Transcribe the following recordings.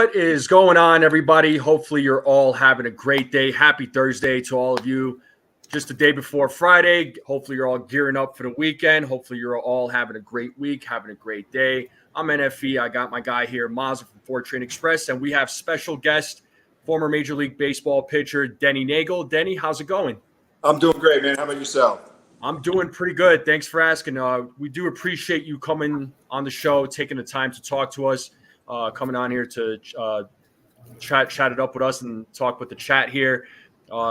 What is going on, everybody? Hopefully you're all having a great day. Happy Thursday to all of you. Just the day before Friday. Hopefully you're all gearing up for the weekend. Hopefully you're all having a great week, having a great day. I'm NFE. I got my guy here, Mazza from Fortune Express, and we have special guest, former Major League Baseball pitcher, Denny Neagle. Denny, how's it going? I'm doing great, man. How about yourself? I'm doing pretty good. Thanks for asking. We do appreciate you coming on the show, taking the time to talk to us, coming on here to chat it up with us and talk with the chat here.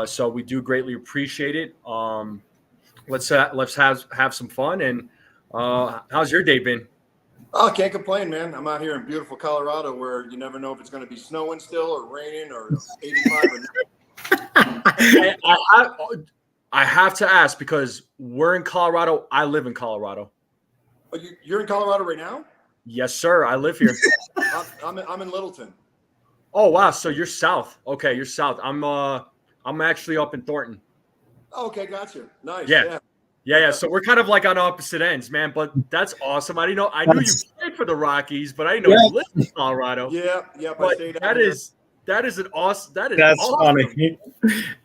So we do greatly appreciate it. Let's have some fun. And how's your day been? Oh, I can't complain, man. I'm out here in beautiful Colorado where you never know if it's going to be snowing still or raining or 85 or I have to ask because we're in Colorado. I live in Colorado. Oh, you're in Colorado right now? Yes, sir. I live here. I'm in Littleton. Oh, wow. So you're south. Okay, you're south. I'm actually up in Thornton. Oh, okay, gotcha. Nice. Yeah. So we're kind of like on opposite ends, man. But that's awesome. I didn't know. I knew you played for the Rockies, but I didn't know you lived in Colorado. Yeah. But that is an awesome. That's awesome. Funny.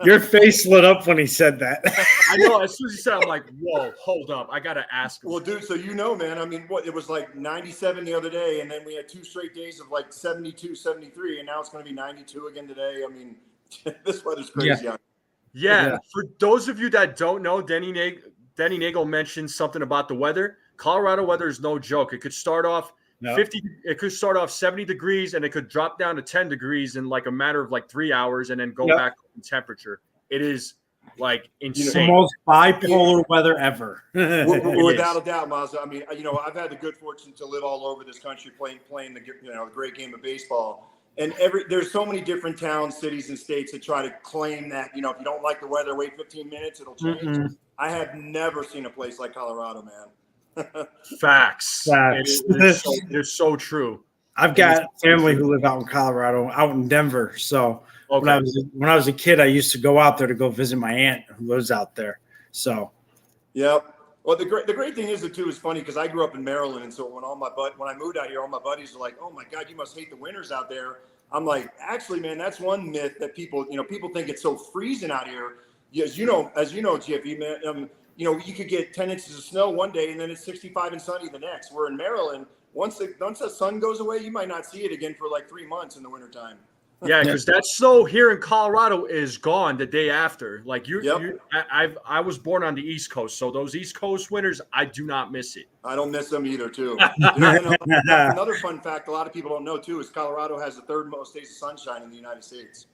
Your face lit up when he said that. I know. As soon as he said, I'm like, whoa, hold up. I gotta ask him. Well, dude, so man. I mean, it was like 97 the other day, and then we had 2 straight days of like 72, 73, and now it's going to be 92 again today. I mean, this weather's crazy. Yeah. For those of you that don't know, Denny Neagle mentioned something about the weather. Colorado weather is no joke. It could start off 50. It could start off 70 degrees, and it could drop down to 10 degrees in like a matter of like 3 hours, and then go back in temperature. It is like insane. The most bipolar weather ever. Without a doubt, Mazza. I mean, I've had the good fortune to live all over this country playing the great game of baseball. And there's so many different towns, cities, and states that try to claim that, if you don't like the weather, wait 15 minutes, it'll change. Mm-hmm. I have never seen a place like Colorado, man. Facts. They're so true. I've got family who live out in Colorado, out in Denver. So when I was a kid, I used to go out there to go visit my aunt who lives out there. So, yep. Well, the great thing is it's funny because I grew up in Maryland, and so when I moved out here, all my buddies are like, "Oh my God, you must hate the winters out there." I'm like, actually, man, that's one myth that people think it's so freezing out here. As you know, GFE, man. You could get 10 inches of snow one day, and then it's 65 and sunny the next. We're in Maryland. Once the sun goes away, you might not see it again for like 3 months in the wintertime. Yeah, because that snow here in Colorado is gone the day after. Like I was born on the East Coast, so those East Coast winters, I do not miss it. I don't miss them either, too. Another fun fact a lot of people don't know too is Colorado has the 3rd most days of sunshine in the United States.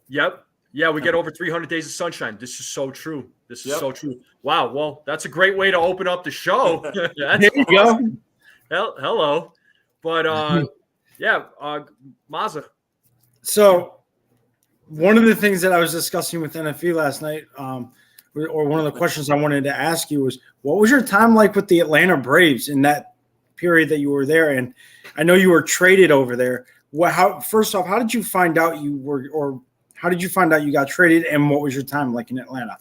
Yep. Yeah, we get over 300 days of sunshine. This is so true. So true. Wow. Well, that's a great way to open up the show. There you go. Hello. But Mazza. So one of the things that I was discussing with NFE last night, or one of the questions I wanted to ask you was, what was your time like with the Atlanta Braves in that period that you were there? And I know you were traded over there. First off, how did you find out how did you find out you got traded, and what was your time like in Atlanta?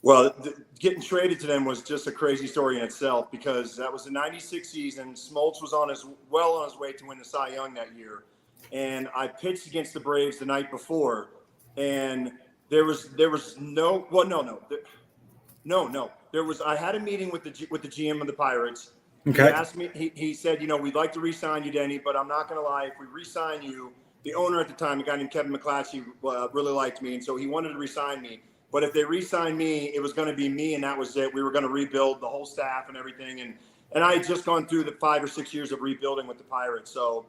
Well, getting traded to them was just a crazy story in itself because that was the 96 season. Smoltz was on his way to win the Cy Young that year. And I pitched against the Braves the night before, and I had a meeting with the GM of the Pirates. Okay. He asked me, he said, we'd like to re-sign you, Denny, but I'm not going to lie. If we re-sign you, the owner at the time, a guy named Kevin McClatchy, really liked me, and so he wanted to re-sign me. But if they re-signed me, it was going to be me, and that was it. We were going to rebuild the whole staff and everything. And I had just gone through the 5 or 6 years of rebuilding with the Pirates. So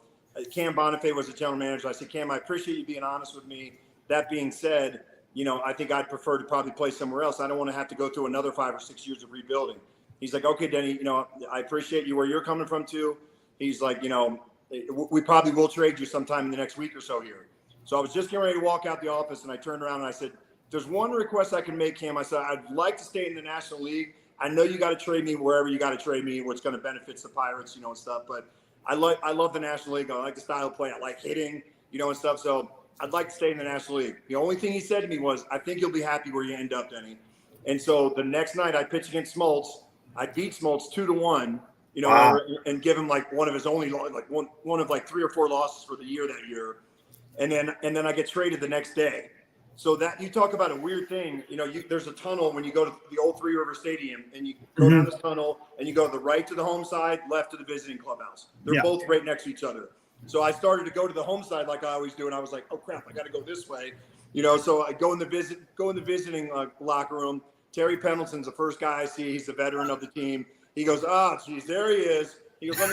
Cam Bonifay was the general manager. I said, Cam, I appreciate you being honest with me. That being said, I think I'd prefer to probably play somewhere else. I don't want to have to go through another 5 or 6 years of rebuilding. He's like, okay, Denny, I appreciate you where you're coming from too. He's like, we probably will trade you sometime in the next week or so here. So I was just getting ready to walk out the office, and I turned around and I said, there's one request I can make, Cam. I said, I'd like to stay in the National League. I know you got to trade me wherever you got to trade me, what's going to benefit the Pirates, and stuff. But I love the National League. I like the style of play. I like hitting, and stuff. So I'd like to stay in the National League. The only thing he said to me was, I think you'll be happy where you end up, Denny. And so the next night I pitched against Smoltz. I beat Smoltz 2-1. Wow. and give him like one of his only one of like 3 or 4 losses for the year that year, and then I get traded the next day. So that you talk about a weird thing, there's a tunnel when you go to the old Three River Stadium, and you go down this tunnel and you go to the right to the home side, left to the visiting clubhouse. They're both right next to each other. So I started to go to the home side like I always do, and I was like, oh crap, I got to go this way, So I go in the visiting locker room. Terry Pendleton's the first guy I see. He's the veteran of the team. He goes, geez, there he is. He goes, let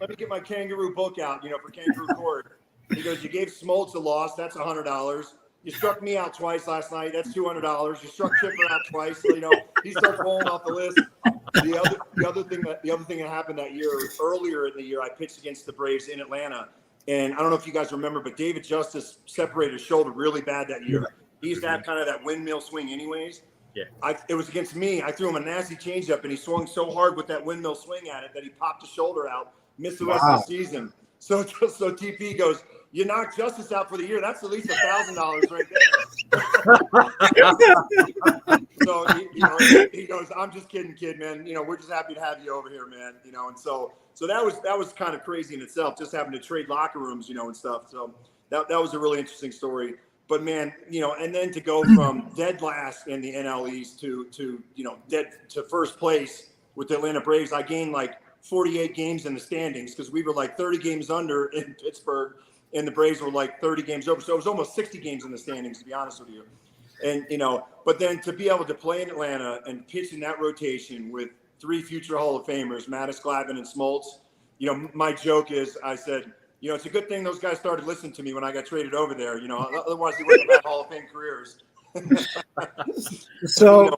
me get my kangaroo book out, for Kangaroo Court. He goes, you gave Smoltz a loss. That's $100. You struck me out twice last night. That's $200. You struck Chipper out twice. So, he starts rolling off the list. The other thing that happened that year, earlier in the year, I pitched against the Braves in Atlanta. And I don't know if you guys remember, but David Justice separated his shoulder really bad that year. He used to have kind of that windmill swing anyways. Yeah. It was against me. I threw him a nasty changeup, and he swung so hard with that windmill swing at it that he popped his shoulder out, missed the rest of the season. So TP goes, you knocked Justice out for the year. That's at least $1,000 right there. So he goes, I'm just kidding, kid, man. We're just happy to have you over here, man. And so that was kind of crazy in itself, just having to trade locker rooms, and stuff. So that was a really interesting story. But man, and then to go from dead last in the NL East to dead to first place with the Atlanta Braves, I gained like 48 games in the standings because we were like 30 games under in Pittsburgh. And the Braves were like 30 games over. So it was almost 60 games in the standings, to be honest with you. And, but then to be able to play in Atlanta and pitch in that rotation with 3 future Hall of Famers, Mattis, Glavine, and Smoltz, my joke is I said, it's a good thing those guys started listening to me when I got traded over there. Otherwise they wouldn't have had Hall of Fame careers. So,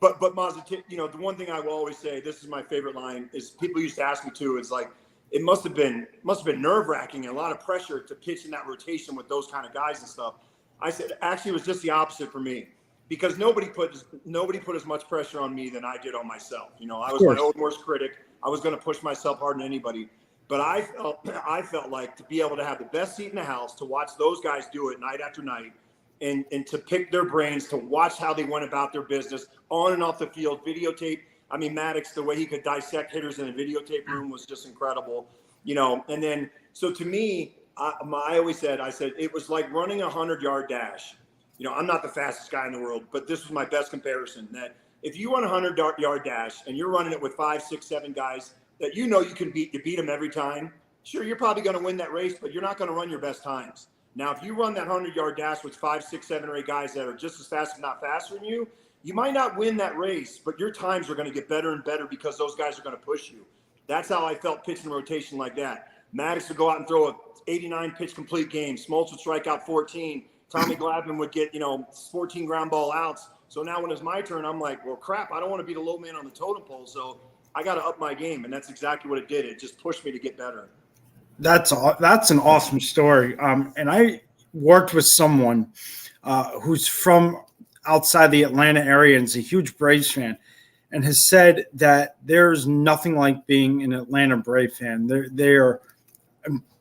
but Mazza, the one thing I will always say, this is my favorite line, is people used to ask me too, is like, it must have been nerve-wracking and a lot of pressure to pitch in that rotation with those kind of guys and stuff. I said, actually, it was just the opposite for me because nobody put as much pressure on me than I did on myself. I was my own worst critic. I was going to push myself harder than anybody. But I felt like to be able to have the best seat in the house, to watch those guys do it night after night, and to pick their brains, to watch how they went about their business on and off the field, videotape. I mean, Maddox, the way he could dissect hitters in a videotape room was just incredible, And then, so to me, I always said, it was like running a 100-yard dash. I'm not the fastest guy in the world, but this was my best comparison. That if you run a 100-yard dash and you're running it with 5, 6, 7 guys that you can beat, you beat them every time. Sure, you're probably going to win that race, but you're not going to run your best times. Now, if you run that 100-yard dash with 5, 6, 7, or 8 guys that are just as fast, if not faster than you, you might not win that race, but your times are going to get better and better because those guys are going to push you. That's how I felt pitching rotation like that. Maddox would go out and throw a 89 pitch complete game. Smoltz would strike out 14. Tommy Glavine would get, 14 ground ball outs. So now when it's my turn, I'm like, well, crap, I don't want to be the low man on the totem pole. So I got to up my game. And that's exactly what it did. It just pushed me to get better. That's an awesome story. And I worked with someone who's from outside the Atlanta area and is a huge Braves fan, and has said that there's nothing like being an Atlanta Brave fan. They are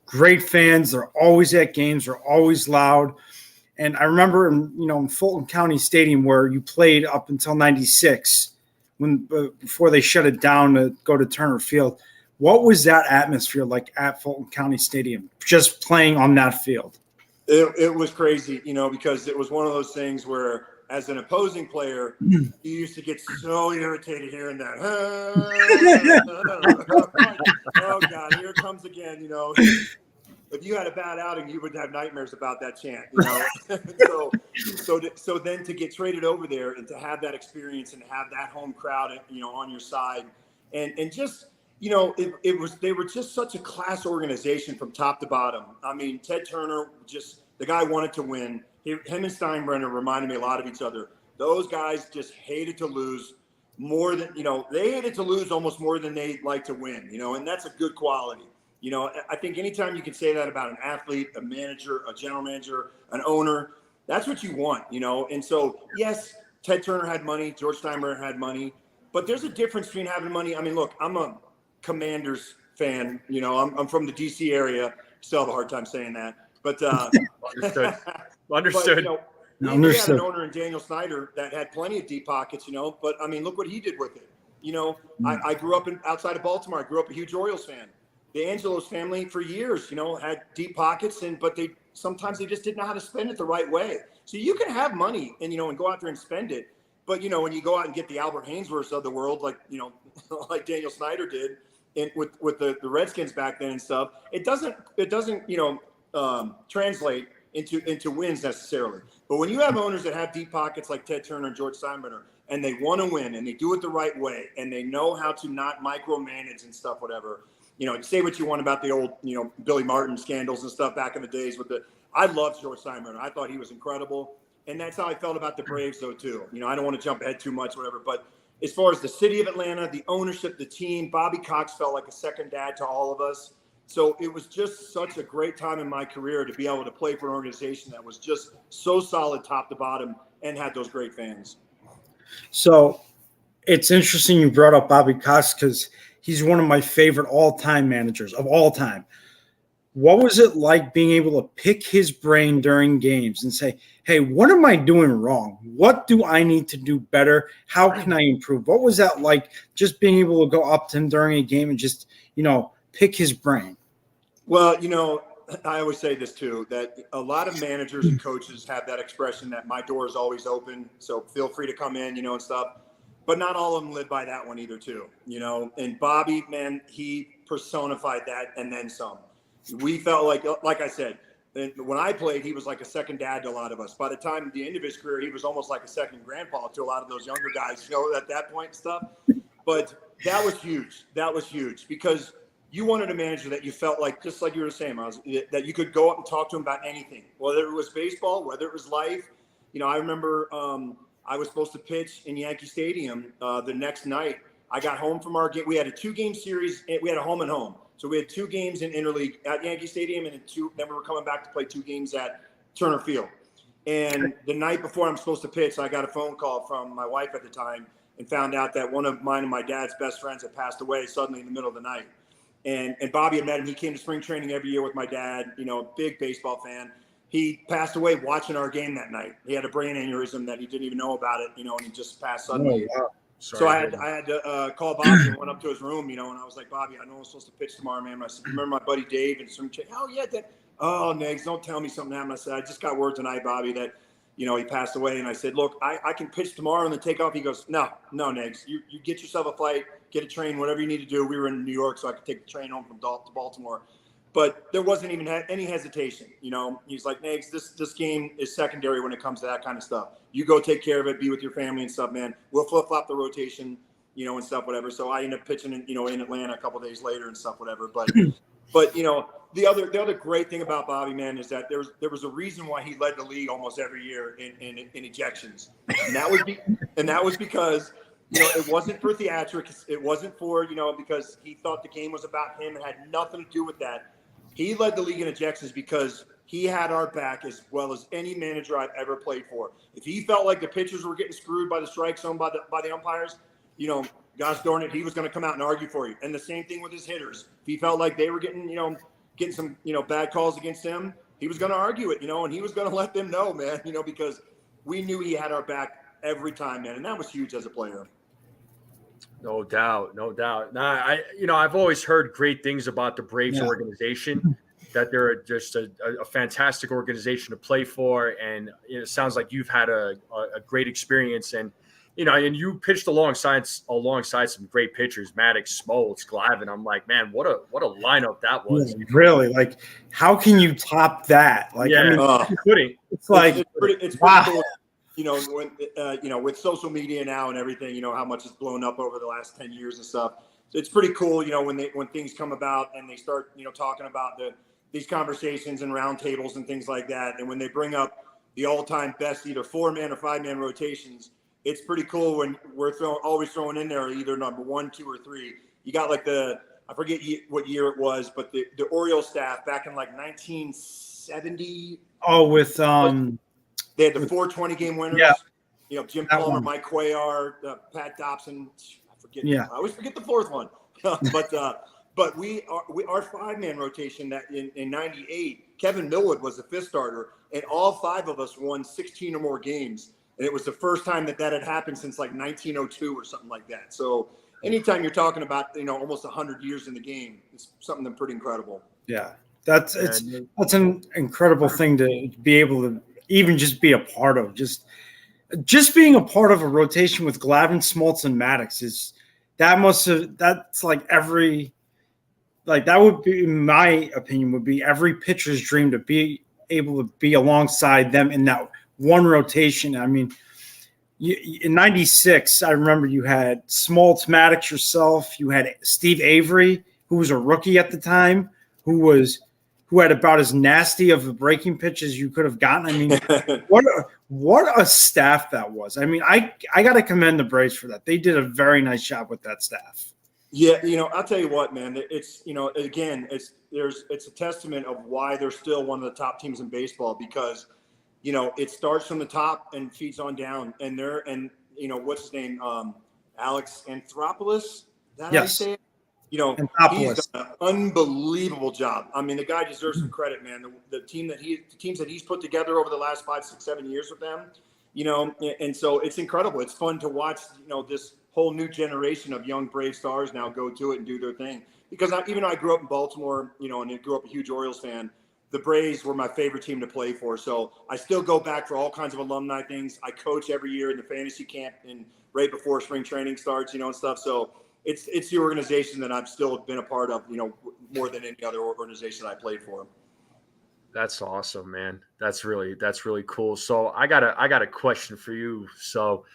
great fans. They're always at games. They're always loud. And I remember in Fulton County Stadium where you played up until '96, before they shut it down to go to Turner Field. What was that atmosphere like at Fulton County Stadium, just playing on that field? It was crazy, because it was one of those things where, as an opposing player, you used to get so irritated hearing that. Oh God, here it comes again. If you had a bad outing, you would have nightmares about that chant. So then to get traded over there and to have that experience and have that home crowd, on your side, and just. They were just such a class organization from top to bottom. I mean, Ted Turner, the guy wanted to win. Him and Steinbrenner reminded me a lot of each other. Those guys just hated to lose more than, they hated to lose almost more than they like to win, and that's a good quality. I think anytime you can say that about an athlete, a manager, a general manager, an owner, that's what you want, And so, yes, Ted Turner had money. George Steinbrenner had money. But there's a difference between having money. I mean, look, I'm a Commanders fan, I'm from the DC area. Still have a hard time saying that, but understood. But, we had an owner in Daniel Snyder that had plenty of deep pockets, but I mean, look what he did with it. You know, I grew up outside of Baltimore. I grew up a huge Orioles fan. The Angelos family for years, you know, had deep pockets, but sometimes they just didn't know how to spend it the right way. So you can have money and, you know, and go out there and spend it. But, you know, when you go out and get the Albert Hainsworths of the world, like, you know, like Daniel Snyder did with the Redskins back then and stuff, it doesn't, you know, translate into wins necessarily. But when you have owners that have deep pockets like Ted Turner and George Steinbrenner, and they want to win and they do it the right way and they know how to not micromanage and stuff, whatever, you know, say what you want about the old, you know, Billy Martin scandals and stuff back in the days I loved George Steinbrenner. I thought he was incredible. And that's how I felt about the Braves though, too. You know, I don't want to jump ahead too much, whatever, but as far as the city of Atlanta, the ownership, the team, Bobby Cox felt like a second dad to all of us. So it was just such a great time in my career to be able to play for an organization that was just so solid top to bottom and had those great fans. So it's interesting you brought up Bobby Cox because he's one of my favorite all-time managers of all time. What was it like being able to pick his brain during games and say, hey, what am I doing wrong? What do I need to do better? How can I improve? What was that like, just being able to go up to him during a game and just, you know, pick his brain? Well, you know, I always say this too, that a lot of managers and coaches have that expression that my door is always open, so feel free to come in, you know, and stuff. But not all of them live by that one either too, you know. And Bobby, man, he personified that and then some. We felt like I said, when I played, he was like a second dad to a lot of us. By the time at the end of his career, he was almost like a second grandpa to a lot of those younger guys, you know, at that point and stuff. But that was huge. That was huge because you wanted a manager that you felt like, just like you were saying, Miles, that you could go up and talk to him about anything, whether it was baseball, whether it was life. You know, I remember I was supposed to pitch in Yankee Stadium the next night. I got home from our game. We had a 2-game series. We had a home and home. So we had 2 games in interleague at Yankee Stadium, and then we were coming back to play 2 games at Turner Field. And the night before I'm supposed to pitch, I got a phone call from my wife at the time and found out that one of mine and my dad's best friends had passed away suddenly in the middle of the night. And Bobby had met him. He came to spring training every year with my dad, you know, big baseball fan. He passed away watching our game that night. He had a brain aneurysm that he didn't even know about it, you know, and he just passed suddenly. Oh, wow. Sorry, so I had to call Bobby and went up to his room, you know, and I was like, Bobby, I know I'm supposed to pitch tomorrow, man. I said, remember my buddy Dave and some chick? Oh, yeah. Oh, Negs, don't tell me something happened. I said, I just got word tonight, Bobby, that, you know, he passed away. And I said, look, I can pitch tomorrow and then take off. He goes, no, Negs, you get yourself a flight, get a train, whatever you need to do. We were in New York, so I could take the train home from to Baltimore. But there wasn't even any hesitation. You know, he's like, Negs, this game is secondary when it comes to that kind of stuff. You go take care of it, be with your family and stuff, man. We'll flip-flop the rotation, you know, and stuff, whatever. So I ended up pitching, in Atlanta a couple of days later and stuff, whatever. But you know, the other great thing about Bobby, man, is that there was a reason why he led the league almost every year in ejections, and that was because, you know, it wasn't for theatrics. It wasn't for, you know, because he thought the game was about him. It had nothing to do with that. He led the league in ejections because he had our back as well as any manager I've ever played for. If he felt like the pitchers were getting screwed by the strike zone by the umpires, you know, gosh darn it, he was going to come out and argue for you. And the same thing with his hitters. If he felt like they were getting some, you know, bad calls against him, he was going to argue it, you know, and he was going to let them know, man, you know, because we knew he had our back every time, man. And that was huge as a player. No doubt. Now, I've always heard great things about the Braves organization, that they're just a fantastic organization to play for. And it sounds like you've had a great experience. And, you know, and you pitched alongside some great pitchers, Maddox, Smoltz, Glavine. I'm like, man, what a lineup that was. Yeah, really? Like, how can you top that? Like, yeah, I mean, it's like, it's wow. pretty cool. You know, when with social media now and everything, you know, how much it's blown up over the last 10 years and stuff. So it's pretty cool, you know, when things come about and they start, you know, talking about these conversations and roundtables and things like that. And when they bring up the all-time best either 4-man or 5-man rotations, it's pretty cool when we're always throwing in there either number 1, 2, or 3. You got like I forget what year it was, but the Orioles staff back in like 1970. Oh, with they had the 420 game winners. Yeah. You know, Jim Palmer, Mike Cuellar, Pat Dobson. I forget. Yeah. I always forget the 4th one. But our 5-man rotation that in 98, Kevin Millwood was the 5th starter, and all 5 of us won 16 or more games. And it was the first time that had happened since like 1902 or something like that. So anytime you're talking about, almost 100 years in the game, it's something pretty incredible. Yeah, that's an incredible thing to be able to even just be a part of. Just being a part of a rotation with Glavine, Smoltz, and Maddox that's like that would be, in my opinion, would be every pitcher's dream to be able to be alongside them in that one rotation. I mean, in '96, I remember you had Smoltz, Maddox, yourself. You had Steve Avery, who was a rookie at the time, who had about as nasty of a breaking pitch as you could have gotten. I mean, what a staff that was. I mean, I got to commend the Braves for that. They did a very nice job with that staff. Yeah, I'll tell you what, man. It's again, it's a testament of why they're still one of the top teams in baseball, because it starts from the top and feeds on down. And what's his name? Alex Anthopoulos. That yes. How you say it? He's done an unbelievable job. I mean, the guy deserves some credit, man. The teams that he's put together over the last 5, 6, 7 years with them, and so it's incredible. It's fun to watch, this whole new generation of young Brave stars now go to it and do their thing. Because even though I grew up in Baltimore, and I grew up a huge Orioles fan, the Braves were my favorite team to play for. So I still go back for all kinds of alumni things. I coach every year in the fantasy camp and right before spring training starts, and stuff. So it's the organization that I've still been a part of, more than any other organization I played for. That's awesome, man. That's really cool. So I got a question for you. So,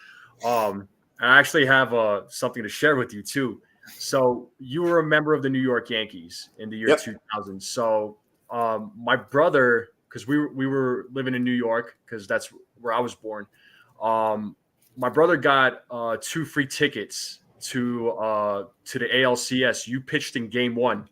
I actually have something to share with you too. So you were a member of the New York Yankees in the year 2000. So my brother, because we were living in New York, because that's where I was born. My brother got 2 free tickets to the ALCS. You pitched in Game 1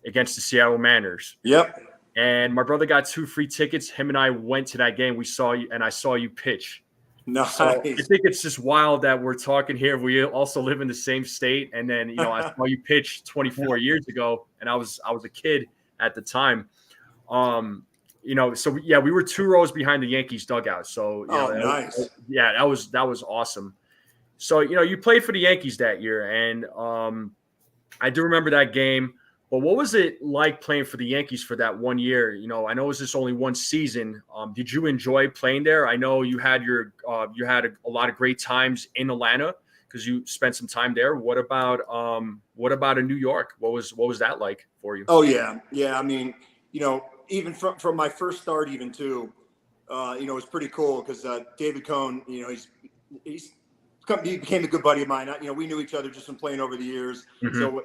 against the Seattle Mariners. Yep. And my brother got 2 free tickets. Him and I went to that game. We saw you, and I saw you pitch. Nice. So I think it's just wild that we're talking here. We also live in the same state, and then I saw you pitch 24 years ago, and I was a kid at the time. So we were 2 rows behind the Yankees dugout. So nice. That was awesome. So you played for the Yankees that year, and I do remember that game. But what was it like playing for the Yankees for that 1 year? I know it was just only 1 season. Did you enjoy playing there? I know you had a lot of great times in Atlanta because you spent some time there. What about in New York? What was that like for you? Oh yeah. I mean, even from my first start, even too, it was pretty cool because David Cohn, he became a good buddy of mine. We knew each other just from playing over the years. Mm-hmm. So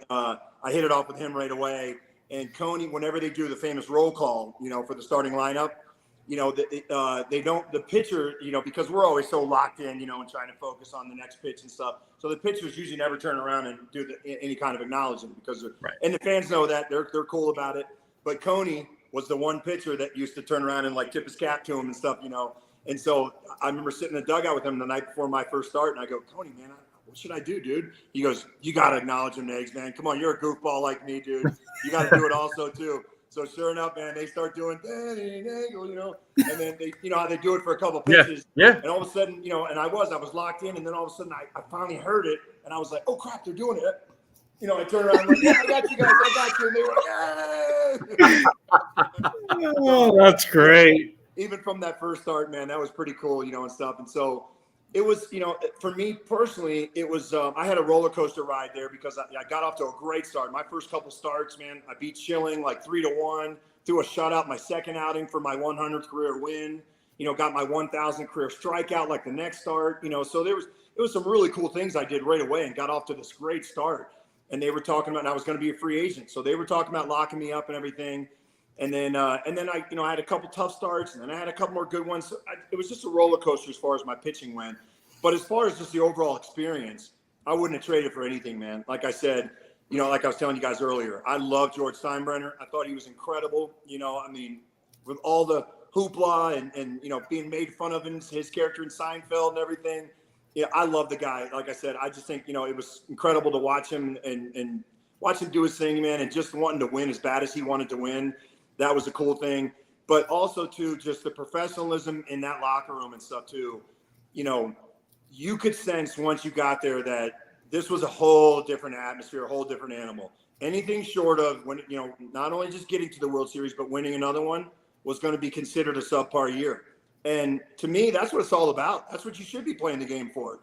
I hit it off with him right away. And Coney, whenever they do the famous roll call, for the starting lineup, they don't, the pitcher, because we're always so locked in, and trying to focus on the next pitch and stuff. So the pitchers usually never turn around and do any kind of acknowledgement because and the fans know that they're cool about it. But Coney was the one pitcher that used to turn around and tip his cap to him and stuff, And so I remember sitting in the dugout with him the night before my first start, and I go, Coney, man, what should I do, dude? He goes, you got to acknowledge him, Nags, man. Come on, you're a goofball like me, dude. You got to do it also, too. So sure enough, man, they start doing Denny Neagle, and then they, how they do it for a couple pitches. Yeah. And all of a sudden, and I was locked in, and then all of a sudden I finally heard it, and I was like, oh, crap, they're doing it. I turned around and like, yeah, I got you guys. I got you. And they were, yeah. Oh, that's great. Even from that first start, man, that was pretty cool, and stuff. And so it was, for me personally, it was, I had a roller coaster ride there because I got off to a great start. My first couple starts, man, I beat Schilling 3-1, threw a shutout my second outing for my 100th career win, got my 1,000th career strikeout the next start, so it was some really cool things I did right away and got off to this great start. And they were talking about, and I was going to be a free agent. So they were talking about locking me up and everything. And then I had a couple tough starts, and then I had a couple more good ones. So it was just a roller coaster as far as my pitching went. But as far as just the overall experience, I wouldn't have traded for anything, man. Like I said, like I was telling you guys earlier, I love George Steinbrenner. I thought he was incredible. With all the hoopla and being made fun of his character in Seinfeld and everything. Yeah, I love the guy. Like I said, I just think, it was incredible to watch him and watch him do his thing, man, and just wanting to win as bad as he wanted to win. That was a cool thing. But also, too, just the professionalism in that locker room and stuff, too. You could sense once you got there that this was a whole different atmosphere, a whole different animal. Anything short of when, not only just getting to the World Series, but winning another one was going to be considered a subpar year. And to me, that's what it's all about. That's what you should be playing the game for,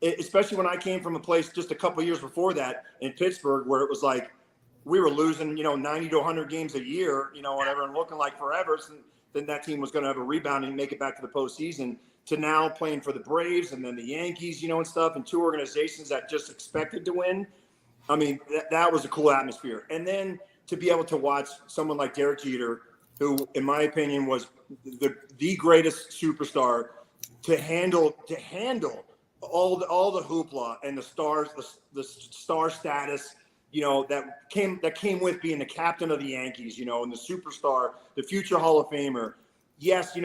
especially when I came from a place just a couple of years before that in Pittsburgh, where it was like we were losing, 90 to 100 games a year, whatever, and looking like forever. So then that team was going to have a rebound and make it back to the postseason, to now playing for the Braves and then the Yankees, and stuff, and two organizations that just expected to win. I mean, that was a cool atmosphere. And then to be able to watch someone like Derek Jeter, who, in my opinion, was the greatest superstar, to handle all the hoopla and the stars, the star status, that came with being the captain of the Yankees, and the superstar, the future Hall of Famer. Yes,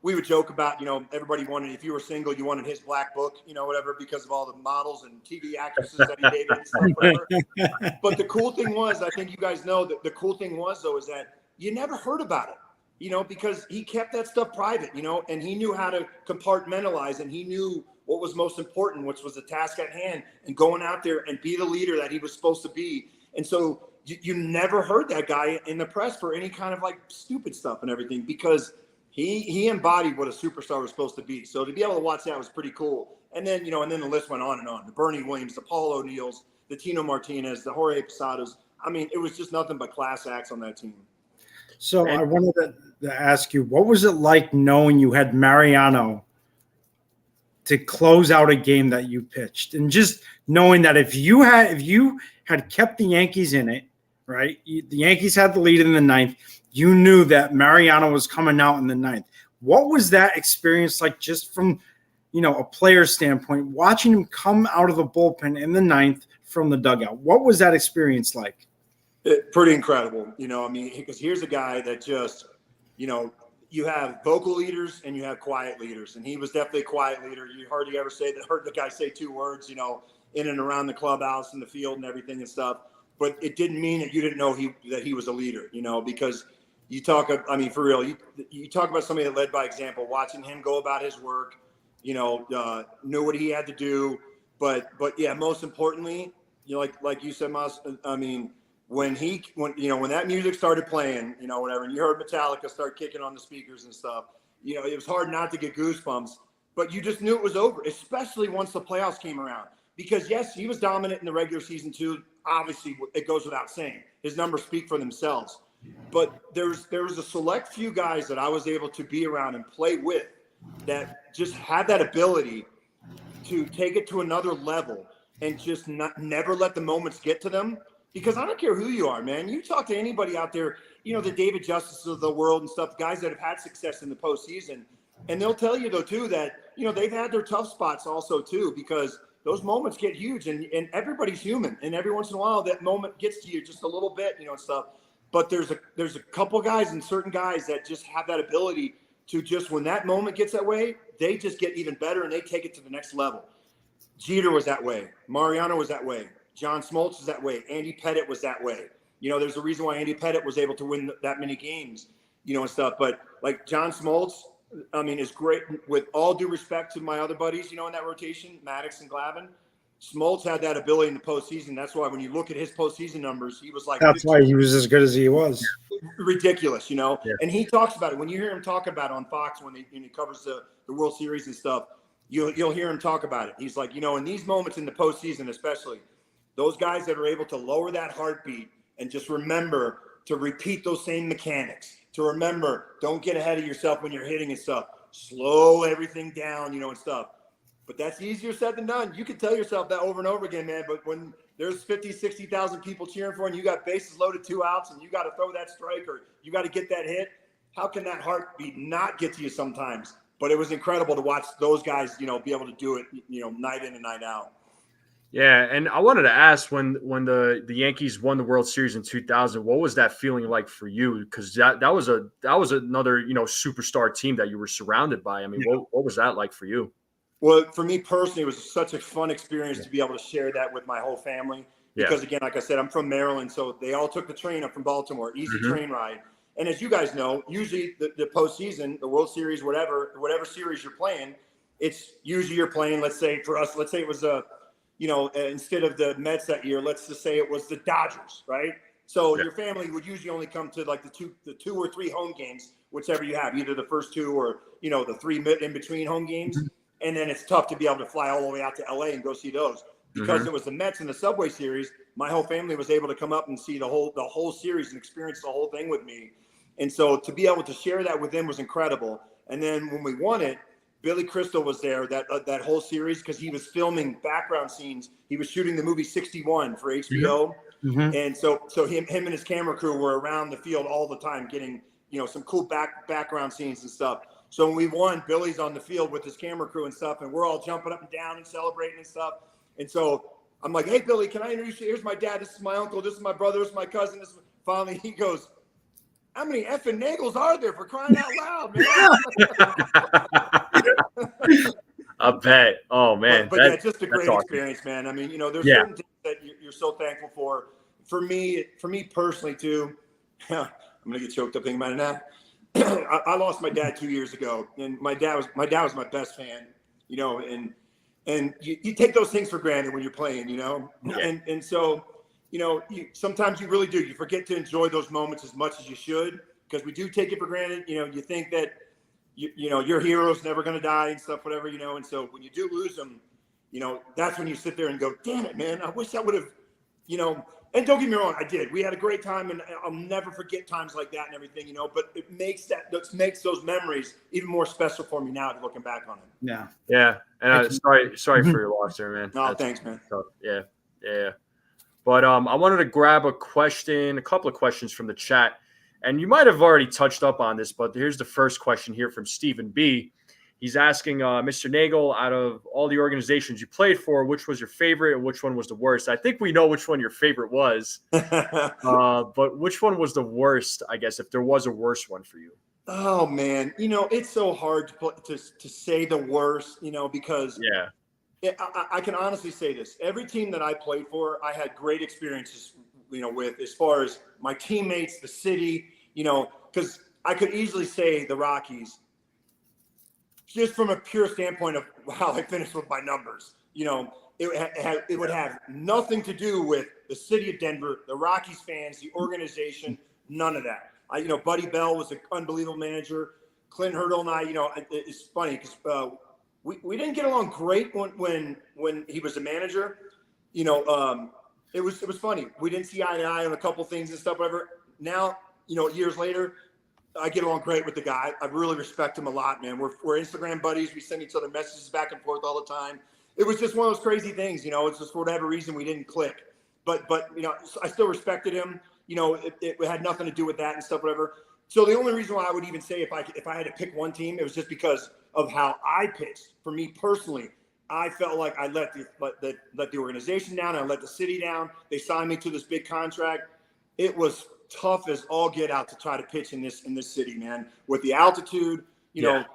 we would joke about, everybody wanted, if you were single, you wanted his black book, whatever, because of all the models and TV actresses that he dated and stuff, whatever. But the cool thing was, I think you guys know that the cool thing was, though, is that you never heard about it, because he kept that stuff private, and he knew how to compartmentalize, and he knew what was most important, which was the task at hand, and going out there and be the leader that he was supposed to be. And so you never heard that guy in the press for any kind of like stupid stuff and everything, because he embodied what a superstar was supposed to be. So to be able to watch that was pretty cool. And then, and then the list went on and on. The Bernie Williams, the Paul O'Neills, the Tino Martinez, the Jorge Posadas. I mean, it was just nothing but class acts on that team. So I wanted to ask you, what was it like knowing you had Mariano to close out a game that you pitched, and just knowing that if you had kept the Yankees in it, right? The Yankees had the lead in the ninth. You knew that Mariano was coming out in the ninth. What was that experience like, just from, a player's standpoint, watching him come out of the bullpen in the ninth from the dugout? What was that experience like? Pretty incredible. Because here's a guy that just, you have vocal leaders and you have quiet leaders. And he was definitely a quiet leader. You hardly ever heard the guy say two words, in and around the clubhouse and the field and everything and stuff. But it didn't mean that you didn't know that he was a leader, because you talk, for real, you talk about somebody that led by example, watching him go about his work, knew what he had to do. But yeah, most importantly, like you said, Mas, when that music started playing, whatever, and you heard Metallica start kicking on the speakers and stuff, it was hard not to get goosebumps, but you just knew it was over, especially once the playoffs came around. Because yes, he was dominant in the regular season too. Obviously, it goes without saying. His numbers speak for themselves. But there was a select few guys that I was able to be around and play with that just had that ability to take it to another level and just never let the moments get to them. Because I don't care who you are, man. You talk to anybody out there, the David Justices of the world and stuff, guys that have had success in the postseason, and they'll tell you, though, too, that, they've had their tough spots also, too, because those moments get huge, and everybody's human. And every once in a while, that moment gets to you just a little bit, and stuff. But there's a couple guys and certain guys that just have that ability to just, when that moment gets that way, they just get even better and they take it to the next level. Jeter was that way. Mariano was that way. John Smoltz was that way. Andy Pettitte was that way. There's a reason why Andy Pettitte was able to win that many games, and stuff. But like John Smoltz, is great. With all due respect to my other buddies, in that rotation, Maddox and Glavine, Smoltz had that ability in the postseason. That's why when you look at his postseason numbers, he was like, that's why he was as good as he was. Ridiculous, Yeah. And he talks about it. When you hear him talk about it on Fox, when he covers the World Series and stuff, you'll hear him talk about it. He's like, in these moments in the postseason, especially, those guys that are able to lower that heartbeat and just remember to repeat those same mechanics, to remember, don't get ahead of yourself when you're hitting and stuff. Slow everything down, and stuff. But that's easier said than done. You can tell yourself that over and over again, man. But when there's 50, 60,000 people cheering for, and you got bases loaded, 2 outs, and you got to throw that strike or you got to get that hit, how can that heartbeat not get to you sometimes? But it was incredible to watch those guys, be able to do it, night in and night out. Yeah, and I wanted to ask, when the Yankees won the World Series in 2000, what was that feeling like for you? Because that was another superstar team that you were surrounded by. I mean, yeah. What was that like for you? Well, for me personally, it was such a fun experience to be able to share that with my whole family. Because again, like I said, I'm from Maryland, so they all took the train up from Baltimore, easy train ride. And as you guys know, usually the postseason, the World Series, whatever series you're playing, it's usually you're playing. Let's say for us, it was instead of the Mets that year, let's just say it was the Dodgers, right? So your family would usually only come to like the two or three home games, whichever you have, either the first two or, the three in between home games. And then it's tough to be able to fly all the way out to LA and go see those. Because it was the Mets in the Subway Series, my whole family was able to come up and see the whole series and experience the whole thing with me. And so to be able to share that with them was incredible. And then when we won it, Billy Crystal was there that whole series because he was filming background scenes. He was shooting the movie 61 for HBO. And so him and his camera crew were around the field all the time getting, some cool background scenes and stuff. So when we won, Billy's on the field with his camera crew and stuff, and we're all jumping up and down and celebrating and stuff. And so I'm like, hey, Billy, can I introduce you? Here's my dad. This is my uncle. This is my brother. This is my cousin. Finally, he goes, how many effing Nagles are there, for crying out loud, man? I bet. Oh, man. But yeah, just a great experience, man. I mean, there's certain things that you're so thankful for. For me personally, too, I'm going to get choked up thinking about it now. I lost my dad 2 years ago, and my dad was my best fan, and you take those things for granted when you're playing, and so, sometimes you really do. You forget to enjoy those moments as much as you should because we do take it for granted. You think that, your hero's never going to die and stuff, whatever, and so when you do lose them, that's when you sit there and go, damn it, man, I wish I would have, and don't get me wrong, I did. We had a great time, and I'll never forget times like that and everything, but it makes those memories even more special for me now looking back on it. Yeah. Yeah. And sorry for your loss there, man. No, thanks, man. Tough. Yeah. But I wanted to grab a couple of questions from the chat. And you might have already touched up on this, but here's the first question here from Stephen B. He's asking, Mr. Neagle, out of all the organizations you played for, which was your favorite and which one was the worst? I think we know which one your favorite was, but which one was the worst, I guess, if there was a worse one for you? Oh, man. It's so hard to say the worst, because I can honestly say this. Every team that I played for, I had great experiences, with as far as my teammates, the city, because I could easily say the Rockies, just from a pure standpoint of how I finished with my numbers. It would have nothing to do with the city of Denver, the Rockies fans, the organization, none of that. Buddy Bell was an unbelievable manager. Clint Hurdle and I, it's funny because we didn't get along great when he was a manager. It was funny. We didn't see eye to eye on a couple things and stuff, whatever. Now, years later, I get along great with the guy. I really respect him a lot, man. We're Instagram buddies. We send each other messages back and forth all the time. It was just one of those crazy things, it's just for whatever reason we didn't click. But I still respected him. It had nothing to do with that and stuff, whatever. So the only reason why I would even say if I had to pick one team, it was just because of how I pitched. For me personally, I felt like I let the organization down. I let the city down. They signed me to this big contract. It was tough as all get out to try to pitch in this city, man, with the altitude, and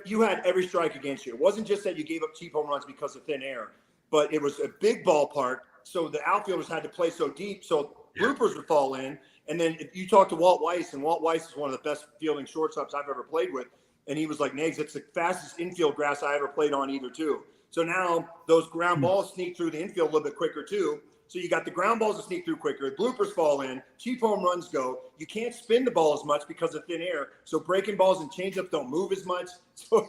you had every strike against you. It wasn't just that you gave up cheap home runs because of thin air, but it was a big ballpark. So the outfielders had to play so deep. So bloopers would fall in. And then if you talk to Walt Weiss, and Walt Weiss is one of the best fielding shortstops I've ever played with. And he was like, Nags, it's the fastest infield grass I ever played on either too. So now those ground balls sneak through the infield a little bit quicker too. So you got the ground balls that sneak through quicker. Bloopers fall in. Cheap home runs go. You can't spin the ball as much because of thin air. So breaking balls and changeups don't move as much. So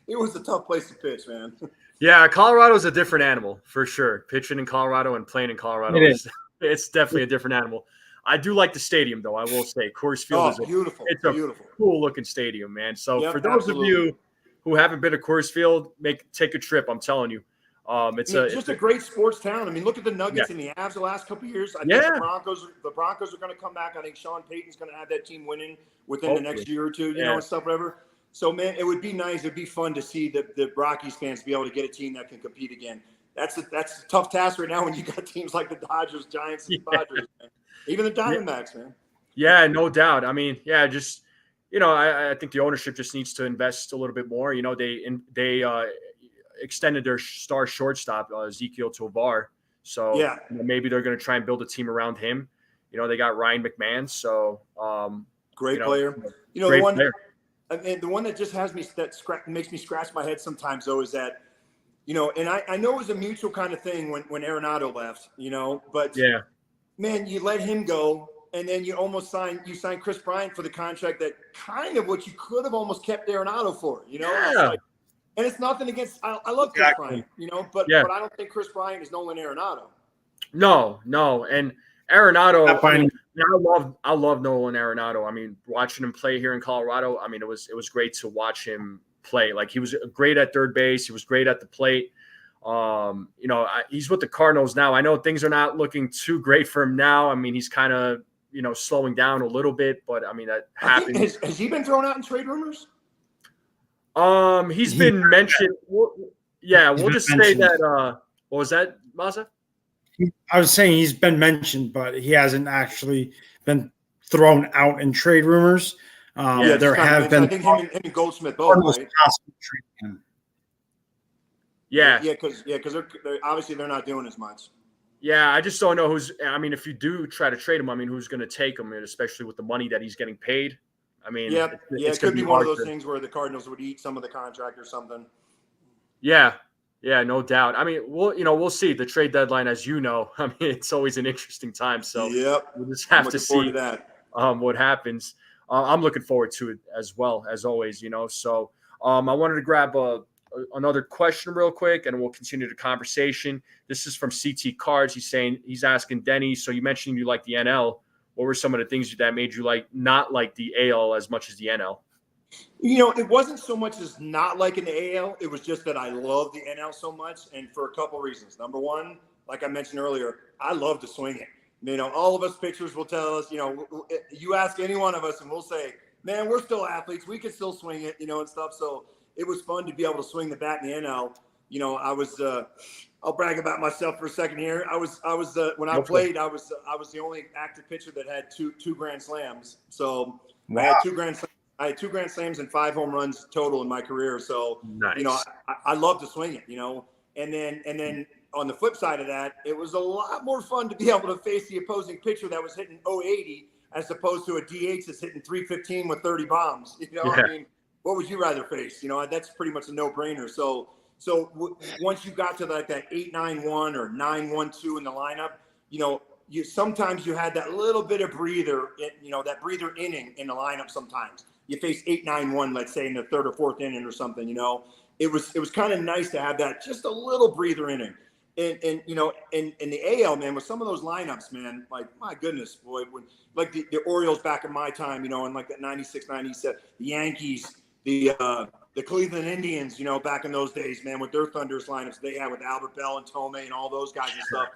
it was a tough place to pitch, man. Yeah, Colorado's a different animal for sure. Pitching in Colorado and playing in Colorado it's definitely a different animal. I do like the stadium, though. I will say, Coors Field is beautiful. It's a cool looking stadium, man. So for those of you who haven't been to Coors Field, take a trip. I'm telling you. It's just a great sports town. I mean, look at the Nuggets and the Avs the last couple of years. I think the Broncos are going to come back. I think Sean Payton's going to have that team winning within the next year or two, and stuff, whatever. So, man, it would be nice. It'd be fun to see the Rockies fans be able to get a team that can compete again. That's a tough task right now when you got teams like the Dodgers, Giants, and Padres, man. Even the Diamondbacks, man. Yeah, no doubt. I mean, just I think the ownership just needs to invest a little bit more. They extended their star shortstop Ezekiel Tovar, so maybe they're going to try and build a team around him. They got Ryan McMahon, so great player. Great player. And the one that just makes me scratch my head sometimes though is that And I know it was a mutual kind of thing when Arenado left, but Yeah. Man, you let him go, and then you signed Chris Bryant for the contract that kind of what you could have almost kept Arenado for, Yeah. And it's nothing against I love Chris Bryant, but I don't think Chris Bryant is Nolan Arenado. No, and Arenado, I love Nolan Arenado. I mean, watching him play here in Colorado, I mean, it was great to watch him play. Like, he was great at third base, he was great at the plate. He's with the Cardinals now. I know things are not looking too great for him now. I mean, he's kind of, slowing down a little bit, but I mean, that happens. Has he been thrown out in trade rumors? He's been mentioned. We'll just say that. What was that, Maza? I was saying he's been mentioned, but he hasn't actually been thrown out in trade rumors. There have been. I think him and Goldsmith both, right? Yeah, because they're obviously they're not doing as much. Yeah, I just don't know who's. I mean, if you do try to trade him, I mean, who's going to take him, especially with the money that he's getting paid. I mean, it could be one of those things where the Cardinals would eat some of the contract or something. Yeah, no doubt. I mean, we'll see. The trade deadline, as you know, I mean, it's always an interesting time. So we'll just have to see what happens. I'm looking forward to it as well, as always. So I wanted to grab another question real quick, and we'll continue the conversation. This is from CT Cards. He's asking Denny. So you mentioned you like the NL. What were some of the things that made you not like the AL as much as the NL? It wasn't so much as not liking the AL. It was just that I love the NL so much, and for a couple of reasons. Number one, like I mentioned earlier, I love to swing it. All of us pitchers will tell us, you ask any one of us, and we'll say, man, we're still athletes. We can still swing it, and stuff. So it was fun to be able to swing the bat in the NL. I was. I'll brag about myself for a second here. I was when I played, I was the only active pitcher that had two grand slams. So I had two grand slams. I had 2 grand slams and 5 home runs total in my career. So nice. I love to swing it. And then on the flip side of that, it was a lot more fun to be able to face the opposing pitcher that was hitting 080 as opposed to a DH that's hitting 315 with 30 bombs. I mean, what would you rather face? That's pretty much a no-brainer. So once you got to that 8-9-1 or 9-1-2 in the lineup, you sometimes you had that little bit of breather, that breather inning in the lineup. Sometimes you face 8-9-1, let's say in the 3rd or 4th inning or something. It was kind of nice to have that just a little breather inning. And in the AL, man, with some of those lineups, man, my goodness, boy, when the Orioles back in my time, and that 96, 97, the Yankees, the Cleveland Indians, back in those days, man, with their Thunderous lineups they had with Albert Bell and Tomei and all those guys and stuff.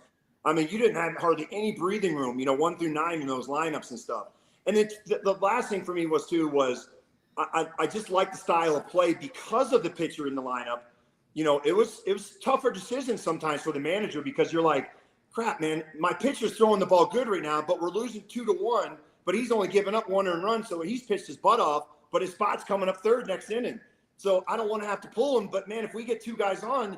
I mean, you didn't have hardly any breathing room, 1 through 9 in those lineups and stuff. And the last thing for me was I just like the style of play because of the pitcher in the lineup. It was tougher decisions sometimes for the manager because you're like, crap, man, my pitcher's throwing the ball good right now, but we're losing 2-1, but he's only giving up 1 earned run, so he's pitched his butt off, but his spot's coming up 3rd next inning. So I don't want to have to pull him, but man, if we get 2 guys on,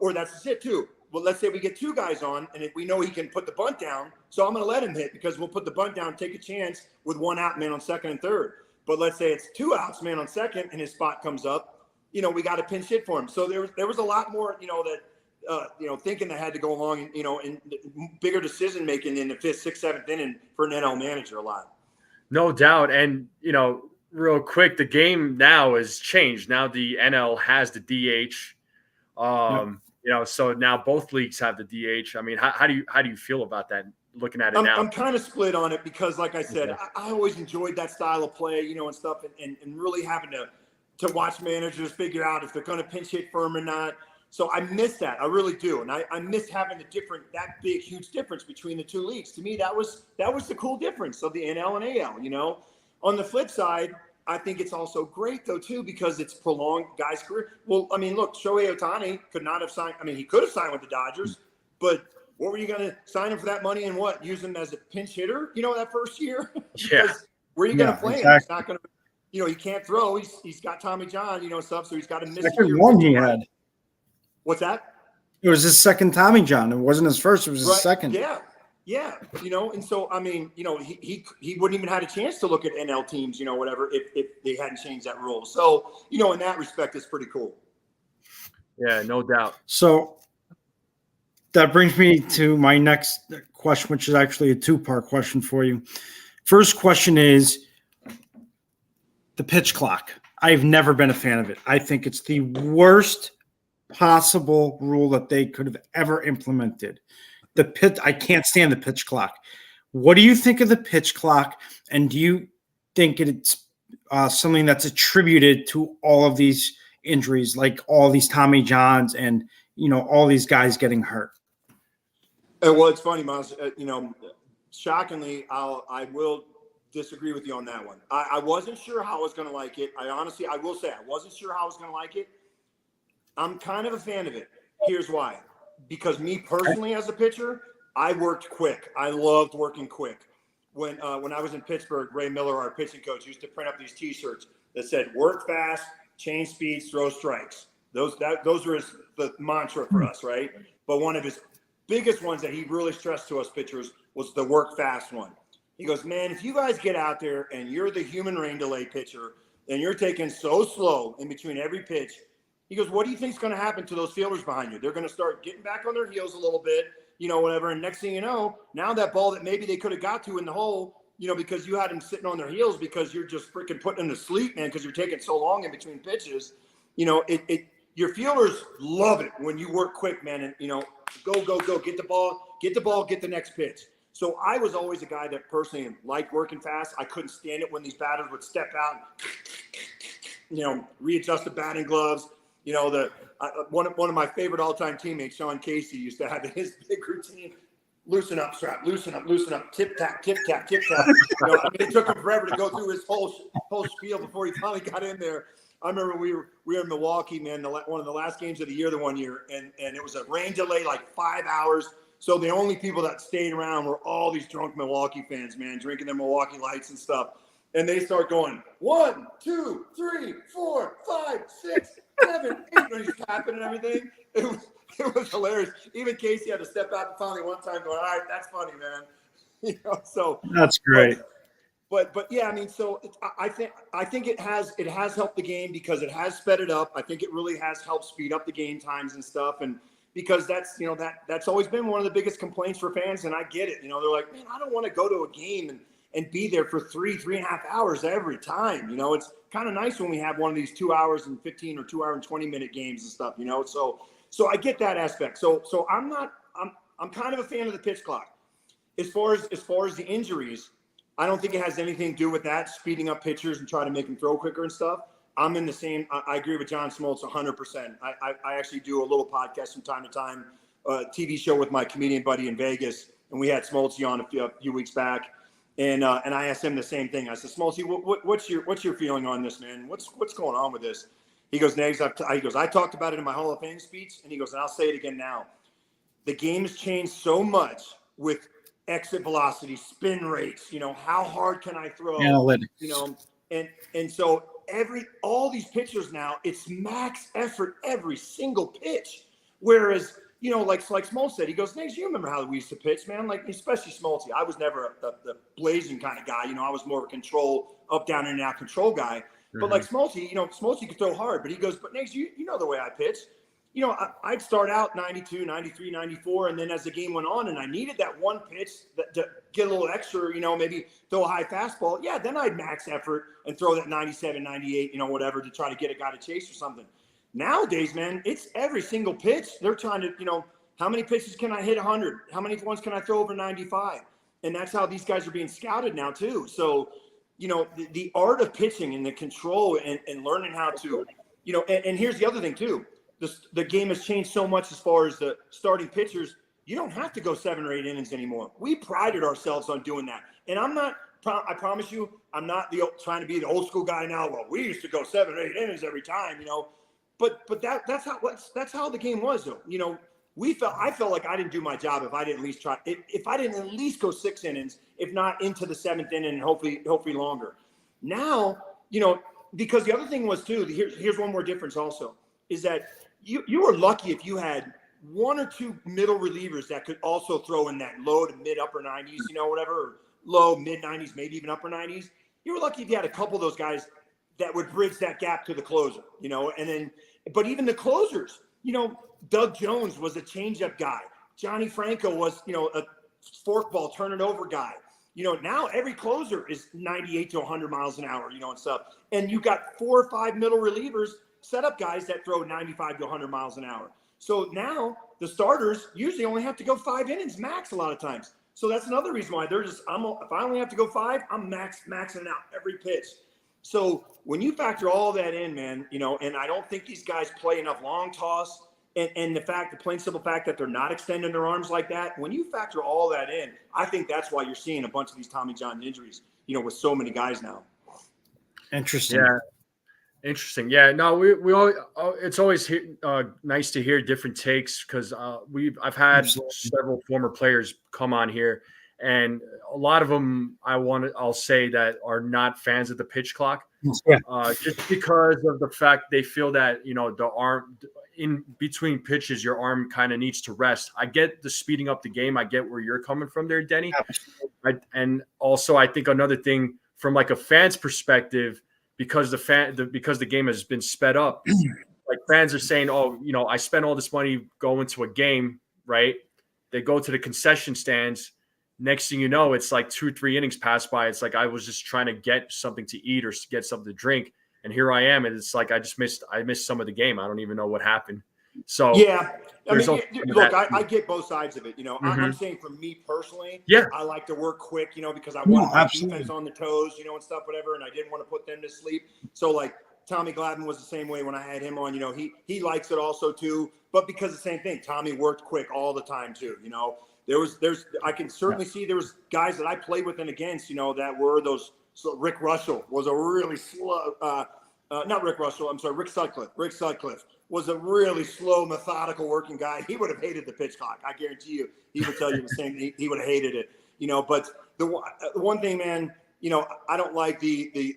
or that's it too. Well, let's say we get 2 guys on, and if we know he can put the bunt down, so I'm going to let him hit because we'll put the bunt down, take a chance with 1 out, man, on 2nd and 3rd. But let's say it's 2 outs, man, on 2nd, and his spot comes up, we got to pinch hit for him. So there was a lot more, thinking that had to go along, and bigger decision making in the 5th, 6th, 7th inning for an NL manager a lot. No doubt, and real quick, the game now has changed. Now the NL has the DH. So now both leagues have the DH. I mean, how do you feel about that? Looking at it now, I'm kind of split on it because, like I said, I always enjoyed that style of play, and stuff, and really having to watch managers figure out if they're going to pinch hit for him or not. So I miss that. I really do, and I miss having that big, huge difference between the 2 leagues. To me, that was the cool difference of the NL and AL. On the flip side, I think it's also great, though, too, because it's prolonged guys' career. Well, I mean, look, Shohei Ohtani could not have signed. I mean, he could have signed with the Dodgers, but what were you going to sign him for that money and what? Use him as a pinch hitter, that first year? Where are you going to play him? He's not going to, he can't throw. He's got Tommy John, stuff, so he's got to miss a year. One he had. What's that? It was his second Tommy John. It wasn't his first. It was his second. Yeah. And so, I mean, he wouldn't even had a chance to look at NL teams, whatever, if they hadn't changed that rule. So, in that respect, it's pretty cool. Yeah, no doubt. So that brings me to my next question, which is actually a two-part question for you. First question is the pitch clock. I've never been a fan of it. I think it's the worst possible rule that they could have ever implemented. I can't stand the pitch clock. What do you think of the pitch clock? And do you think it's something that's attributed to all of these injuries, like all these Tommy Johns and, all these guys getting hurt? Well, it's funny, Miles. Shockingly, I will disagree with you on that one. I wasn't sure how I was going to like it. I will say I wasn't sure how I was going to like it. I'm kind of a fan of it. Here's why. Because me personally as a pitcher, I worked quick. I loved working quick. When I was in Pittsburgh, Ray Miller, our pitching coach, used to print up these T-shirts that said "Work fast, change speeds, throw strikes." Those were the mantra for us, right? But one of his biggest ones that he really stressed to us pitchers was the work fast one. He goes, man, if you guys get out there and you're the human rain delay pitcher and you're taking so slow in between every pitch, he goes, what do you think is going to happen to those fielders behind you? They're going to start getting back on their heels a little bit, whatever. And next thing you know, now that ball that maybe they could have got to in the hole, because you had them sitting on their heels because you're just freaking putting them to sleep, man, because you're taking so long in between pitches. Your fielders love it when you work quick, man, and, go, get the ball, get the next pitch. So I was always a guy that personally liked working fast. I couldn't stand it when these batters would step out and, readjust the batting gloves. One of my favorite all-time teammates, Sean Casey, used to have his big routine: loosen up, strap, loosen up, tip tap, tip tap, tip tap. It took him forever to go through his whole spiel before he finally got in there. I remember we were in Milwaukee, man, one of the last games of the year, the one year, and it was a rain delay, like 5 hours. So the only people that stayed around were all these drunk Milwaukee fans, man, drinking their Milwaukee Lights and stuff. And they start going 1, 2, 3, 4, 5, 6, 7, 8, and he's clapping and everything. It was hilarious. Even Casey had to step out and finally one time going, all right, that's funny, man. So that's great. But yeah, so I think it has helped the game because it has sped it up. I think it really has helped speed up the game times and stuff. And because that's always been one of the biggest complaints for fans. And I get it. They're like, man, I don't want to go to a game and be there for 3.5 hours every time. It's kind of nice when we have one of these 2 hours and 15 or 2 hour and 20 minute games and stuff, So I get that aspect. So I'm kind of a fan of the pitch clock. As far as the injuries, I don't think it has anything to do with that, speeding up pitchers and trying to make them throw quicker and stuff. I'm in the same. I agree with John Smoltz 100%. I actually do a little podcast from time to time, TV show with my comedian buddy in Vegas, and we had Smoltz on a few weeks back, and I asked him the same thing. I said, Smoltz, what's your feeling on this, man? What's going on with this? He goes, Nags, I talked about it in my Hall of Fame speech, and he goes, and I'll say it again now. The game has changed so much with exit velocity, spin rates, how hard can I throw? Analytics. And so all these pitchers now, it's max effort every single pitch. Whereas, like Smoltz said, he goes, Nags, you remember how we used to pitch, man? Like, especially Smoltz. I was never the blazing kind of guy. I was more of a control, up, down, in and out control guy. Mm-hmm. But like Smoltz, Smoltz could throw hard, but he goes, but Nags, you know the way I pitch. I'd start out 92, 93, 94, and then as the game went on and I needed that one pitch to get a little extra, maybe throw a high fastball, yeah, then I'd max effort and throw that 97, 98, whatever, to try to get a guy to chase or something. Nowadays, man, it's every single pitch. They're trying to, how many pitches can I hit 100? How many ones can I throw over 95? And that's how these guys are being scouted now, too. So, the art of pitching and the control and learning how to, and here's the other thing, too. The game has changed so much as far as the starting pitchers. You don't have to go 7 or 8 innings anymore. We prided ourselves on doing that. And I promise you, I'm not trying to be the old school guy now. Well, we used to go 7 or 8 innings every time, But that's how the game was, though. I felt like I didn't do my job if I didn't at least try. If I didn't at least go 6 innings, if not into the 7th inning, and hopefully longer. Now, because the other thing was too. Here's one more difference also is that you were lucky if you had 1 or 2 middle relievers that could also throw in that low to mid upper 90s, whatever, or low mid 90s, maybe even upper 90s. You were lucky if you had a couple of those guys that would bridge that gap to the closer, and then, but even the closers, Doug Jones was a changeup guy. Johnny Franco was, a forkball turn it over guy. Now every closer is 98 to 100 miles an hour, and stuff. And you got 4 or 5 middle relievers, setup guys that throw 95 to 100 miles an hour. So now the starters usually only have to go 5 innings max a lot of times. So that's another reason why they're just, if I only have to go 5, I'm maxing out every pitch. So when you factor all that in, man, and I don't think these guys play enough long toss, and the plain simple fact that they're not extending their arms like that, when you factor all that in, I think that's why you're seeing a bunch of these Tommy John injuries, with so many guys now. Interesting. Yeah. Interesting. Yeah. No, we all. It's always nice to hear different takes because I've had several former players come on here, and a lot of them I'll say that are not fans of the pitch clock, just because of the fact they feel that the arm in between pitches, your arm kind of needs to rest. I get the speeding up the game. I get where you're coming from there, Denny. And also I think another thing from like a fan's perspective. Because the game has been sped up, like fans are saying, "Oh, I spent all this money going to a game, right?" They go to the concession stands. Next thing you know, it's like 2-3 innings pass by. It's like I was just trying to get something to eat or get something to drink, and here I am, and it's like I missed some of the game. I don't even know what happened. So yeah, look, I get both sides of it. I'm saying for me personally, I like to work quick, because I want my defense on the toes, and stuff, whatever, and I didn't want to put them to sleep. So like Tommy Glavine was the same way when I had him on. He likes it also too, but because the same thing, Tommy worked quick all the time too. I can certainly see there was guys that I played with and against, that were those. So Rick Russell was a really slow. Not Rick Russell. I'm sorry, Rick Sutcliffe. Rick Sutcliffe was a really slow, methodical working guy. He would have hated the pitch clock. I guarantee you. He would tell you the same. He would have hated it. But the one thing, man, I don't like the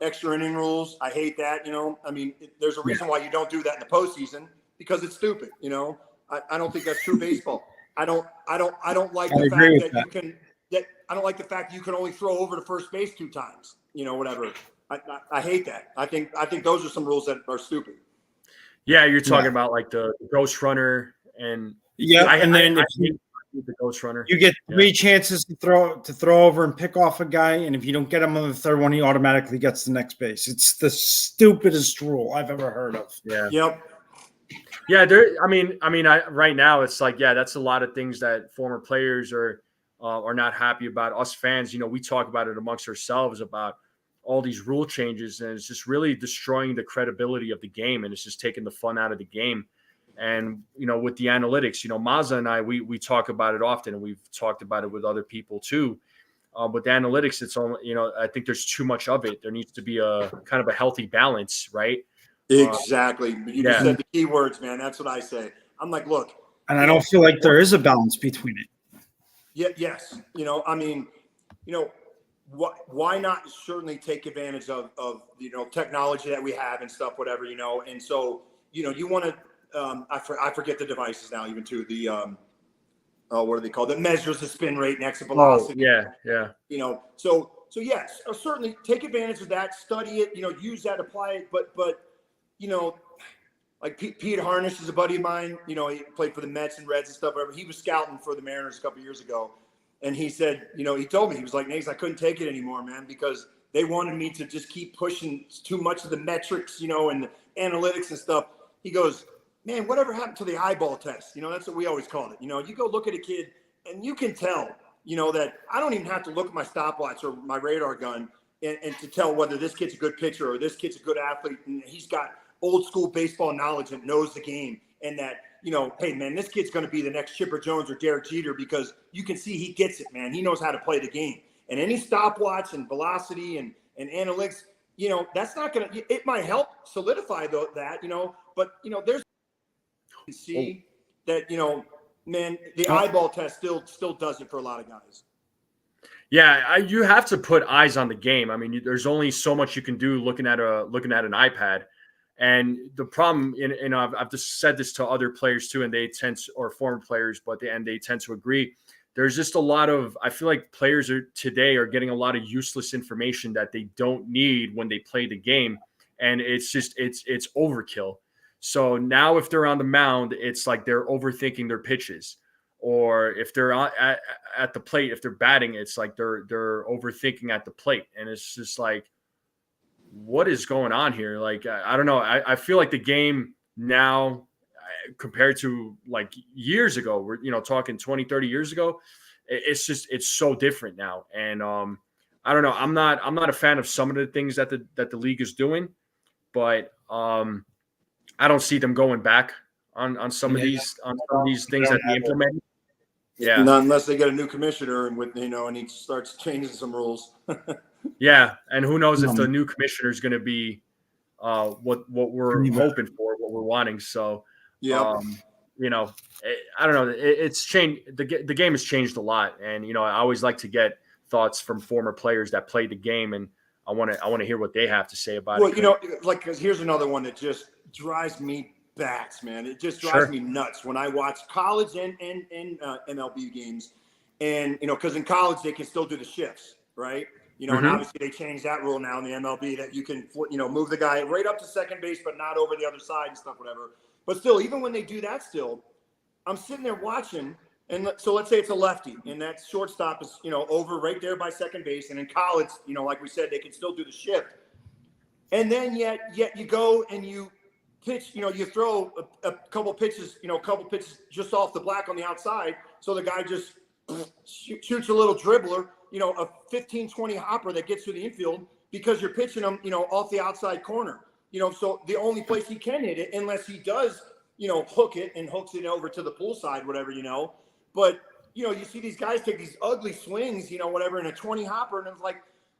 extra inning rules. I hate that. There's a reason why you don't do that in the postseason because it's stupid. I don't think that's true baseball. I don't like the fact that you can. I don't like the fact that you can only throw over to first base 2 times. Whatever. I hate that. I think those are some rules that are stupid. Yeah, you're talking about like the ghost runner and then the ghost runner. You get 3 chances to throw over and pick off a guy, and if you don't get him on the 3rd one, he automatically gets the next base. It's the stupidest rule I've ever heard of. Yeah. Yep. Yeah, right now it's like, that's a lot of things that former players are not happy about. Us fans, we talk about it amongst ourselves about all these rule changes, and it's just really destroying the credibility of the game, and it's just taking the fun out of the game. And with the analytics, Mazza and I, we talk about it often, and we've talked about it with other people too. With analytics, it's only I think there's too much of it. There needs to be a kind of a healthy balance, right? Exactly. You just said the key words, man. That's what I say. I'm like, look, and I don't feel like there is a balance between it. Yeah. Yes. Why not certainly take advantage of technology that we have and stuff, whatever, and so, you want to, I forget the devices now, even too, the, what are they called? That measures the spin rate and exit velocity. So yes, certainly take advantage of that, study it, use that, apply it. But like Pete Harnish is a buddy of mine, he played for the Mets and Reds and stuff, whatever. He was scouting for the Mariners a couple of years ago. And he said, he told me, he was like, Nace, I couldn't take it anymore, man, because they wanted me to just keep pushing too much of the metrics, and the analytics and stuff. He goes, man, whatever happened to the eyeball test? That's what we always called it. You go look at a kid and you can tell, that I don't even have to look at my stopwatch or my radar gun and to tell whether this kid's a good pitcher or this kid's a good athlete. And he's got old school baseball knowledge and knows the game, and that, hey, man, this kid's going to be the next Chipper Jones or Derek Jeter because you can see he gets it, man. He knows how to play the game. And any stopwatch and velocity and analytics, that's not going to – it might help solidify that, but, there's – you see that, man, the eyeball test still does it for a lot of guys. Yeah, you have to put eyes on the game. I mean, there's only so much you can do looking at an iPad. And the problem, I've just said this to other players too, and they tend to, or former players, they tend to agree. There's just a lot of, I feel like players today are getting a lot of useless information that they don't need when they play the game. And it's just, it's overkill. So now if they're on the mound, it's like they're overthinking their pitches. Or if they're at the plate, if they're batting, it's like they're overthinking at the plate. And it's just like, what is going on here? Like, I don't know. I feel like the game now compared to like years ago, we're, talking 20, 30 years ago, it's so different now. And I don't know. I'm not a fan of some of the things that the league is doing, but I don't see them going back on some of these things that they implement. Yeah. Not unless they get a new commissioner and he starts changing some rules. Yeah, and who knows if the new commissioner is going to be what we're hoping for, what we're wanting. So, yeah, I don't know. It's changed. The game has changed a lot, and I always like to get thoughts from former players that played the game, and I want to hear what they have to say about it. Well, because here's another one that just drives me bats, man. It just drives me nuts when I watch college and MLB games, and because in college they can still do the shifts, right? And obviously they changed that rule now in the MLB that you can, move the guy right up to second base, but not over the other side and stuff, whatever. But still, even when they do that, I'm sitting there watching, and so let's say it's a lefty, and that shortstop is, over right there by second base. And in college, like we said, they can still do the shift. And then yet you go and you pitch, you throw a couple pitches just off the black on the outside. So the guy just shoots a little dribbler, a 15-20 hopper that gets to the infield because you're pitching him, off the outside corner. So the only place he can hit it, unless he does, hook it and hooks it over to the pool side, whatever, But, you see these guys take these ugly swings, whatever, in a 20 hopper. And it's like,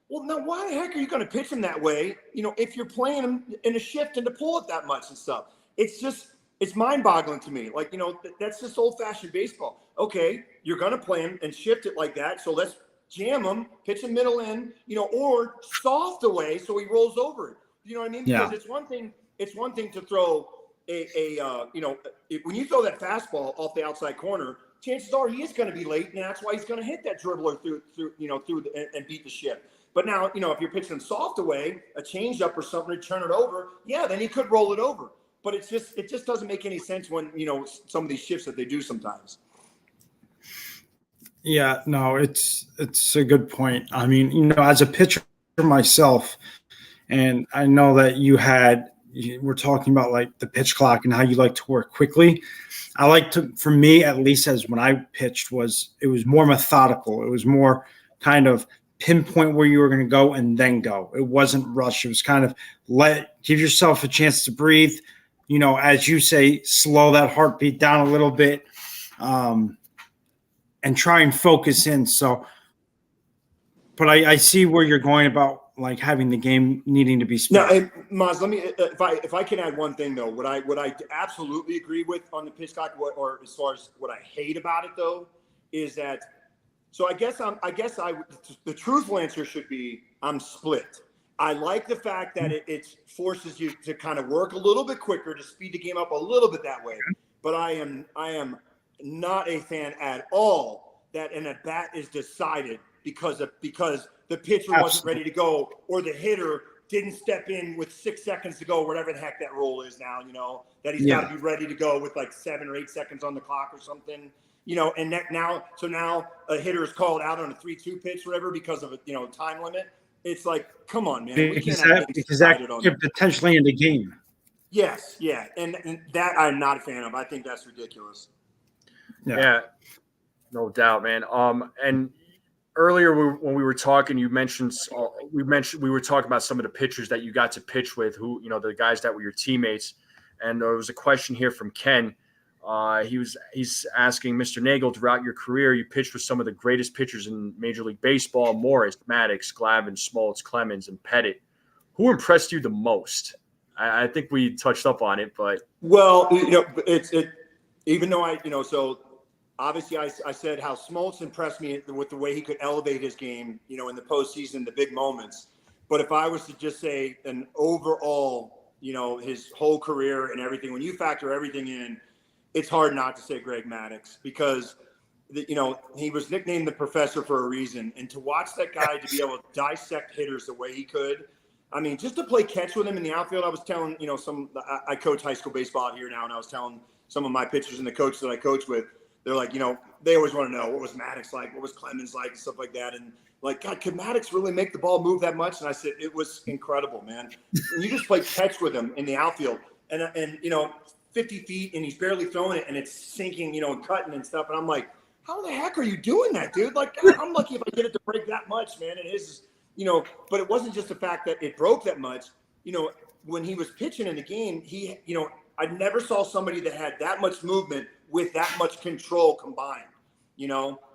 well, now why the heck are you going to pitch him that way, if you're playing him in a shift and to pull it that much and stuff? It's mind-boggling to me. Like, that's just old-fashioned baseball. Okay, you're going to play him and shift it like that, so let's jam him, pitch him middle in, or soft away so he rolls over it. You know what I mean? Because it's one thing to throw when you throw that fastball off the outside corner, chances are he is going to be late, and that's why he's going to hit that dribbler and beat the shift. But now, if you're pitching soft away, a changeup or something to turn it over, then he could roll it over. But it just doesn't make any sense when, some of these shifts that they do sometimes. Yeah, no, it's a good point. I mean, as a pitcher myself, and I know that we're talking about like the pitch clock and how you like to work quickly. I like to, for me, at least as when I pitched, it was more methodical. It was more kind of pinpoint where you were going to go and then go. It wasn't rush. It was kind of give yourself a chance to breathe, as you say, slow that heartbeat down a little bit, and try and focus in. So, but I see where you're going about like having the game needing to be spent. Now, hey, Maz, let me, if I can add one thing though, what I absolutely agree with on the pitch clock, or as far as what I hate about it though, is that, so I guess the truthful answer should be I'm split. I like the fact that it forces you to kind of work a little bit quicker to speed the game up a little bit that way. But I am not a fan at all that an at bat is decided because the pitcher wasn't ready to go, or the hitter didn't step in with 6 seconds to go, whatever the heck that rule is now, that he's got to be ready to go with like 7 or 8 seconds on the clock or something, and that now a hitter is called out on a 3-2 pitch, whatever, because of a, time limit. It's like, come on, man. Because that could potentially end the game. Yes. Yeah. And that I'm not a fan of. I think that's ridiculous. Yeah, no doubt, man. And earlier when we were talking, we were talking about some of the pitchers that you got to pitch with, who, the guys that were your teammates. And there was a question here from Ken. He's asking, Mr. Neagle, throughout your career, you pitched with some of the greatest pitchers in Major League Baseball: Morris, Maddox, Glavine, Smoltz, Clemens, and Pettit. Who impressed you the most? I think we touched up on it, but well, even though so obviously I said how Smoltz impressed me with the way he could elevate his game, in the postseason, the big moments. But if I was to just say an overall, his whole career and everything, when you factor everything in, it's hard not to say Greg Maddox, because he was nicknamed the professor for a reason. And to watch that guy, to be able to dissect hitters the way he could, I mean, just to play catch with him in the outfield, I was telling, I coach high school baseball out here now, and I was telling some of my pitchers and the coaches that I coach with, they're like, they always want to know what was Maddox like, what was Clemens like, and stuff like that. And like, God, could Maddox really make the ball move that much? And I said, it was incredible, man. And you just play catch with him in the outfield, and 50 feet, and he's barely throwing it, and it's sinking, and cutting and stuff. And I'm like, how the heck are you doing that, dude? Like, I'm lucky if I get it to break that much, man. And his, but it wasn't just the fact that it broke that much. When he was pitching in the game, I never saw somebody that had that much movement with that much control combined,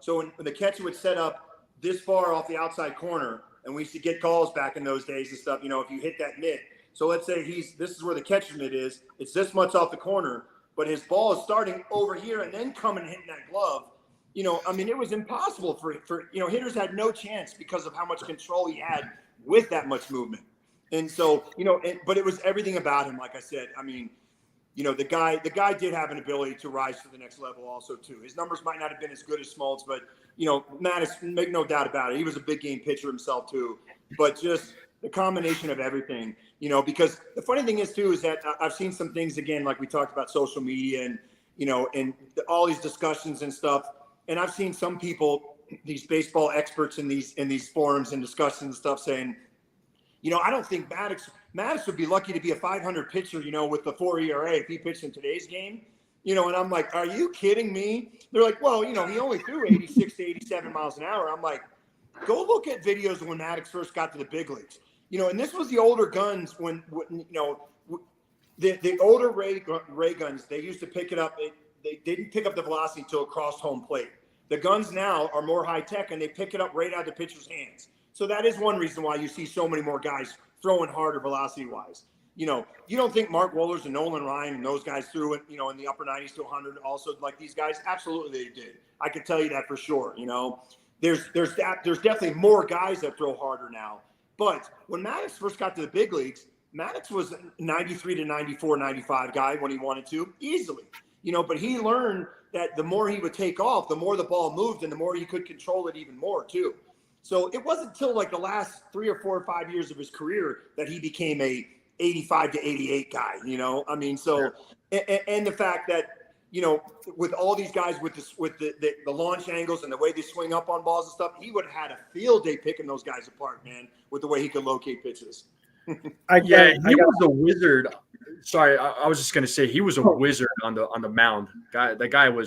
So when the catcher would set up this far off the outside corner, and we used to get calls back in those days and stuff, if you hit that mitt. So let's say this is where the catcher mitt is. It's this much off the corner, but his ball is starting over here and then coming and hitting that glove. It was impossible for hitters had no chance because of how much control he had with that much movement. And so, but it was everything about him. Like I said, the guy did have an ability to rise to the next level also too. His numbers might not have been as good as Smoltz, but Maddox, make no doubt about it. He was a big game pitcher himself too, but just the combination of everything, because the funny thing is too, is that I've seen some things again, like we talked about social media and, and all these discussions and stuff. And I've seen some people, these baseball experts in these forums and discussions and stuff saying, I don't think Maddox would be lucky to be a 500 pitcher, with the 4 ERA if he pitched in today's game. And I'm like, are you kidding me? They're like, well, he only threw 86 to 87 miles an hour. I'm like, go look at videos of when Maddox first got to the big leagues. And this was the older guns when the older Ray guns, they used to pick it up. They didn't pick up the velocity until it crossed home plate. The guns now are more high tech, and they pick it up right out of the pitcher's hands. So that is one reason why you see so many more guys throwing harder velocity wise. You don't think Mark Wohlers and Nolan Ryan and those guys threw it, in the upper 90s to 100 also like these guys? Absolutely they did. I can tell you that for sure. There's definitely more guys that throw harder now. But when Maddox first got to the big leagues, Maddox was 93 to 94, 95 guy when he wanted to, easily. But he learned that the more he would take off, the more the ball moved and the more he could control it even more too. So it wasn't until like the last 3 or 4 or 5 years of his career that he became a 85 to 88 guy, So, and the fact that, with all these guys with the launch angles and the way they swing up on balls and stuff, he would have had a field day picking those guys apart, man, with the way he could locate pitches. He was a wizard. Sorry, I was just gonna say he was a wizard on the mound.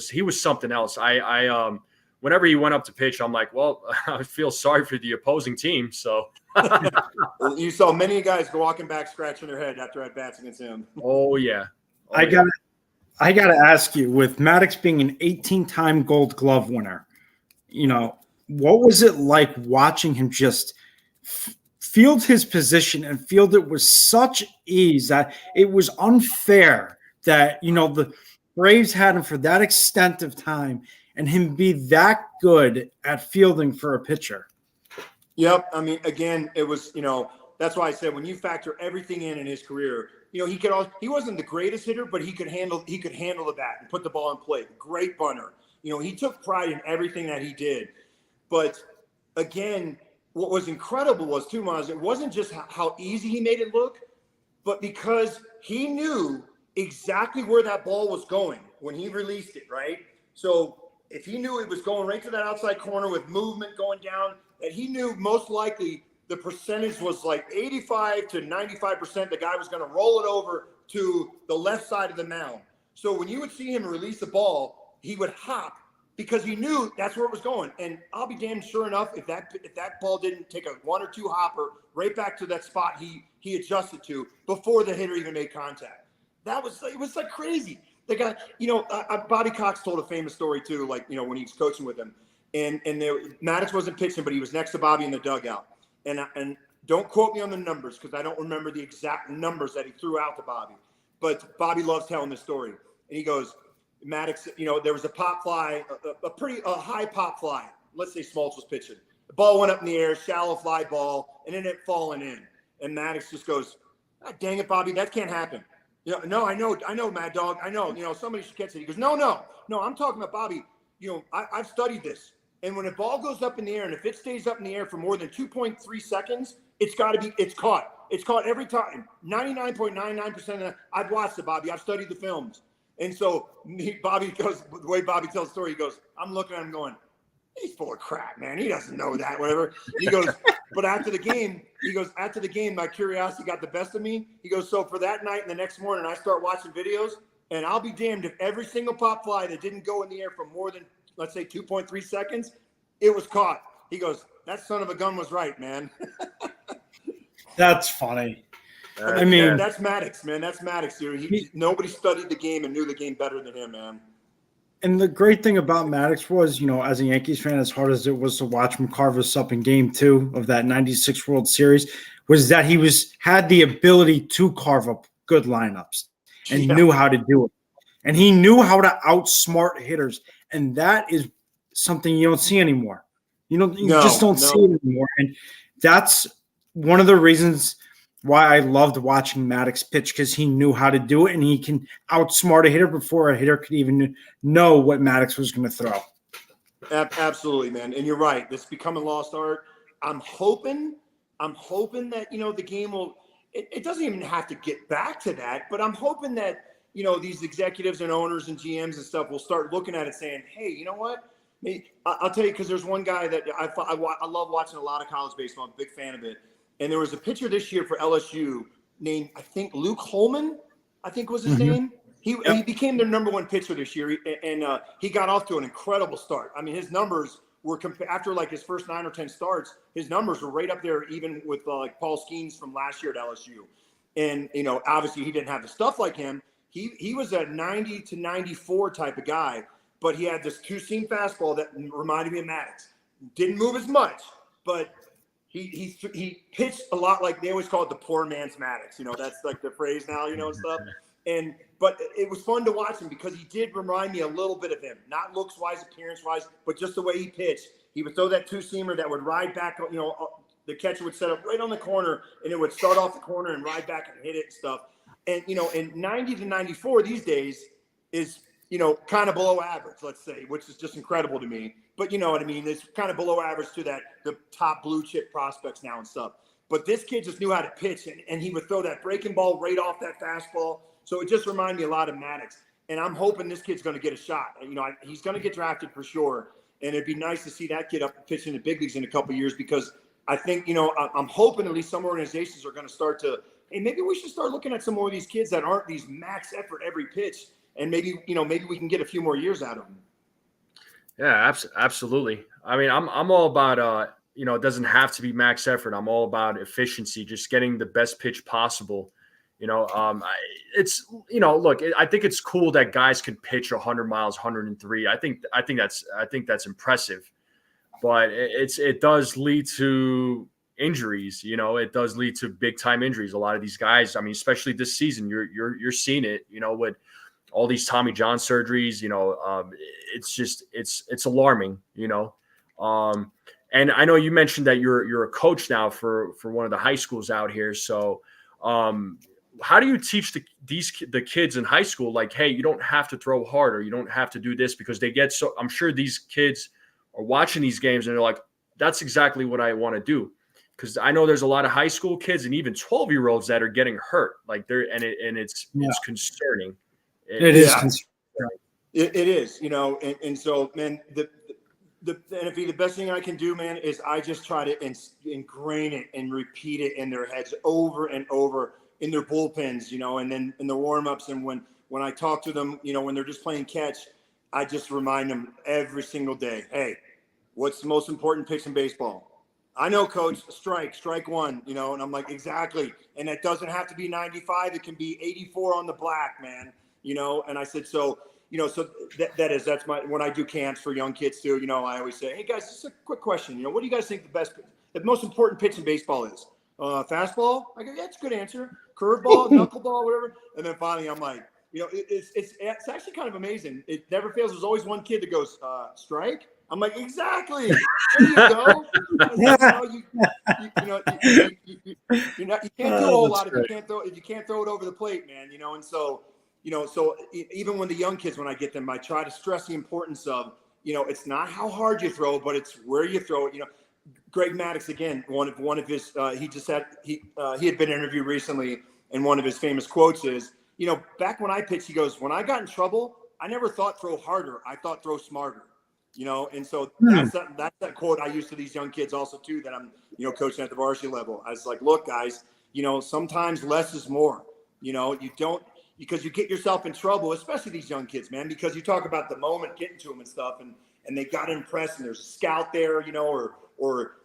He was something else. I whenever he went up to pitch, I'm like, well, I feel sorry for the opposing team. So you saw many guys go walking back, scratching their head after at bats against him. Oh yeah. I gotta ask you, with Maddox being an 18-time Gold Glove winner, what was it like watching him just field his position and field it with such ease that it was unfair that, the Braves had him for that extent of time and him be that good at fielding for a pitcher? Yep. Again, it was, that's why I said when you factor everything in his career, he wasn't the greatest hitter, but he could handle the bat and put the ball in play. Great bunter. He took pride in everything that he did. But again, what was incredible was too, Maz, it wasn't just how easy he made it look, but because he knew exactly where that ball was going when he released it, right? So if he knew it was going right to that outside corner with movement going down, that he knew most likely the percentage was like 85 to 95%. The guy was going to roll it over to the left side of the mound. So when you would see him release the ball, he would hop because he knew that's where it was going. And I'll be damned sure enough, if that ball didn't take a 1 or 2 hopper right back to that spot he adjusted to before the hitter even made contact. It was like crazy. The guy, Bobby Cox told a famous story too, like, when he was coaching with him. And Maddox wasn't pitching, but he was next to Bobby in the dugout. And don't quote me on the numbers because I don't remember the exact numbers that he threw out to Bobby. But Bobby loves telling this story. And he goes, Maddox, there was a pop fly, a high pop fly. Let's say Smoltz was pitching. The ball went up in the air, shallow fly ball, and ended up falling in. And Maddox just goes, "Ah, dang it, Bobby, that can't happen." No, I know, Mad Dog. I know, somebody should catch it. He goes, no, I'm talking about Bobby. I've studied this. And when a ball goes up in the air, and if it stays up in the air for more than 2.3 seconds, it's caught. It's caught every time. 99.99% I've watched it, Bobby. I've studied the films. And so Bobby goes, the way Bobby tells the story, he goes, I'm looking at him going, he's full of crap, man. He doesn't know that, whatever. He goes, but after the game, my curiosity got the best of me. He goes, so for that night and the next morning, I start watching videos, and I'll be damned if every single pop fly that didn't go in the air for more than, let's say, 2.3 seconds, it was caught. He goes, that son of a gun was right, man. That's funny. I mean, that's Maddox, man. That's Maddox, dude. Nobody studied the game and knew the game better than him, man. And the great thing about Maddox was, as a Yankees fan, as hard as it was to watch him carve us up in Game 2 of that '96 World Series, was that he had the ability to carve up good lineups and knew how to do it. And he knew how to outsmart hitters. And that is something you don't see anymore. You just don't see it anymore. And that's one of the reasons why I loved watching Maddox pitch, because he knew how to do it, and he can outsmart a hitter before a hitter could even know what Maddox was going to throw. Absolutely, man. And you're right. It's become a lost art. I'm hoping that, the game will – it doesn't even have to get back to that, but I'm hoping that, these executives and owners and GMs and stuff will start looking at it saying, hey, you know what? I'll tell you, because there's one guy that I love watching a lot of college baseball. I'm a big fan of it. And there was a pitcher this year for LSU named, I think, Luke Holman, I think was his name. He became their number one pitcher this year, and he got off to an incredible start. I mean, his numbers were after like his first 9 or 10 starts, his numbers were right up there, even with like Paul Skeens from last year at LSU. And obviously he didn't have the stuff like him. He was a 90 to 94 type of guy, but he had this two-seam fastball that reminded me of Maddox. Didn't move as much, but he pitched a lot like they always call it the poor man's Maddox. That's like the phrase now, and stuff. But it was fun to watch him because he did remind me a little bit of him, not looks-wise, appearance-wise, but just the way he pitched. He would throw that two-seamer that would ride back, the catcher would set up right on the corner, and it would start off the corner and ride back and hit it and stuff. And, in 90 to 94 these days is, kind of below average, let's say, which is just incredible to me. But you know what I mean? It's kind of below average to the top blue chip prospects now and stuff. But this kid just knew how to pitch, and he would throw that breaking ball right off that fastball. So it just reminded me a lot of Maddox. And I'm hoping this kid's going to get a shot. He's going to get drafted for sure. And it'd be nice to see that kid up pitching in the big leagues in a couple of years, because I think, I'm hoping at least some organizations are going to start to, hey, maybe we should start looking at some more of these kids that aren't these max effort every pitch. And maybe we can get a few more years out of them. Yeah, absolutely. I mean, I'm all about, it doesn't have to be max effort. I'm all about efficiency, just getting the best pitch possible. It's, look, I think it's cool that guys can pitch 100 miles, 103. I think that's impressive, but it does lead to injuries. It does lead to big time injuries. A lot of these guys, I mean, especially this season, you're seeing it, with all these Tommy John surgeries, it's alarming, and I know you mentioned that you're a coach now for one of the high schools out here. So, how do you teach the kids in high school, like, hey, you don't have to throw hard, or you don't have to do this, because they get so, I'm sure these kids are watching these games and they're like, that's exactly what I want to do. Because I know there's a lot of high school kids and even 12-year-olds that are getting hurt, like it's concerning. It is concerning. It is, and so, man, the NFB, the best thing I can do, man, is I just try to ingrain it and repeat it in their heads over and over, in their bullpens, and then in the warm-ups. And when I talk to them, when they're just playing catch, I just remind them every single day, hey, what's the most important pitch in baseball? I know, coach, strike one, and I'm like, exactly. And it doesn't have to be 95. It can be 84 on the black, man, and I said, so that's my, when I do camps for young kids too, I always say, hey guys, just a quick question. What do you guys think the most important pitch in baseball is? Fastball? I go, yeah, that's a good answer. Curveball, knuckleball, whatever. And then finally I'm like, it's actually kind of amazing. It never fails. There's always one kid that goes, strike? I'm like, exactly. There you go. You can't do a whole lot if you can't throw it over the plate, man, and so, so even when the young kids, when I get them, I try to stress the importance of, it's not how hard you throw, but it's where you throw it. Greg Maddux again. One of his he had been interviewed recently, and one of his famous quotes is, back when I pitched, he goes, "When I got in trouble, I never thought throw harder. I thought throw smarter." And so that's that quote I use to these young kids also too, that I'm, coaching at the varsity level. I was like, look, guys, sometimes less is more. Because you get yourself in trouble, especially these young kids, man, because you talk about the moment getting to them and stuff, and they got impressed, and there's a scout there, or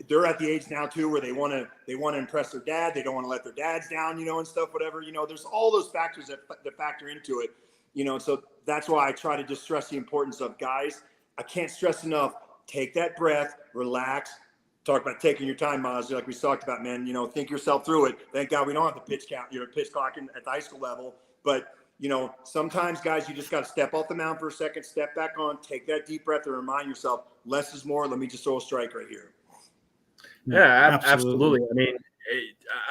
they're at the age now too where they want to impress their dad. They don't want to let their dads down, and stuff, whatever. There's all those factors that factor into it. So that's why I try to just stress the importance of, guys, I can't stress enough. Take that breath, relax. Talk about taking your time, Maz, like we talked about, man. Think yourself through it. Thank God we don't have the pitch count, pitch clock at the high school level. But sometimes, guys, you just got to step off the mound for a second, step back on, take that deep breath, and remind yourself, less is more. Let me just throw a strike right here. Yeah, absolutely. I mean,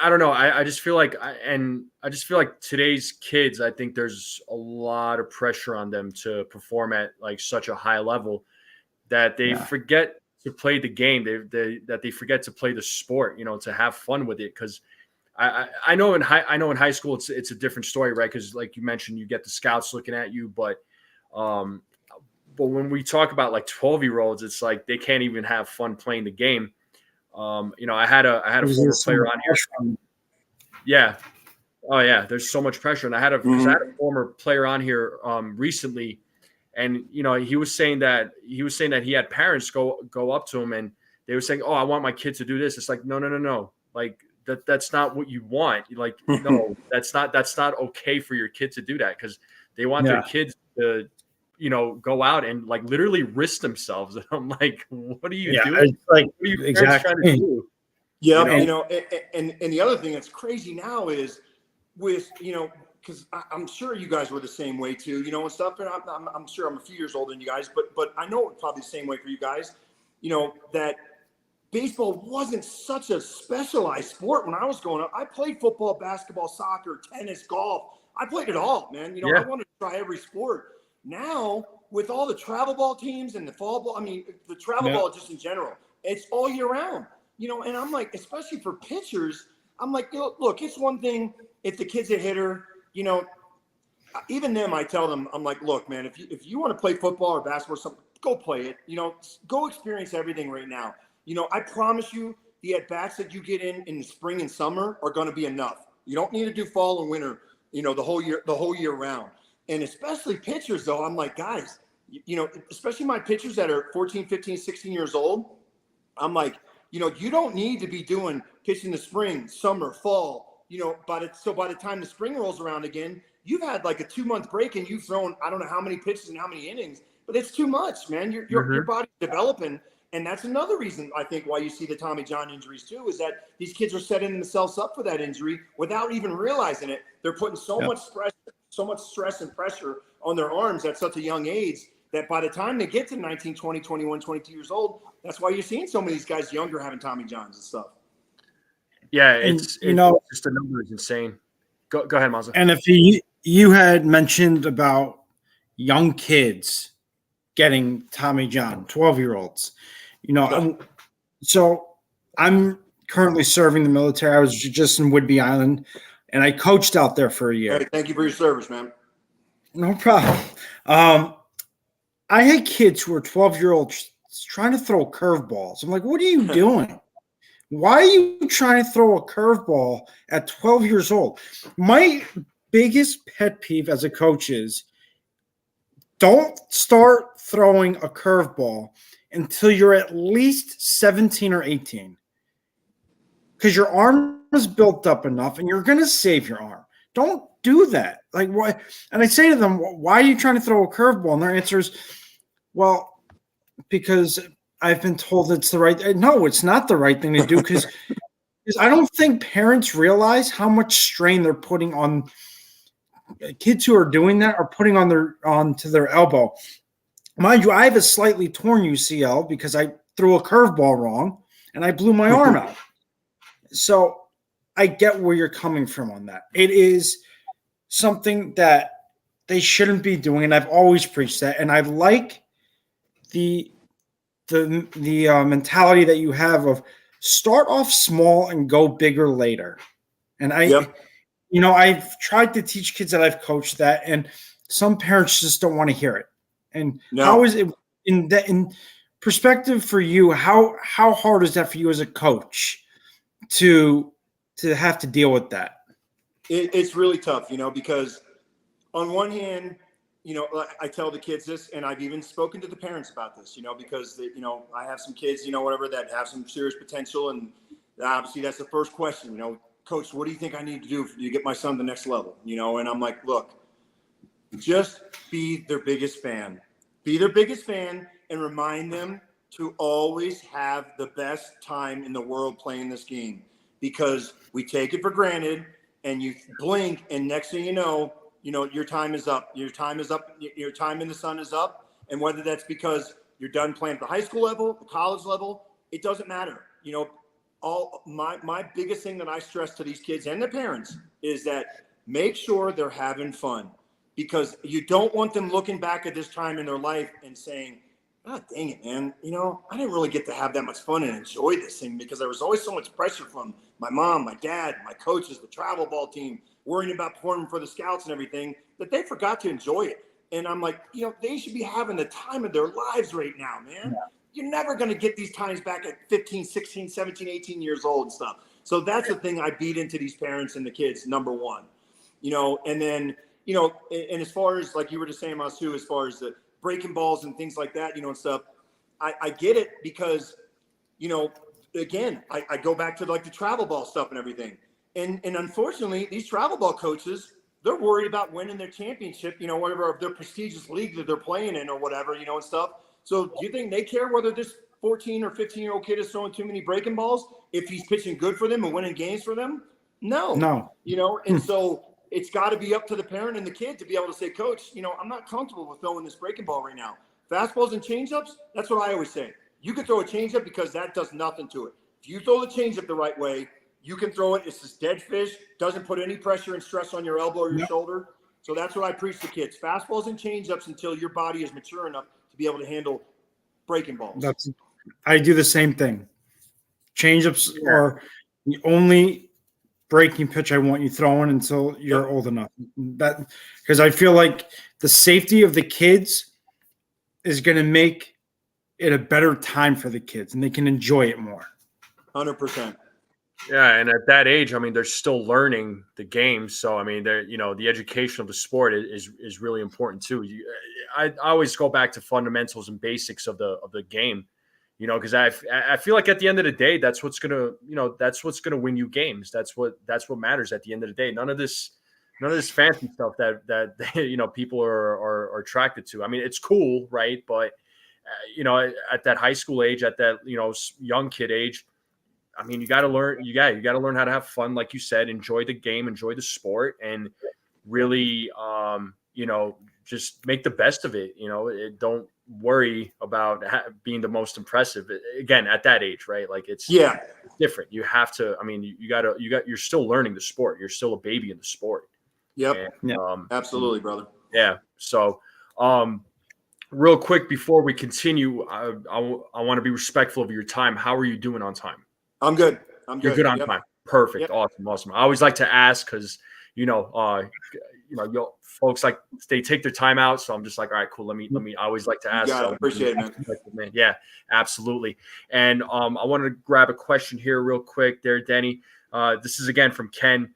I don't know. I just feel like, today's kids, I think there's a lot of pressure on them to perform at like such a high level that they forget to play the game. That they forget to play the sport, to have fun with it. Because I know in high school it's a different story, right? Because like you mentioned, you get the scouts looking at you, but when we talk about like 12-year-olds, it's like they can't even have fun playing the game. I had a former player on here. Yeah. Oh yeah. There's so much pressure. And I had a former player on here recently, and he was saying that he had parents go up to him, and they were saying, "Oh, I want my kid to do this." It's like, no. Like that's not what you want. Like, no, that's not okay for your kid to do that, because they want their kids to go out and like literally risk themselves. And I'm like, what are you doing? It's like, what are you exactly trying to do? Yeah, and the other thing that's crazy now is with because I'm sure you guys were the same way too, and stuff. And I'm sure I'm a few years older than you guys, but I know it's probably the same way for you guys. That baseball wasn't such a specialized sport when I was growing up. I played football, basketball, soccer, tennis, golf. I played it all, man. I wanted to try every sport. Now, with all the travel ball teams and the fall ball, the travel ball just in general, it's all year round, and I'm like, especially for pitchers, I'm like, look, it's one thing if the kid's a hitter, even them, I tell them, I'm like, look, man, if you want to play football or basketball or something, go play it, go experience everything right now. I promise you the at-bats that you get in the spring and summer are going to be enough. You don't need to do fall and winter, the whole year round. And especially pitchers, though, I'm like, guys, especially my pitchers that are 14, 15, 16 years old, I'm like, you don't need to be doing pitching the spring, summer, fall, by the time the spring rolls around again, you've had like a 2-month break and you've thrown, I don't know how many pitches and how many innings, but it's too much, man. Your body's developing. And that's another reason, I think, why you see the Tommy John injuries, too, is that these kids are setting themselves up for that injury without even realizing it. They're putting so much stress and pressure on their arms at such a young age that by the time they get to 19, 20, 21, 22 years old, that's why you're seeing so many of these guys younger having Tommy Johns and stuff. Yeah, it's just the number is insane. Go ahead, Mazza. And if you had mentioned about young kids getting Tommy John, 12-year-olds, so I'm currently serving the military. I was just in Whidbey Island, and I coached out there for a year. Hey, thank you for your service, man. No problem. I had kids who were 12-year-olds trying to throw curveballs. I'm like, what are you doing? Why are you trying to throw a curveball at 12 years old? My biggest pet peeve as a coach is don't start throwing a curveball until you're at least 17 or 18. Because your arm is built up enough and you're going to save your arm. Don't do that. Like, why? And I say to them, why are you trying to throw a curveball? And their answer is, well, because I've been told it's the right. No, it's not the right thing to do, because I don't think parents realize how much strain they're putting on kids who are doing that, are putting onto their elbow. Mind you, I have a slightly torn UCL because I threw a curveball wrong and I blew my arm out. So I get where you're coming from on that. It is something that they shouldn't be doing, and I've always preached that. And I like the the mentality that you have of start off small and go bigger later. And I've tried to teach kids that I've coached that, and some parents just don't want to hear it. And how is it in perspective for you? How hard is that for you as a coach to have to deal with that? It's really tough, because on one hand, I tell the kids this, and I've even spoken to the parents about this, because I have some kids, whatever, that have some serious potential, and obviously that's the first question, Coach, what do you think I need to do to get my son to the next level? And I'm like, look, just be their biggest fan. Be their biggest fan and remind them to always have the best time in the world playing this game, because we take it for granted, and you blink, and next thing you know, your time is up. Your time is up. Your time in the sun is up. And whether that's because you're done playing at the high school level, the college level, it doesn't matter. All my biggest thing that I stress to these kids and their parents is that make sure they're having fun, because you don't want them looking back at this time in their life and saying, "God dang it, man! I didn't really get to have that much fun and enjoy this thing because there was always so much pressure from my mom, my dad, my coaches, the travel ball team, worrying about performing for the scouts and everything, that they forgot to enjoy it." And I'm like, they should be having the time of their lives right now, man. Yeah. You're never going to get these times back at 15, 16, 17, 18 years old and stuff. So that's the thing I beat into these parents and the kids, number one. And then, and as far as, like you were just saying, Masu, as far as the breaking balls and things like that, and stuff, I get it because, again, I go back to like the travel ball stuff and everything. And unfortunately, these travel ball coaches, they're worried about winning their championship, whatever their prestigious league that they're playing in or whatever, and stuff. So do you think they care whether this 14 or 15-year-old kid is throwing too many breaking balls if he's pitching good for them and winning games for them? No. And so it's got to be up to the parent and the kid to be able to say, Coach, I'm not comfortable with throwing this breaking ball right now. Fastballs and changeups, that's what I always say. You can throw a changeup because that does nothing to it. If you throw the changeup the right way, you can throw it. It's just dead fish, doesn't put any pressure and stress on your elbow or your shoulder. So that's what I preach to kids. Fastballs and changeups until your body is mature enough to be able to handle breaking balls. I do the same thing. Changeups are the only breaking pitch I want you throwing until you're old enough. That because I feel like the safety of the kids is going to make it a better time for the kids, and they can enjoy it more. 100%. Yeah, and at that age, they're still learning the game. So, they're the education of the sport is really important too. I always go back to fundamentals and basics of the game, because I feel like at the end of the day, that's what's gonna win you games. That's what matters at the end of the day. None of this fancy stuff that people are attracted to. It's cool, right? But at that high school age, at that young kid age. You got to learn. You got to learn how to have fun, like you said. Enjoy the game, enjoy the sport, and really, just make the best of it. Don't worry about being the most impressive. Again, at that age, right? Like it's different. You have to. You're still learning the sport. You're still a baby in the sport. Yep. Absolutely, brother. Yeah. So, real quick before we continue, I want to be respectful of your time. How are you doing on time? I'm good. You're good on time. Perfect. Yep. Awesome. I always like to ask because, folks like they take their time out. So I'm just like, all right, cool. Let me, I always like to ask. So appreciate it, man. Yeah, absolutely. And I wanted to grab a question here real quick there, Denny. This is again from Ken.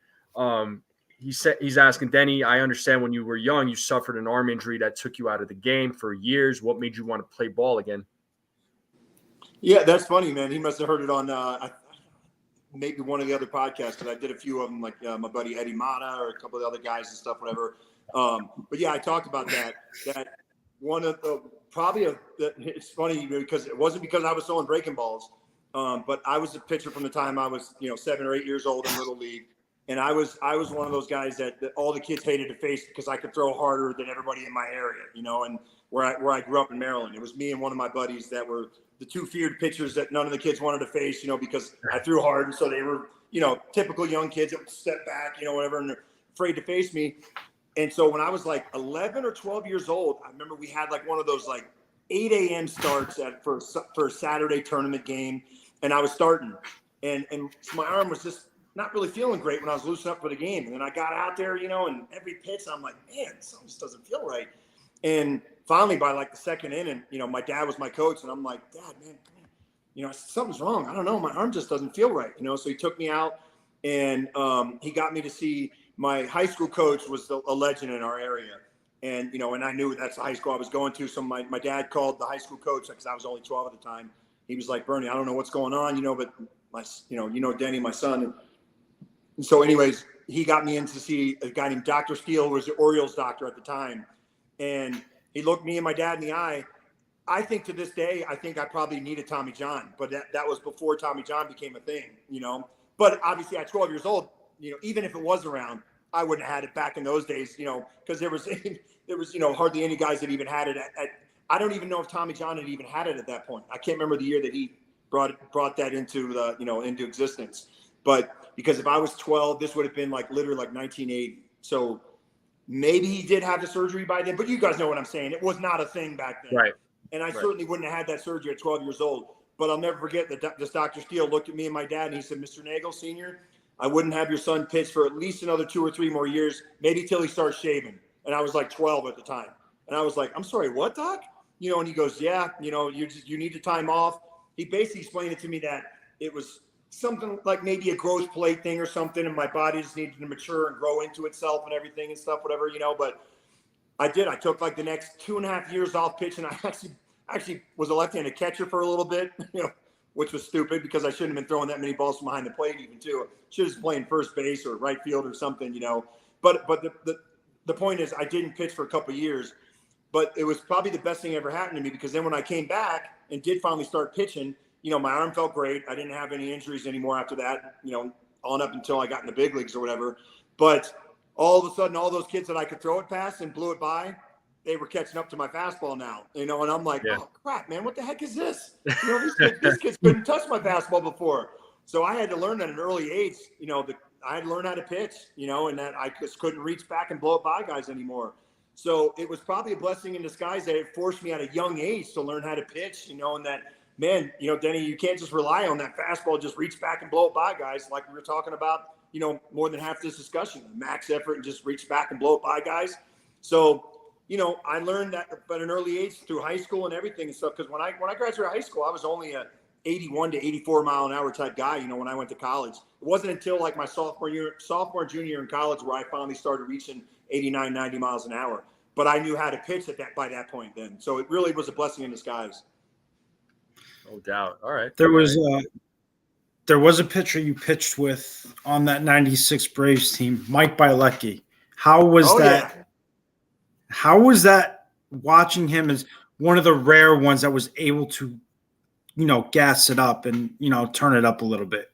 He's asking, Denny, I understand when you were young, you suffered an arm injury that took you out of the game for years. What made you want to play ball again? Yeah, that's funny, man. He must have heard it on maybe one of the other podcasts because I did a few of them, like my buddy Eddie Mata or a couple of the other guys and stuff, whatever. But yeah, I talked about that. That one of the it's funny because it wasn't because I was throwing breaking balls, but I was a pitcher from the time I was 7 or 8 years old in Little League, and I was one of those guys that all the kids hated to face because I could throw harder than everybody in my area, and where I grew up in Maryland. It was me and one of my buddies that were the two feared pitchers that none of the kids wanted to face, because I threw hard. And so they were, typical young kids that would step back, whatever, and they're afraid to face me. And so when I was like 11 or 12 years old, I remember we had like one of those like 8 a.m. starts for a Saturday tournament game, and I was starting, and so my arm was just not really feeling great when I was loosening up for the game. And then I got out there, and every pitch I'm like, man, something just doesn't feel right. And finally, by like the second inning, my dad was my coach, and I'm like, Dad, man, come here. Something's wrong. I don't know. My arm just doesn't feel right. So he took me out, and he got me to see my high school coach was a legend in our area. And, and I knew that's the high school I was going to. So my dad called the high school coach because I was only 12 at the time. He was like, Bernie, I don't know what's going on, but Denny, my son. And so anyways, he got me in to see a guy named Dr. Steele, who was the Orioles doctor at the time. And he looked me and my dad in the eye. I think to this day, I probably needed Tommy John, but that was before Tommy John became a thing, But obviously at 12 years old, even if it was around, I wouldn't have had it back in those days, because there was hardly any guys that even had it at I don't even know if Tommy John had even had it at that point. I can't remember the year that he brought that into into existence. But because if I was 12, this would have been literally 1980. So maybe he did have the surgery by then, but you guys know what I'm saying. It was not a thing back then. Right. And I certainly wouldn't have had that surgery at 12 years old. But I'll never forget that this Dr. Steele looked at me and my dad and he said, Mr. Neagle, Sr., I wouldn't have your son pitch for at least another 2 or 3 more years, maybe till he starts shaving. And I was 12 at the time. And I was like, I'm sorry, what, Doc? And he goes, yeah, you need the time off. He basically explained it to me that it was something like maybe a growth plate thing or something, and my body just needed to mature and grow into itself and everything and stuff, whatever, but I did. I took the next 2.5 years off pitching. I actually was a left-handed catcher for a little bit, which was stupid because I shouldn't have been throwing that many balls from behind the plate even too. Should have been playing first base or right field or something, but the point is I didn't pitch for a couple of years, but it was probably the best thing ever happened to me because then when I came back and did finally start pitching, my arm felt great. I didn't have any injuries anymore after that, on up until I got in the big leagues or whatever. But all of a sudden, all those kids that I could throw it past and blew it by, they were catching up to my fastball now, and I'm like, oh crap, man, what the heck is this? These kids couldn't touch my fastball before. So I had to learn at an early age, I had to learn how to pitch, and that I just couldn't reach back and blow it by guys anymore. So it was probably a blessing in disguise that it forced me at a young age to learn how to pitch, and that, man, Denny, you can't just rely on that fastball, just reach back and blow it by guys like we were talking about, more than half this discussion, max effort and just reach back and blow it by guys. So, I learned that at an early age through high school and everything and stuff. Because when I graduated high school, I was only a 81 to 84 mile an hour type guy, when I went to college. It wasn't until my sophomore and junior year in college where I finally started reaching 89, 90 miles an hour. But I knew how to pitch by that point then. So it really was a blessing in disguise. No doubt. All right. There was a pitcher you pitched with on that 96 Braves team, Mike Bielecki. How was that? Yeah. How was that watching him as one of the rare ones that was able to, gas it up and, turn it up a little bit?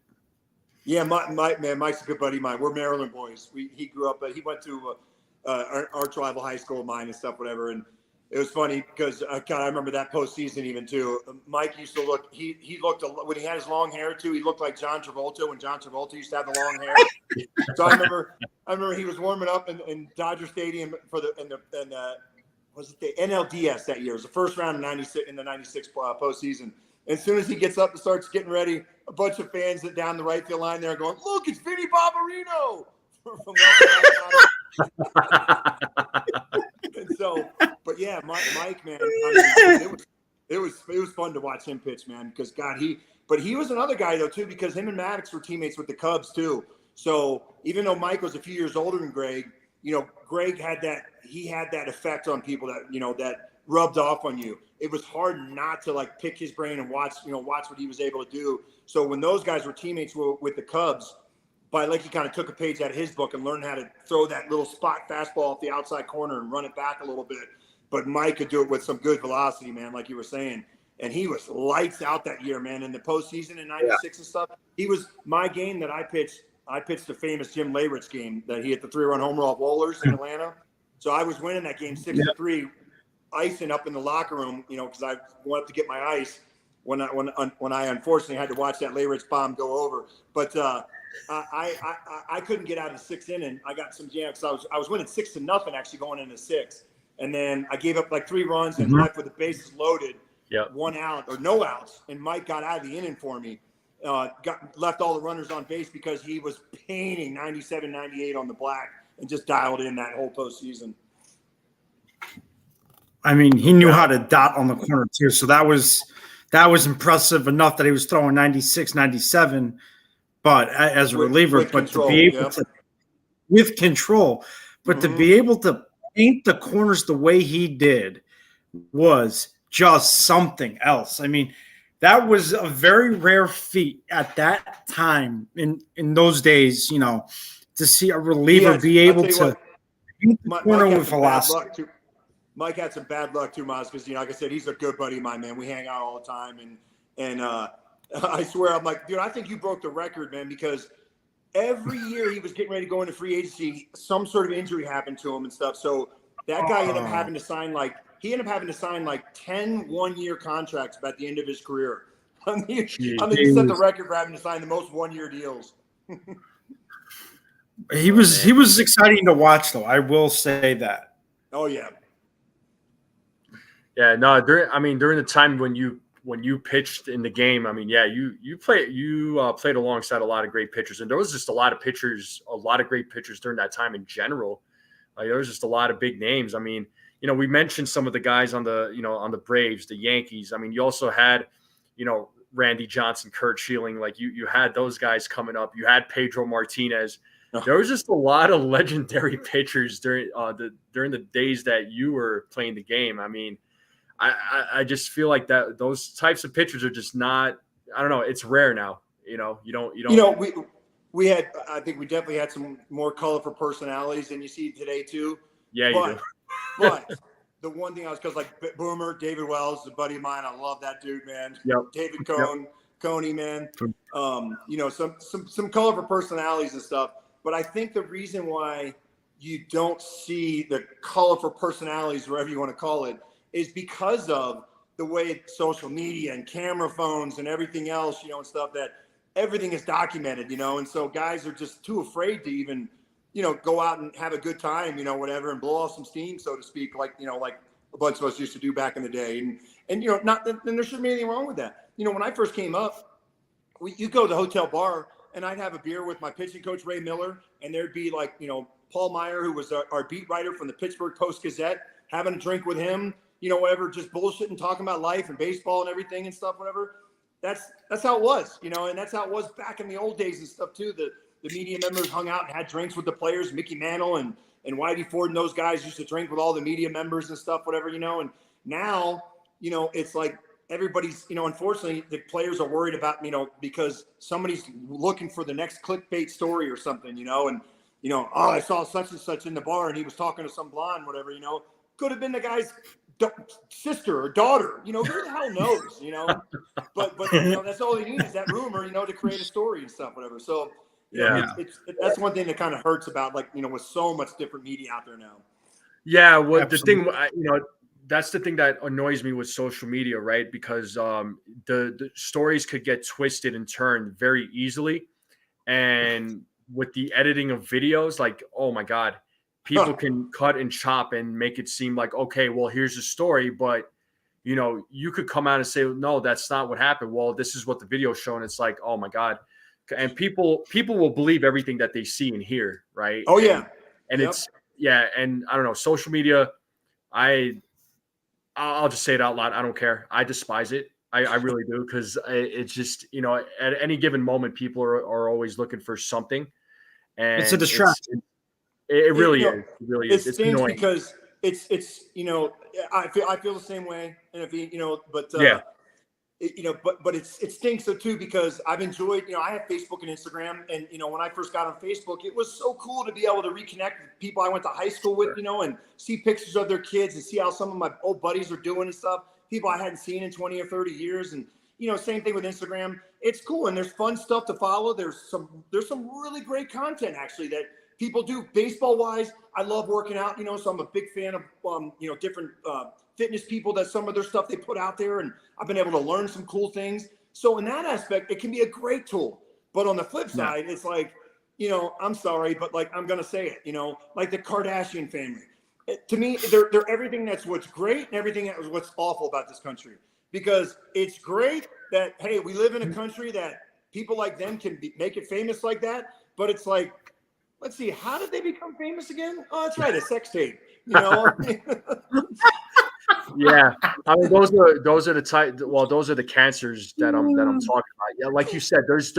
Yeah, Mike's a good buddy of mine. We're Maryland boys. He grew up, he went to arch rival high school of mine and stuff, whatever. And it was funny because I remember that postseason even too. Mike used to look. He looked when he had his long hair too. He looked like John Travolta when John Travolta used to have the long hair. So I remember he was warming up in Dodger Stadium for was it the NLDS that year? It was the first round in '96 in the '96 postseason. As soon as he gets up and starts getting ready, a bunch of fans that down the right field line there going, "Look, it's Vinny Barbarino!" from And so, but yeah, Mike, man, it was fun to watch him pitch, man. Because but he was another guy though too, because him and Maddox were teammates with the Cubs too. So even though Mike was a few years older than Greg, Greg had that effect on people that that rubbed off on you. It was hard not to pick his brain and watch what he was able to do. So when those guys were teammates with the Cubs, Bielecki kind of took a page out of his book and learned how to throw that little spot fastball off the outside corner and run it back a little bit. But Mike could do it with some good velocity, man, like you were saying. And he was lights out that year, man. In the postseason in '96 and stuff, he was my game that I pitched. I pitched the famous Jim Leyritz game that he hit the 3-run homer off Wohlers in Atlanta. So I was winning that game 6-3, icing up in the locker room, because I went up to get my ice when I unfortunately had to watch that Leyritz bomb go over. But I couldn't get out of the 6th inning. I got some jam because I was winning 6-0 actually going into 6. And then I gave up like 3 runs and left with the bases loaded, 1 out or no outs. And Mike got out of the inning for me. Left all the runners on base because he was painting 97, 98 on the black and just dialed in that whole postseason. I mean, he knew how to dot on the corner too. So that was impressive enough that he was throwing 96, 97, but as a reliever, but control, to be able to with control, but to be able to paint the corners the way he did was just something else. I mean, that was a very rare feat at that time in those days, to see a reliever be able to paint the corner with velocity. Mike had some bad luck too, Miles, because like I said, he's a good buddy of mine, man. We hang out all the time, and I swear, I'm like, dude, I think you broke the record, man, because every year he was getting ready to go into free agency, some sort of injury happened to him and stuff. So that guy ended up having to sign like 10 one-year contracts at the end of his career. I mean, he set the record for having to sign the most one-year deals. He was exciting to watch, though. I will say that. Oh yeah. Yeah, no. During the time when you pitched in the game, I mean, yeah, you played alongside a lot of great pitchers, and there was just a lot of great pitchers during that time in general. There was just a lot of big names. I mean, we mentioned some of the guys on the Braves, the Yankees. I mean, you also had, Randy Johnson, Curt Schilling. Like you had those guys coming up. You had Pedro Martinez. There was just a lot of legendary pitchers during the days that you were playing the game. I mean, I just feel like that those types of pitchers are just not. I don't know. It's rare now. You don't. We had. I think we definitely had some more colorful personalities than you see today too. Yeah, you do. But the one thing because like Boomer, David Wells, a buddy of mine. I love that dude, man. Yep. David Coney, man. Some colorful personalities and stuff. But I think the reason why you don't see the colorful personalities, whatever you want to call it, is because of the way social media and camera phones and everything else, and stuff that everything is documented, and so guys are just too afraid to even, go out and have a good time, whatever, and blow off some steam, so to speak, like a bunch of us used to do back in the day. And not that there shouldn't be anything wrong with that. When I first came up, you go to the hotel bar and I'd have a beer with my pitching coach, Ray Miller, and there'd be like, Paul Meyer, who was our beat writer from the Pittsburgh Post-Gazette, having a drink with him, whatever, just bullshitting, talking about life and baseball and everything and stuff, whatever. That's how it was, and that's how it was back in the old days and stuff too. The media members hung out and had drinks with the players. Mickey Mantle and Whitey Ford and those guys used to drink with all the media members and stuff, whatever, and now, it's like everybody's, unfortunately the players are worried about, because somebody's looking for the next clickbait story or something, and, I saw such and such in the bar and he was talking to some blonde, whatever, could have been the guy's sister or daughter, who the hell knows, but that's all they need is that rumor, to create a story and stuff, whatever. So that's one thing that kind of hurts about with so much different media out there now. Yeah, well, absolutely. The thing, that's the thing that annoys me with social media, right? Because the stories could get twisted and turned very easily, and with the editing of videos, like, oh my God. People can cut and chop and make it seem like, okay, well, here's the story. But, you could come out and say, no, that's not what happened. Well, this is what the video is showing. It's like, oh, my God. And people will believe everything that they see and hear, right? Oh, yeah. And and I don't know, social media, I'll just say it out loud. I don't care. I despise it. I really do, because it's just, at any given moment, people are always looking for something. And it's a distraction. It really is. It really is. It's annoying because it's I feel the same way, and if but it stinks so too, because I've enjoyed, I have Facebook and Instagram, and when I first got on Facebook, it was so cool to be able to reconnect with people I went to high school with, and see pictures of their kids and see how some of my old buddies are doing and stuff, people I hadn't seen in 20 or 30 years, and same thing with Instagram. It's cool, and there's fun stuff to follow. There's some really great content actually that people do baseball wise. I love working out, so I'm a big fan of, different fitness people, that some of their stuff they put out there, and I've been able to learn some cool things. So in that aspect, it can be a great tool. But on the flip side, it's like, I'm sorry, but like, I'm going to say it, like the Kardashian family. to me, they're everything that's what's great and everything that was what's awful about this country. Because it's great that, hey, we live in a country that people like them can make it famous like that. But it's like, let's see, how did they become famous again? Oh, that's right, a sex tape. You know? Yeah, I mean those are the type. Well, those are the cancers that I'm talking about. Yeah, like you said, there's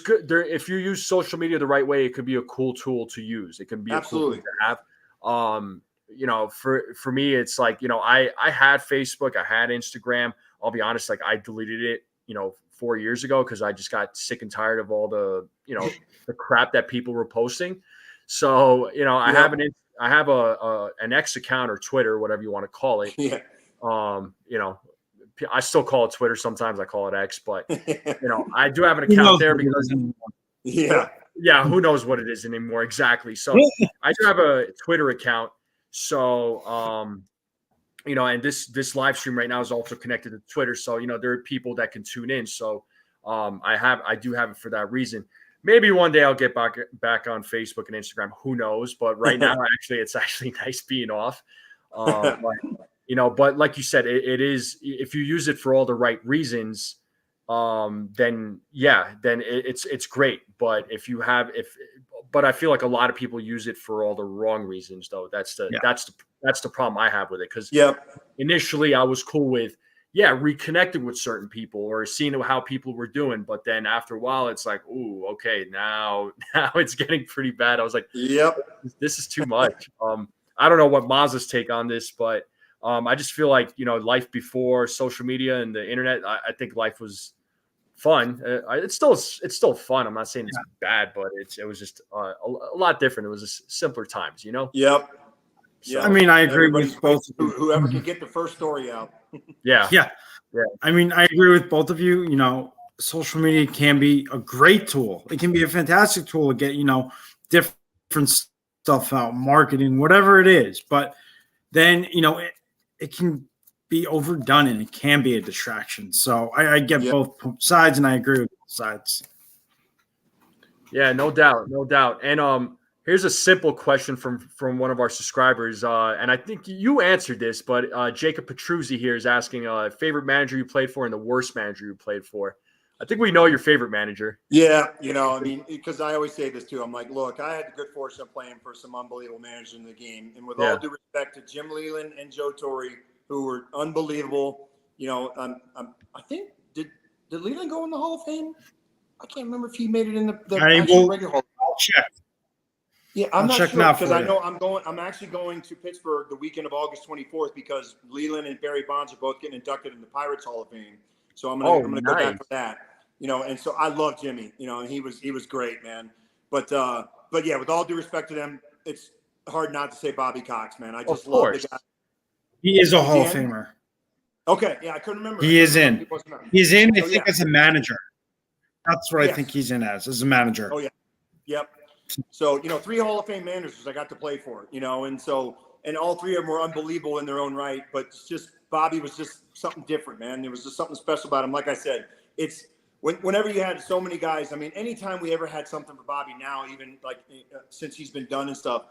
good there. If you use social media the right way, it could be a cool tool to use. It can be Absolutely a cool thing to have. You know, for me, it's like, you know, I had Facebook, I had Instagram. I'll be honest, like I deleted it, you know, 4 years ago because I just got sick and tired of all the, you know, the crap that people were posting. So, you know, I have an X account or Twitter, whatever you want to call it. Yeah. You know, I still call it Twitter. Sometimes I call it X, but you know, I do have an account there because who knows what it is anymore exactly. So I do have a Twitter account. So, you know, and this live stream right now is also connected to Twitter. So, you know, there are people that can tune in. So, I do have it for that reason. Maybe one day I'll get back on Facebook and Instagram. Who knows? But right now, it's actually nice being off. But, you know, but like you said, it is, if you use it for all the right reasons, then it's great. But but I feel like a lot of people use it for all the wrong reasons, though. That's the problem I have with it. Because initially I was cool with reconnecting with certain people or seeing how people were doing. But then after a while, it's like, ooh, okay, now it's getting pretty bad. I was like, this is too much. I don't know what Maz's take on this, but I just feel like, you know, life before social media and the internet, I think life was fun. It's still fun. I'm not saying it's bad, but it was just a lot different. It was just simpler times, you know? Yep. So, I mean, I agree with both. Whoever can get the first story out. Yeah. I mean, I agree with both of you. You know, social media can be a great tool. It can be a fantastic tool to get, you know, different stuff out, marketing, whatever it is. But then, you know, it can be overdone and it can be a distraction. So I get both sides and I agree with both sides. Yeah, no doubt. And here's a simple question from one of our subscribers, and I think you answered this, but Jacob Petruzzi here is asking favorite manager you played for and the worst manager you played for. I think we know your favorite manager. Yeah, you know, I mean, because I always say this too. I'm like, look, I had the good fortune of playing for some unbelievable managers in the game, and with all due respect to Jim Leland and Joe Torre, who were unbelievable. You know, I think did Leland go in the Hall of Fame? I can't remember if he made it in the regular Hall. I'll check. Yeah, I'm not sure because I know I'm actually going to Pittsburgh the weekend of August 24th because Leland and Barry Bonds are both getting inducted in the Pirates Hall of Fame. So I'm gonna go back for that. You know, and so I love Jimmy. You know, and he was great, man. But yeah, with all due respect to them, it's hard not to say Bobby Cox, man. I just love the guy. He is a Hall of Famer. Okay, yeah, I couldn't remember. He is in. He's in. I think as a manager. That's what I think he's in as a manager. Oh yeah, yep. So, you know, 3 Hall of Fame managers I got to play for, you know, and all 3 of them were unbelievable in their own right. But it's just Bobby was just something different, man. There was just something special about him. Like I said, it's whenever you had so many guys. I mean, anytime we ever had something for Bobby now, even like since he's been done and stuff,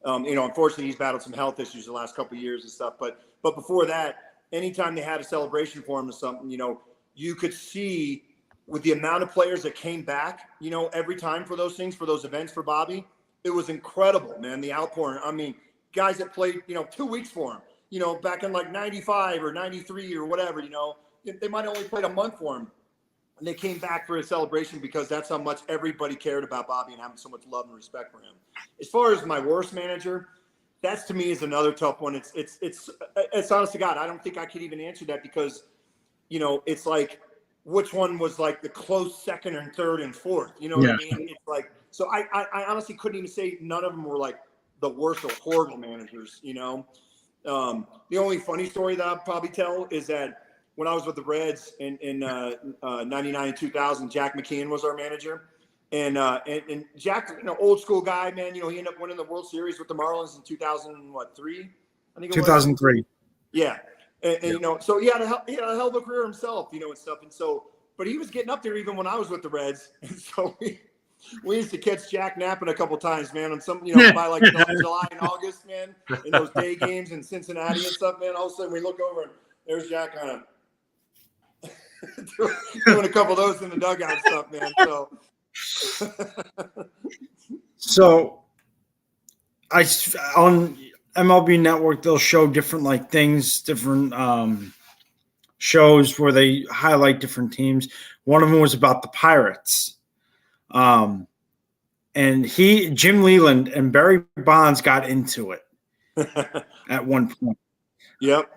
you know, unfortunately he's battled some health issues the last couple of years and stuff. But before that, anytime they had a celebration for him or something, you know, you could see with the amount of players that came back, you know, every time for those things, for those events for Bobby, it was incredible, man. The outpouring. I mean, guys that played, you know, 2 weeks for him, you know, back in like 95 or 93 or whatever, you know, they might have only played a month for him. And they came back for a celebration because that's how much everybody cared about Bobby and having so much love and respect for him. As far as my worst manager, that's to me is another tough one. It's honest to God, I don't think I could even answer that because, you know, it's like, which one was like the close second and third and fourth? You know what I mean? It's like, so I honestly couldn't even say none of them were like the worst or horrible managers, you know? The only funny story that I'll probably tell is that when I was with the Reds in 99 and 2000, Jack McKeon was our manager. And Jack, you know, old school guy, man, you know, he ended up winning the World Series with the Marlins in 2003? I think it was. 2003. Yeah. And you know, so he had a hell of a career himself, you know, and stuff. And so, but he was getting up there even when I was with the Reds. And so We used to catch Jack napping a couple times, man, on some, by like July and August, man, in those day games in Cincinnati and stuff, man. All of a sudden we look over and there's Jack kind of doing a couple of those in the dugout and stuff, man. So on MLB Network, they'll show different like things, different shows where they highlight different teams. One of them was about the Pirates. And Jim Leland and Barry Bonds got into it at one point. Yep.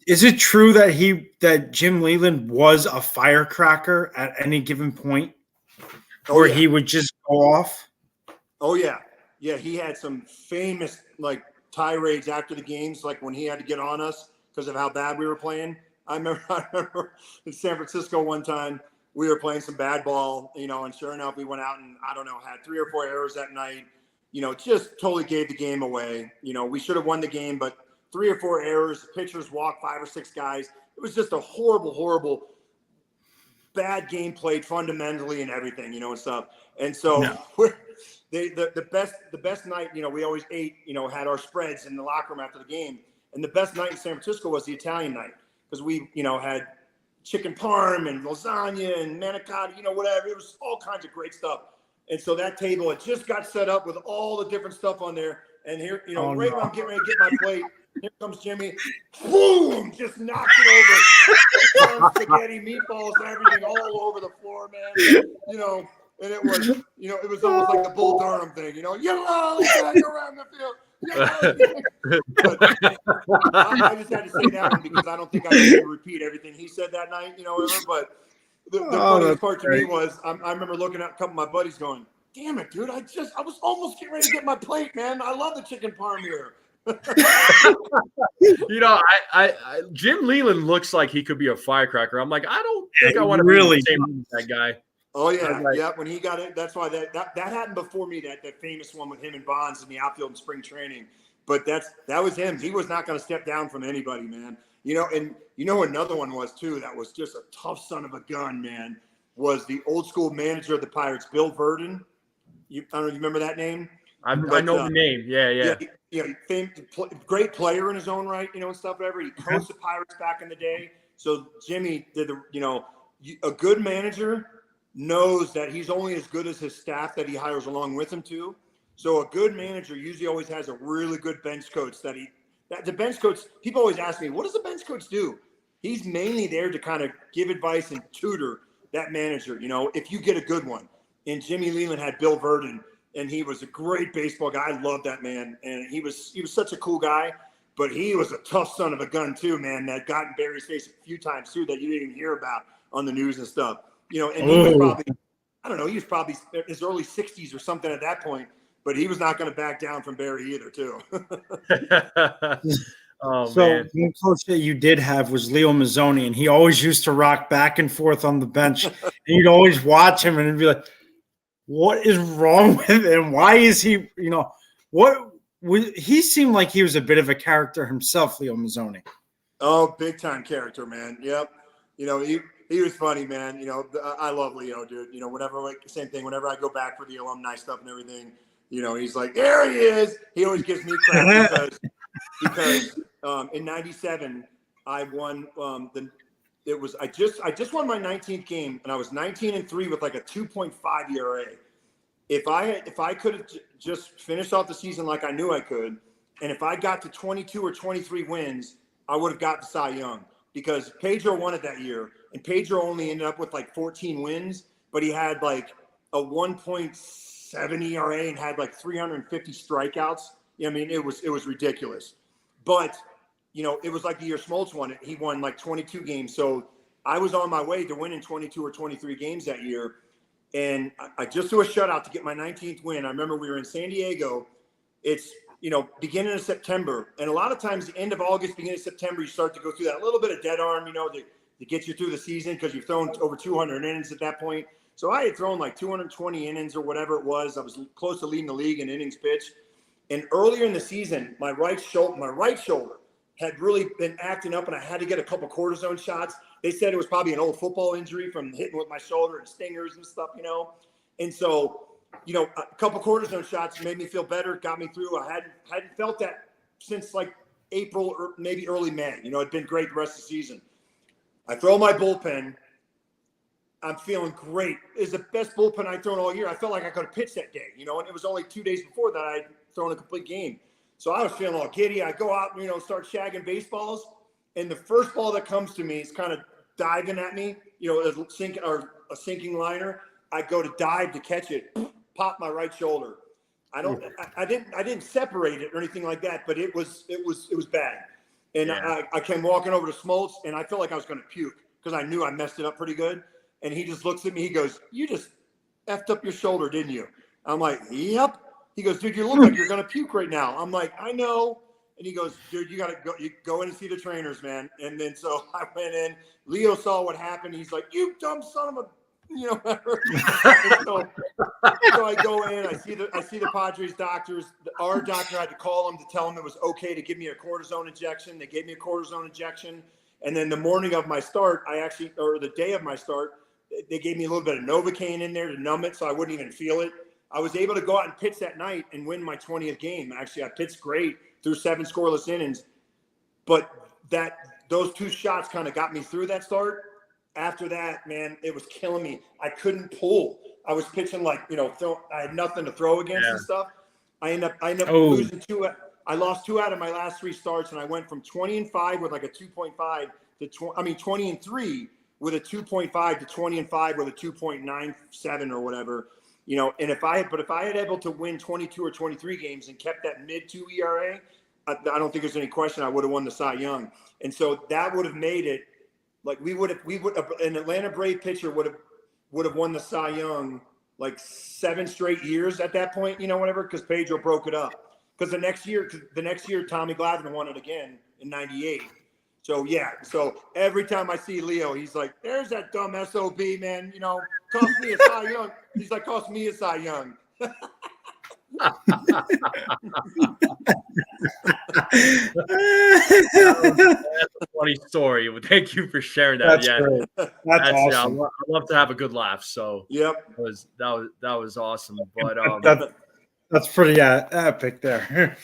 Is it true that Jim Leland was a firecracker at any given point where he would just go off? Oh yeah. Yeah. He had some famous like tirades after the games, like when he had to get on us because of how bad we were playing. I remember in San Francisco one time, we were playing some bad ball, and sure enough, we went out and, had 3 or 4 errors that night, just totally gave the game away. We should have won the game, but 3 or 4 errors, pitchers walked 5 or 6 guys. It was just a horrible, horrible, bad game played fundamentally and everything, and stuff. And so the best night, we always ate, had our spreads in the locker room after the game. And the best night in San Francisco was the Italian night because we, had chicken parm and lasagna and manicotti, whatever. It was all kinds of great stuff. And so that table had just got set up with all the different stuff on there. And here, when I'm getting ready to get my plate, here comes Jimmy. Boom! Just knocks it over. Spaghetti, meatballs, and everything all over the floor, man. And it was, it was almost like the Bull Durham thing, you're around the field. But I just had to say that one because I don't think I can repeat everything he said that night, whatever. But the funniest part to me was I remember looking at a couple of my buddies going, "Damn it, dude! I was almost getting ready to get my plate, man. I love the chicken parm here." Jim Leland looks like he could be a firecracker. I'm like, I don't think I want to really be the same as that guy. Oh yeah, yeah. When he got it, that's why that happened before me. That famous one with him and Bonds in the outfield in spring training. But that was him. He was not going to step down from anybody, man. And another one was too. That was just a tough son of a gun, man. Was the old school manager of the Pirates, Bill Verdon? I don't know if you remember that name. I know the name. Yeah. Great player in his own right, and stuff. Whatever. He coached the Pirates back in the day. So Jimmy did a good manager knows that he's only as good as his staff that he hires along with him too. So a good manager usually always has a really good bench coach the bench coach, people always ask me, what does the bench coach do? He's mainly there to kind of give advice and tutor that manager, if you get a good one. And Jimmy Leland had Bill Verdon, and he was a great baseball guy. I love that man. And he was such a cool guy, but he was a tough son of a gun too, man, that got in Barry's face a few times too that you didn't even hear about on the news and stuff. And he was probably, I don't know, he was probably his early 60s or something at that point, but he was not going to back down from Barry either, too. Man. One coach that you did have was Leo Mazzoni, and he always used to rock back and forth on the bench. And you'd always watch him and be like, what is wrong with him? Why is he, he seemed like he was a bit of a character himself, Leo Mazzoni. Oh, big time character, man. Yep. He was funny, man. I love Leo, dude. Same thing. Whenever I go back for the alumni stuff and everything, he's like, there he is. He always gives me crap because in '97 I won I just won my 19th game and I was 19-3 with like a 2.5 ERA. If I could have just finished off the season like I knew I could, and if I got to 22 or 23 wins, I would have got the Cy Young because Pedro won it that year. And Pedro only ended up with like 14 wins, but he had like a 1.7 ERA and had like 350 strikeouts. It was ridiculous. But, it was like the year Smoltz won it. He won like 22 games. So I was on my way to winning 22 or 23 games that year. And I just threw a shutout to get my 19th win. I remember we were in San Diego. It's, beginning of September. And a lot of times the end of August, beginning of September, you start to go through that little bit of dead arm, to get you through the season because you've thrown over 200 innings at that point. So I had thrown like 220 innings or whatever it was. I was close to leading the league in innings pitched. And earlier in the season, my right shoulder had really been acting up and I had to get a couple cortisone shots. They said it was probably an old football injury from hitting with my shoulder and stingers and stuff, And so, you know, a couple cortisone shots made me feel better, got me through. I hadn't felt that since like April or maybe early May. You know, it'd been great the rest of the season. I throw my bullpen. I'm feeling great. It's the best bullpen I've thrown all year. I felt like I could have pitched that day, you know, and it was only 2 days before that I'd thrown a complete game. So I was feeling all giddy. I go out, you know, start shagging baseballs. And the first ball that comes to me is kind of diving at me, you know, a sinking liner. I go to dive to catch it, pop my right shoulder. I didn't separate it or anything like that, but it was bad. And I came walking over to Smoltz, and I felt like I was going to puke because I knew I messed it up pretty good. And he just looks at me. He goes, "You just effed up your shoulder, didn't you?" I'm like, "Yep." He goes, "Dude, you look like you're going to puke right now." I'm like, "I know." And he goes, "Dude, you got to go. You go in and see the trainers, man." And then so I went in. Leo saw what happened. He's like, "You dumb son of a," you know. So I go in. I see the Padres doctors. Our doctor had to call him to tell him it was okay to give me a cortisone injection. They gave me a cortisone injection. And then the morning of my start, the day of my start, they gave me a little bit of Novocaine in there to numb it so I wouldn't even feel it. I was able to go out and pitch that night and win my 20th game. Actually, I pitched great through 7 scoreless innings. But those 2 shots kind of got me through that start. After that, man, it was killing me. I couldn't pull. I was pitching like, you know, I had nothing to throw against and stuff. I end up losing 2. I lost 2 out of my last 3 starts, and I went from 20-5 with like a 2.5 to 20-3 with a 2.5 to 20-5 with a 2.97 or whatever, you know. And if I had able to win 22 or 23 games and kept that mid-2 ERA, I don't think there's any question I would have won the Cy Young. And so that would have made it like we would have an Atlanta Brave pitcher would have won the Cy Young like 7 straight years at that point, you know, whatever, because Pedro broke it up. Because the next year, Tommy Glavine won it again in '98. So yeah, so every time I see Leo, he's like, "There's that dumb SOB, man. You know, cost me a Cy Young." He's like, "Cost me a Cy Young." That's a funny story. Well, thank you for sharing that. That's great. That's awesome. I love to have a good laugh. So yep, that was awesome. But that's pretty epic there.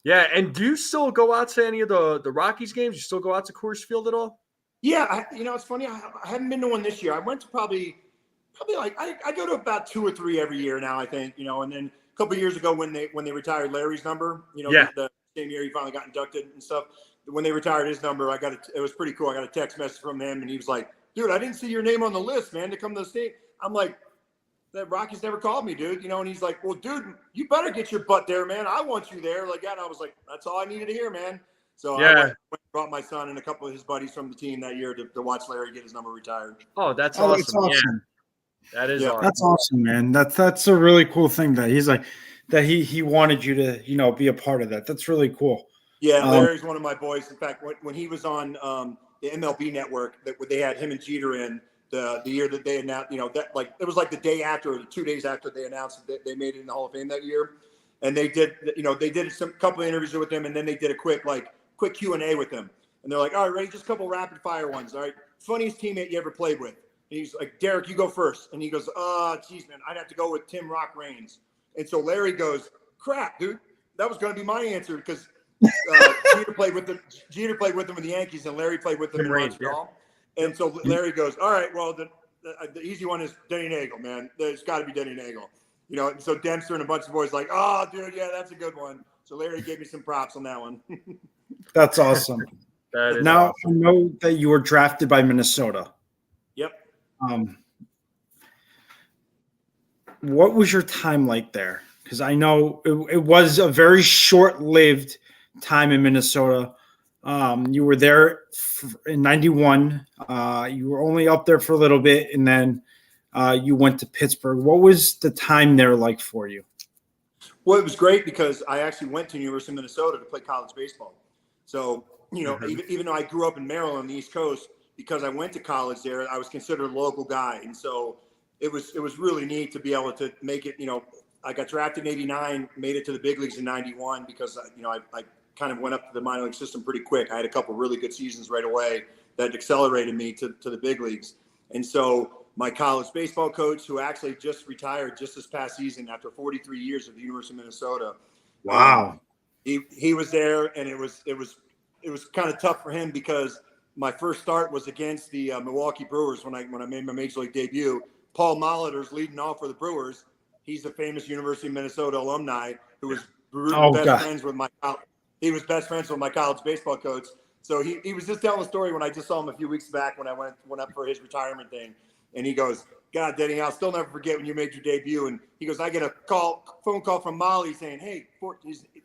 Yeah, and do you still go out to any of the Rockies games? You still go out to Coors Field at all? Yeah, you know, it's funny. I haven't been to one this year. I went to probably like I go to about 2 or 3 every year now, I think, you know. And then a couple of years ago when they retired Larry's number, you know, the same year he finally got inducted and stuff. When they retired his number, it was pretty cool. I got a text message from him, and he was like, "Dude, I didn't see your name on the list, man, to come to the state." I'm like, "The Rockies never called me, dude." You know, and he's like, "Well, dude, you better get your butt there, man. I want you there." Like that. And I was like, "That's all I needed to hear, man." So I went and brought my son and a couple of his buddies from the team that year to watch Larry get his number retired. Oh, that's awesome. That's awesome. Yeah. That is awesome. That's awesome, man. That's a really cool thing that he's like that he wanted you to, you know, be a part of that. That's really cool. Yeah, Larry's one of my boys. In fact, when he was on the MLB network, that they had him and Jeter in the year that they announced, you know, that like it was like the day after, or 2 days after they announced that they made it in the Hall of Fame that year, and they did some couple of interviews with him, and then they did a quick Q&A with him, and they're like, "All right, ready? Just a couple rapid fire ones. All right, funniest teammate you ever played with?" And he's like, "Derek, you go first," and he goes, "Geez, man, I'd have to go with Tim Rock Reigns." And so Larry goes, "Crap, dude, that was going to be my answer because." Jeter played with them with the Yankees, and Larry played with them in Montreal. Yeah. And so Larry goes, "All right, well, the easy one is Denny Neagle, man. There's got to be Denny Neagle." You know, and so Dempster and a bunch of boys like, "Oh, dude, yeah, that's a good one." So Larry gave me some props on that one. That's awesome. Now, awesome. I know that you were drafted by Minnesota. Yep. What was your time like there? Because I know it was a very short-lived time in Minnesota. You were there in '91. You were only up there for a little bit, and then you went to Pittsburgh. What was the time there like for you? Well, it was great because I actually went to University of Minnesota to play college baseball. So, you know, even though I grew up in Maryland on the East Coast, because I went to college there, I was considered a local guy. And so it was really neat to be able to make it. You know, I got drafted in '89, made it to the big leagues in '91 because, you know, I kind of went up to the minor league system pretty quick. I had a couple really good seasons right away that accelerated me to the big leagues. And so my college baseball coach, who actually just retired just this past season after 43 years at the University of Minnesota. Wow. He was there, and it was kind of tough for him because my first start was against the Milwaukee Brewers when I made my major league debut. Paul Molitor's leading off for the Brewers. He's a famous University of Minnesota alumni who was best friends with my college baseball coach. So he was just telling a story when I just saw him a few weeks back when I went up for his retirement thing. And he goes, God, Denny, I'll still never forget when you made your debut. And he goes, I get a phone call from Molly saying, hey,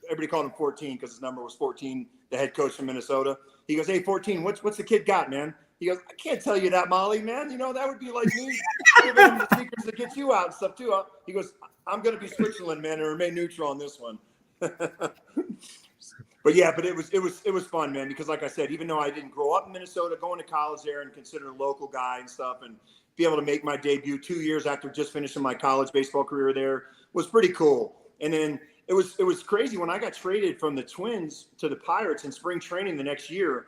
everybody called him 14 because his number was 14, the head coach from Minnesota. He goes, hey, 14, what's the kid got, man? He goes, I can't tell you that, Molly, man. You know, that would be like me giving him the secrets that get you out and stuff, too. He goes, I'm going to be Switzerland, man, and remain neutral on this one. But it was fun, man, because like I said, even though I didn't grow up in Minnesota, going to college there and considered a local guy and stuff, and be able to make my debut 2 years after just finishing my college baseball career there was pretty cool. And then it was crazy when I got traded from the Twins to the Pirates in spring training the next year.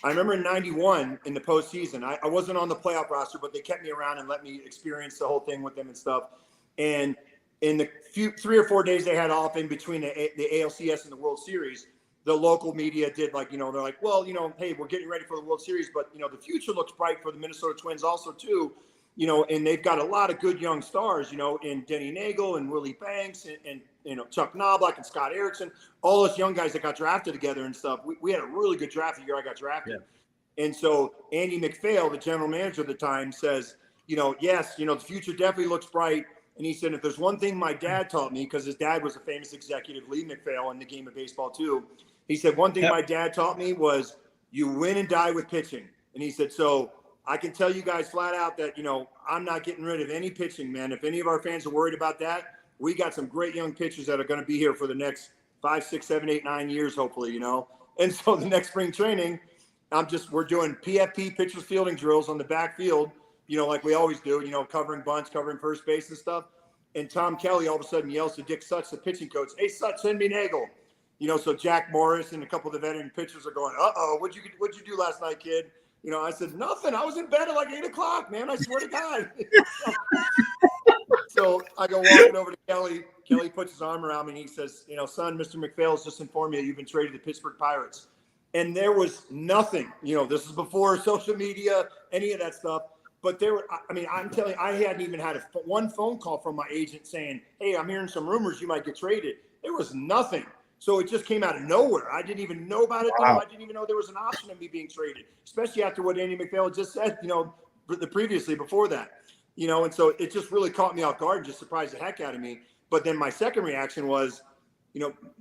I remember in '91 in the postseason, I wasn't on the playoff roster, but they kept me around and let me experience the whole thing with them and stuff. And in the 3 or 4 days they had off in between the ALCS and the World Series, the local media did they're like, well, hey, we're getting ready for the World Series, but, the future looks bright for the Minnesota Twins also too, and they've got a lot of good young stars, in Denny Neagle and Willie Banks and Chuck Knobloch and Scott Erickson, all those young guys that got drafted together and stuff. We had a really good draft the year I got drafted. Yeah. And so Andy McPhail, the general manager at the time, says, yes, the future definitely looks bright. And he said, if there's one thing my dad taught me, because his dad was a famous executive, Lee McPhail, in the game of baseball too. He said, one thing my dad taught me was you win and die with pitching. And he said, so I can tell you guys flat out that, I'm not getting rid of any pitching, man. If any of our fans are worried about that, we got some great young pitchers that are going to be here for the next 5, 6, 7, 8, 9 years, hopefully, And so the next spring training, we're doing PFP pitchers fielding drills on the backfield, like we always do, covering bunts, covering first base and stuff. And Tom Kelly all of a sudden yells to Dick Sutch, the pitching coach, hey, Sutch, send me Neagle. So Jack Morris and a couple of the veteran pitchers are going, uh-oh, what'd you do last night, kid? I said, nothing. I was in bed at like 8 o'clock, man. I swear to God. So I go walking over to Kelly. Kelly puts his arm around me and he says, son, Mr. McPhail's just informed me that you've been traded to the Pittsburgh Pirates. And there was nothing, this is before social media, any of that stuff. But I'm telling you, I hadn't even had one phone call from my agent saying, hey, I'm hearing some rumors you might get traded. There was nothing. So it just came out of nowhere. I didn't even know about it. Wow. I didn't even know there was an option of me being traded, especially after what Andy McPhail just said, previously before that, and so it just really caught me off guard and just surprised the heck out of me. But then my second reaction was,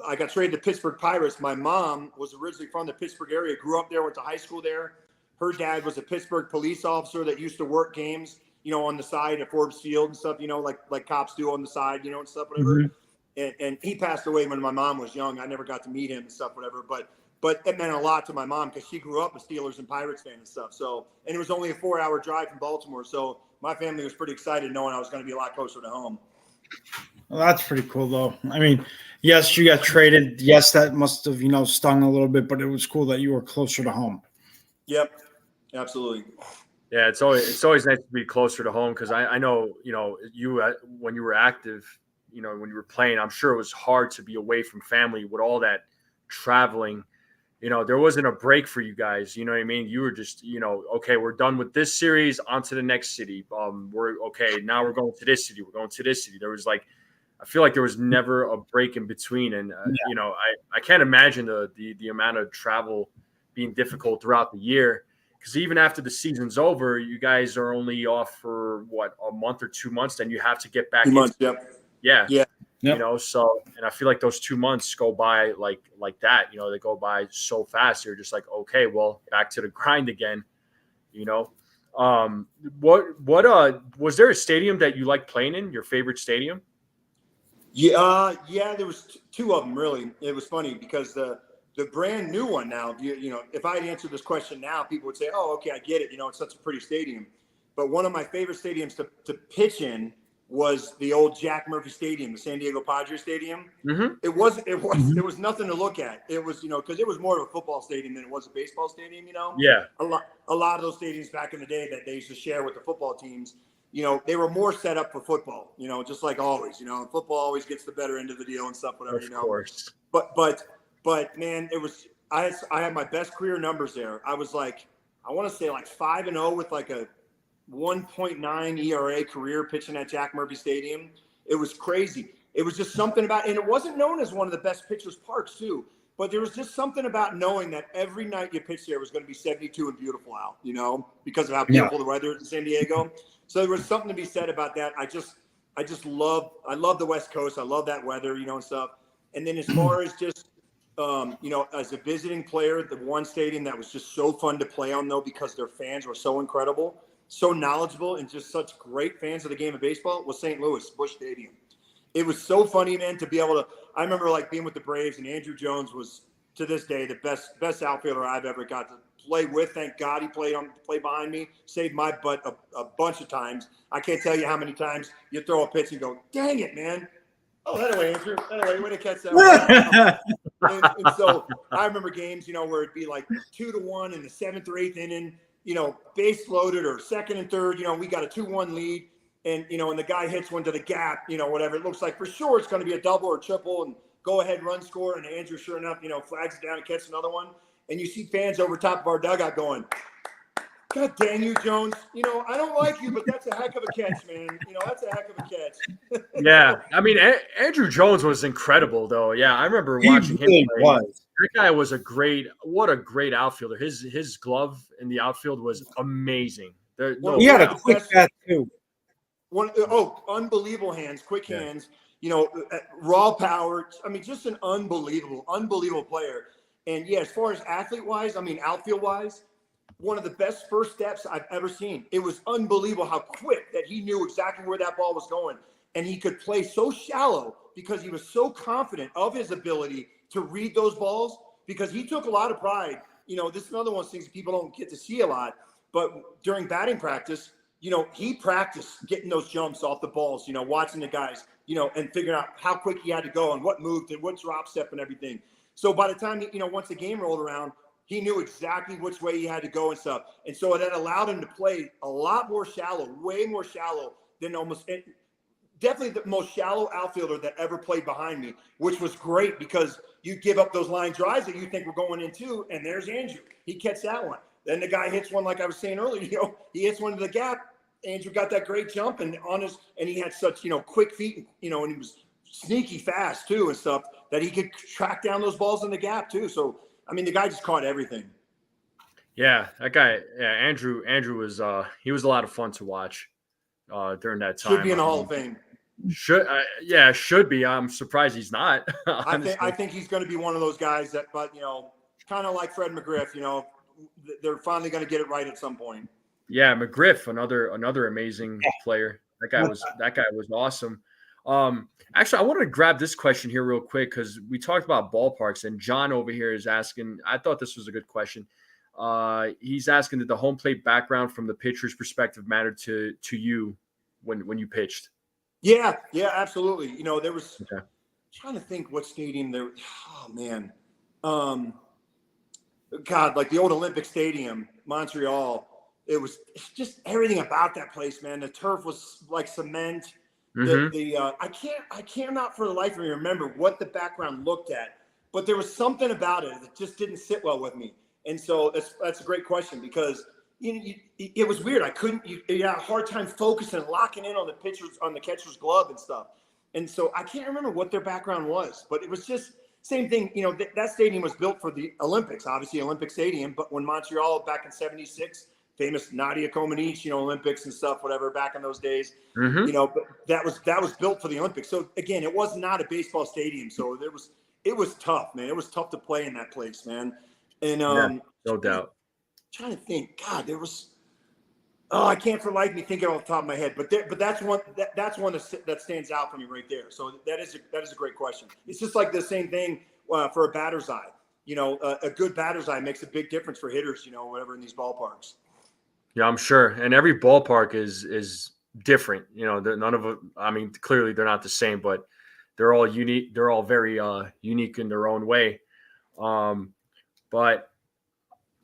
I got traded to Pittsburgh Pirates. My mom was originally from the Pittsburgh area, grew up there, went to high school there. Her dad was a Pittsburgh police officer that used to work games, on the side at Forbes Field and stuff, like cops do on the side, and stuff, whatever. Mm-hmm. And he passed away when my mom was young. I never got to meet him and stuff, whatever. But it meant a lot to my mom because she grew up a Steelers and Pirates fan and stuff. So, and it was only a 4-hour drive from Baltimore. So my family was pretty excited knowing I was going to be a lot closer to home. Well, that's pretty cool, though. I mean, yes, you got traded. Yes, that must have, stung a little bit, but it was cool that you were closer to home. Yep, absolutely. Yeah, it's always nice to be closer to home because I know, you when you were active, when you were playing, I'm sure it was hard to be away from family with all that traveling. There wasn't a break for you guys. You know what I mean? You were just, okay, we're done with this series, on to the next city. We're okay. Now we're going to this city. We're going to this city. There was I feel like there was never a break in between. And, I can't imagine the amount of travel being difficult throughout the year. Because even after the season's over, you guys are only off for a month or 2 months. Then you have to get back. 2 months, yep. Yeah. Yep. So, and I feel like those 2 months go by like that, they go by so fast. You're just like, okay, well, back to the grind again, what was there a stadium that you liked playing in, your favorite stadium? Yeah. There was two of them really. It was funny because the brand new one now, if I had answered this question now, people would say, oh, okay, I get it. It's such a pretty stadium. But one of my favorite stadiums to pitch in was the old Jack Murphy Stadium, the San Diego Padres Stadium. Mm-hmm. It was nothing to look at. It was, because it was more of a football stadium than it was a baseball stadium, Yeah. A lot of those stadiums back in the day that they used to share with the football teams, they were more set up for football, just like always, football always gets the better end of the deal and stuff, whatever, Of course. But man, I had my best career numbers there. I was I want to say 5-0 with a 1.9 ERA career pitching at Jack Murphy Stadium. It was crazy. It was just something about, and it wasn't known as one of the best pitchers parks too, but there was just something about knowing that every night you pitch there was going to be 72 and beautiful out, because of how beautiful the weather is in San Diego. So there was something to be said about that. I love the West Coast. I love that weather, and stuff. And then as far as just, as a visiting player, the one stadium that was just so fun to play on though, because their fans were so incredible, so knowledgeable, and just such great fans of the game of baseball, was St. Louis, Busch Stadium. It was so funny, man, to be able to – I remember being with the Braves, and Andrew Jones was, to this day, the best outfielder I've ever got to play with. Thank God he played behind me, saved my butt a bunch of times. I can't tell you how many times you throw a pitch and go, dang it, man. Oh, that way, Andrew. That way, way to catch that one. and so I remember games, where it'd be 2-1 in the 7th or 8th inning, base loaded or second and third, we got a 2-1 lead. And, and the guy hits one to the gap, whatever. It looks like for sure it's going to be a double or triple and go ahead, run score. And Andrew, sure enough, flags it down and catches another one. And you see fans over top of our dugout going, God dang you, Jones. I don't like you, but that's a heck of a catch, man. That's a heck of a catch. Yeah. I mean, Andrew Jones was incredible, though. Yeah, I remember watching him play. That guy was what a great outfielder. His glove in the outfield was amazing. He had a quick bat, too. Unbelievable hands, quick hands, raw power. I mean, just an unbelievable player. And yeah, as far as athlete-wise, outfield-wise, one of the best first steps I've ever seen. It was unbelievable how quick that he knew exactly where that ball was going. And he could play so shallow because he was so confident of his ability to read those balls, because he took a lot of pride. This is another one of those things that people don't get to see a lot. But during batting practice, he practiced getting those jumps off the balls, watching the guys, and figuring out how quick he had to go and what moved and what drop step and everything. So by the time, once the game rolled around, he knew exactly which way he had to go and stuff. And so that allowed him to play a lot more shallow, way more shallow than definitely the most shallow outfielder that ever played behind me, which was great because you give up those line drives that you think were going in too, and there's Andrew. He catches that one. Then the guy hits one, like I was saying earlier, he hits one to the gap. Andrew got that great jump and he had such, quick feet, and he was sneaky fast too and stuff that he could track down those balls in the gap too. So, the guy just caught everything. Yeah, that guy, Andrew was, he was a lot of fun to watch during that time. Should be in the Hall of Fame. Should be. I'm surprised he's not. I think he's going to be one of those guys that, but, kind of like Fred McGriff, they're finally going to get it right at some point. Yeah, McGriff, another amazing player. That guy was awesome. Actually, I wanted to grab this question here real quick because we talked about ballparks, and John over here is asking. I thought this was a good question. He's asking, did the home plate background from the pitcher's perspective matter to you when you pitched? Yeah, absolutely. There was. Okay. I'm trying to think what stadium there. Oh man. God, like the old Olympic Stadium, Montreal. It's just everything about that place, man. The turf was like cement. Mm-hmm. I cannot for the life of me remember what the background looked at, but there was something about it that just didn't sit well with me. And so that's a great question because it was weird. I couldn't. You had a hard time focusing, locking in on the catcher's glove and stuff. And so I can't remember what their background was, but it was just. Same thing, that stadium was built for the Olympics, obviously Olympic Stadium. But when Montreal back in '76, famous Nadia Comaneci, Olympics and stuff, whatever, back in those days, mm-hmm. But that was built for the Olympics. So again, it was not a baseball stadium. So it was tough, man. It was tough to play in that place, man. And no doubt. Trying to think, God, there was. Oh, I can't for life me thinking off the top of my head, but that's one that stands out for me right there. So that is a great question. It's just like the same thing for a batter's eye. A good batter's eye makes a big difference for hitters. Whatever in these ballparks. Yeah, I'm sure, and every ballpark is different. None of them. I mean, clearly they're not the same, but they're all unique. They're all very unique in their own way. But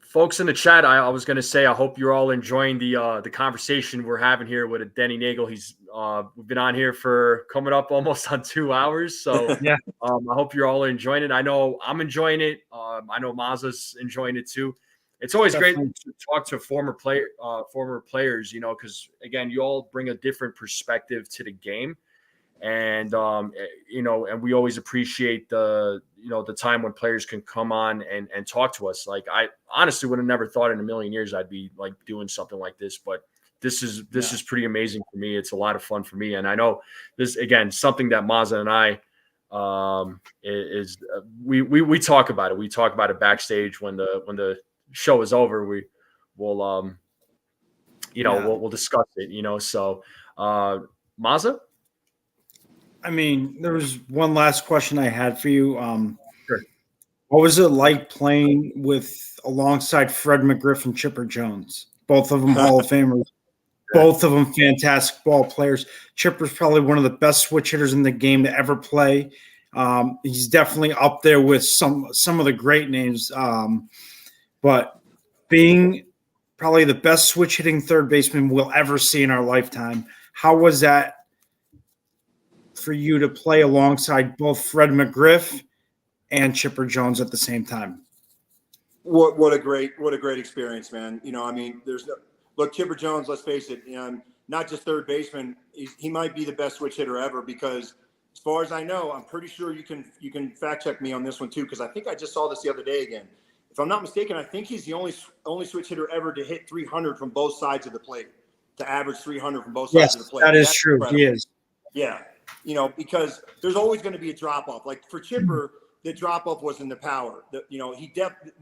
folks in the chat, I was going to say, I hope you're all enjoying the conversation we're having here with Denny Neagle. We've been on here for coming up almost on 2 hours. So Yeah. I hope you're all enjoying it. I know I'm enjoying it. I know Mazza's enjoying it too. It's always Definitely. great to talk to former players, because again, you all bring a different perspective to the game. And, and we always appreciate the time when players can come on and talk to us. Like, I honestly would have never thought in a million years I'd be like doing something like this, but this is pretty amazing for me. It's a lot of fun for me. And I know this, again, something that Mazza and I, we talk about it. We talk about it backstage when the show is over. We'll discuss it, so, Mazza. I mean, there was one last question I had for you. Sure. What was it like playing alongside Fred McGriff and Chipper Jones? Both of them Hall of Famers. Both of them fantastic ball players. Chipper's probably one of the best switch hitters in the game to ever play. He's definitely up there with some of the great names. But being probably the best switch hitting third baseman we'll ever see in our lifetime, how was that for you to play alongside both Fred McGriff and Chipper Jones at the same time? What a great experience, man. Look, Chipper Jones, let's face it, not just third baseman, he might be the best switch hitter ever, because as far as I know, I'm pretty sure you can fact check me on this one too, because I think I just saw this the other day again. If I'm not mistaken, I think he's the only switch hitter ever to hit 300 from both sides of the plate, to average 300 from both sides of the plate. That is That's true. incredible. He is. Yeah. Because there's always going to be a drop off. Like for Chipper, the drop off was in the power.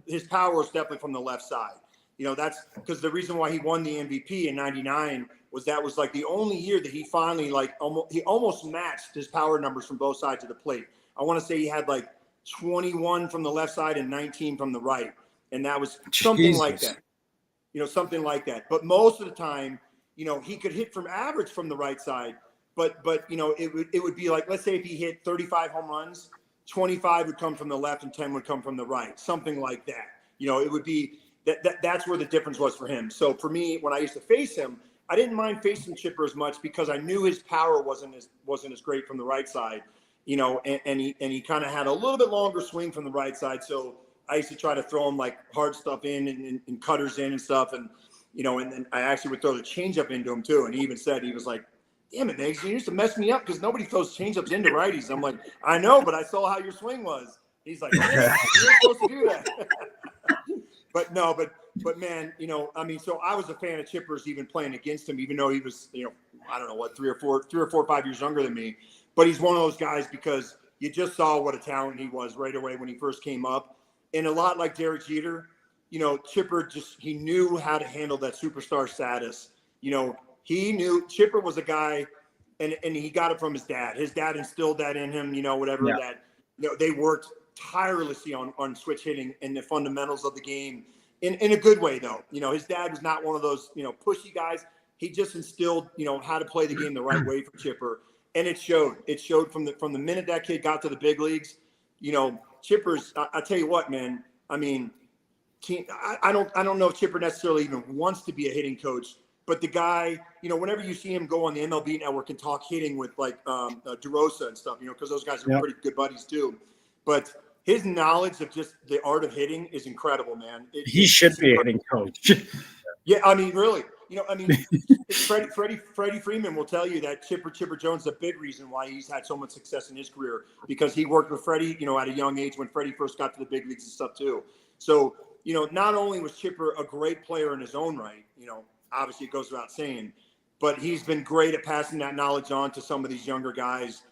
His power was definitely from the left side. That's because the reason why he won the MVP in '99 was like the only year that he finally almost matched his power numbers from both sides of the plate. I want to say he had like 21 from the left side and 19 from the right, and that was something like that. Something like that. But most of the time, he could hit from average from the right side. But it would be like, let's say if he hit 35 home runs, 25 would come from the left and 10 would come from the right, something like that. It would be that's where the difference was for him. So for me, when I used to face him, I didn't mind facing Chipper as much because I knew his power wasn't as great from the right side, and he kind of had a little bit longer swing from the right side. So I used to try to throw him like hard stuff in and cutters in and stuff, and then I actually would throw the changeup into him too. And he even said, he was like, "Damn it, Nate, you used to mess me up because nobody throws changeups into righties." I'm like, "I know, but I saw how your swing was." He's like, "Yeah, you're supposed to do that." But man, so I was a fan of Chipper's even playing against him, even though he was, I don't know what, 3 or 4 or 5 years younger than me. But he's one of those guys because you just saw what a talent he was right away when he first came up. And a lot like Derek Jeter, Chipper he knew how to handle that superstar status. He knew Chipper was a guy, and he got it from his dad. His dad instilled that in him, that they worked tirelessly on switch hitting and the fundamentals of the game in a good way, though. His dad was not one of those, pushy guys. He just instilled, how to play the game the right way for Chipper. And it showed. It showed from the minute that kid got to the big leagues. Chipper's, I tell you what, man, I don't know if Chipper necessarily even wants to be a hitting coach. But the guy, whenever you see him go on the MLB network and talk hitting with like DeRosa and stuff, because those guys are pretty good buddies too. But his knowledge of just the art of hitting is incredible, man. He should be a hitting coach. Yeah, really. Freddie Freeman will tell you that Chipper Jones is a big reason why he's had so much success in his career, because he worked with Freddie, at a young age when Freddie first got to the big leagues and stuff too. So, not only was Chipper a great player in his own right, obviously it goes without saying, but he's been great at passing that knowledge on to some of these younger guys,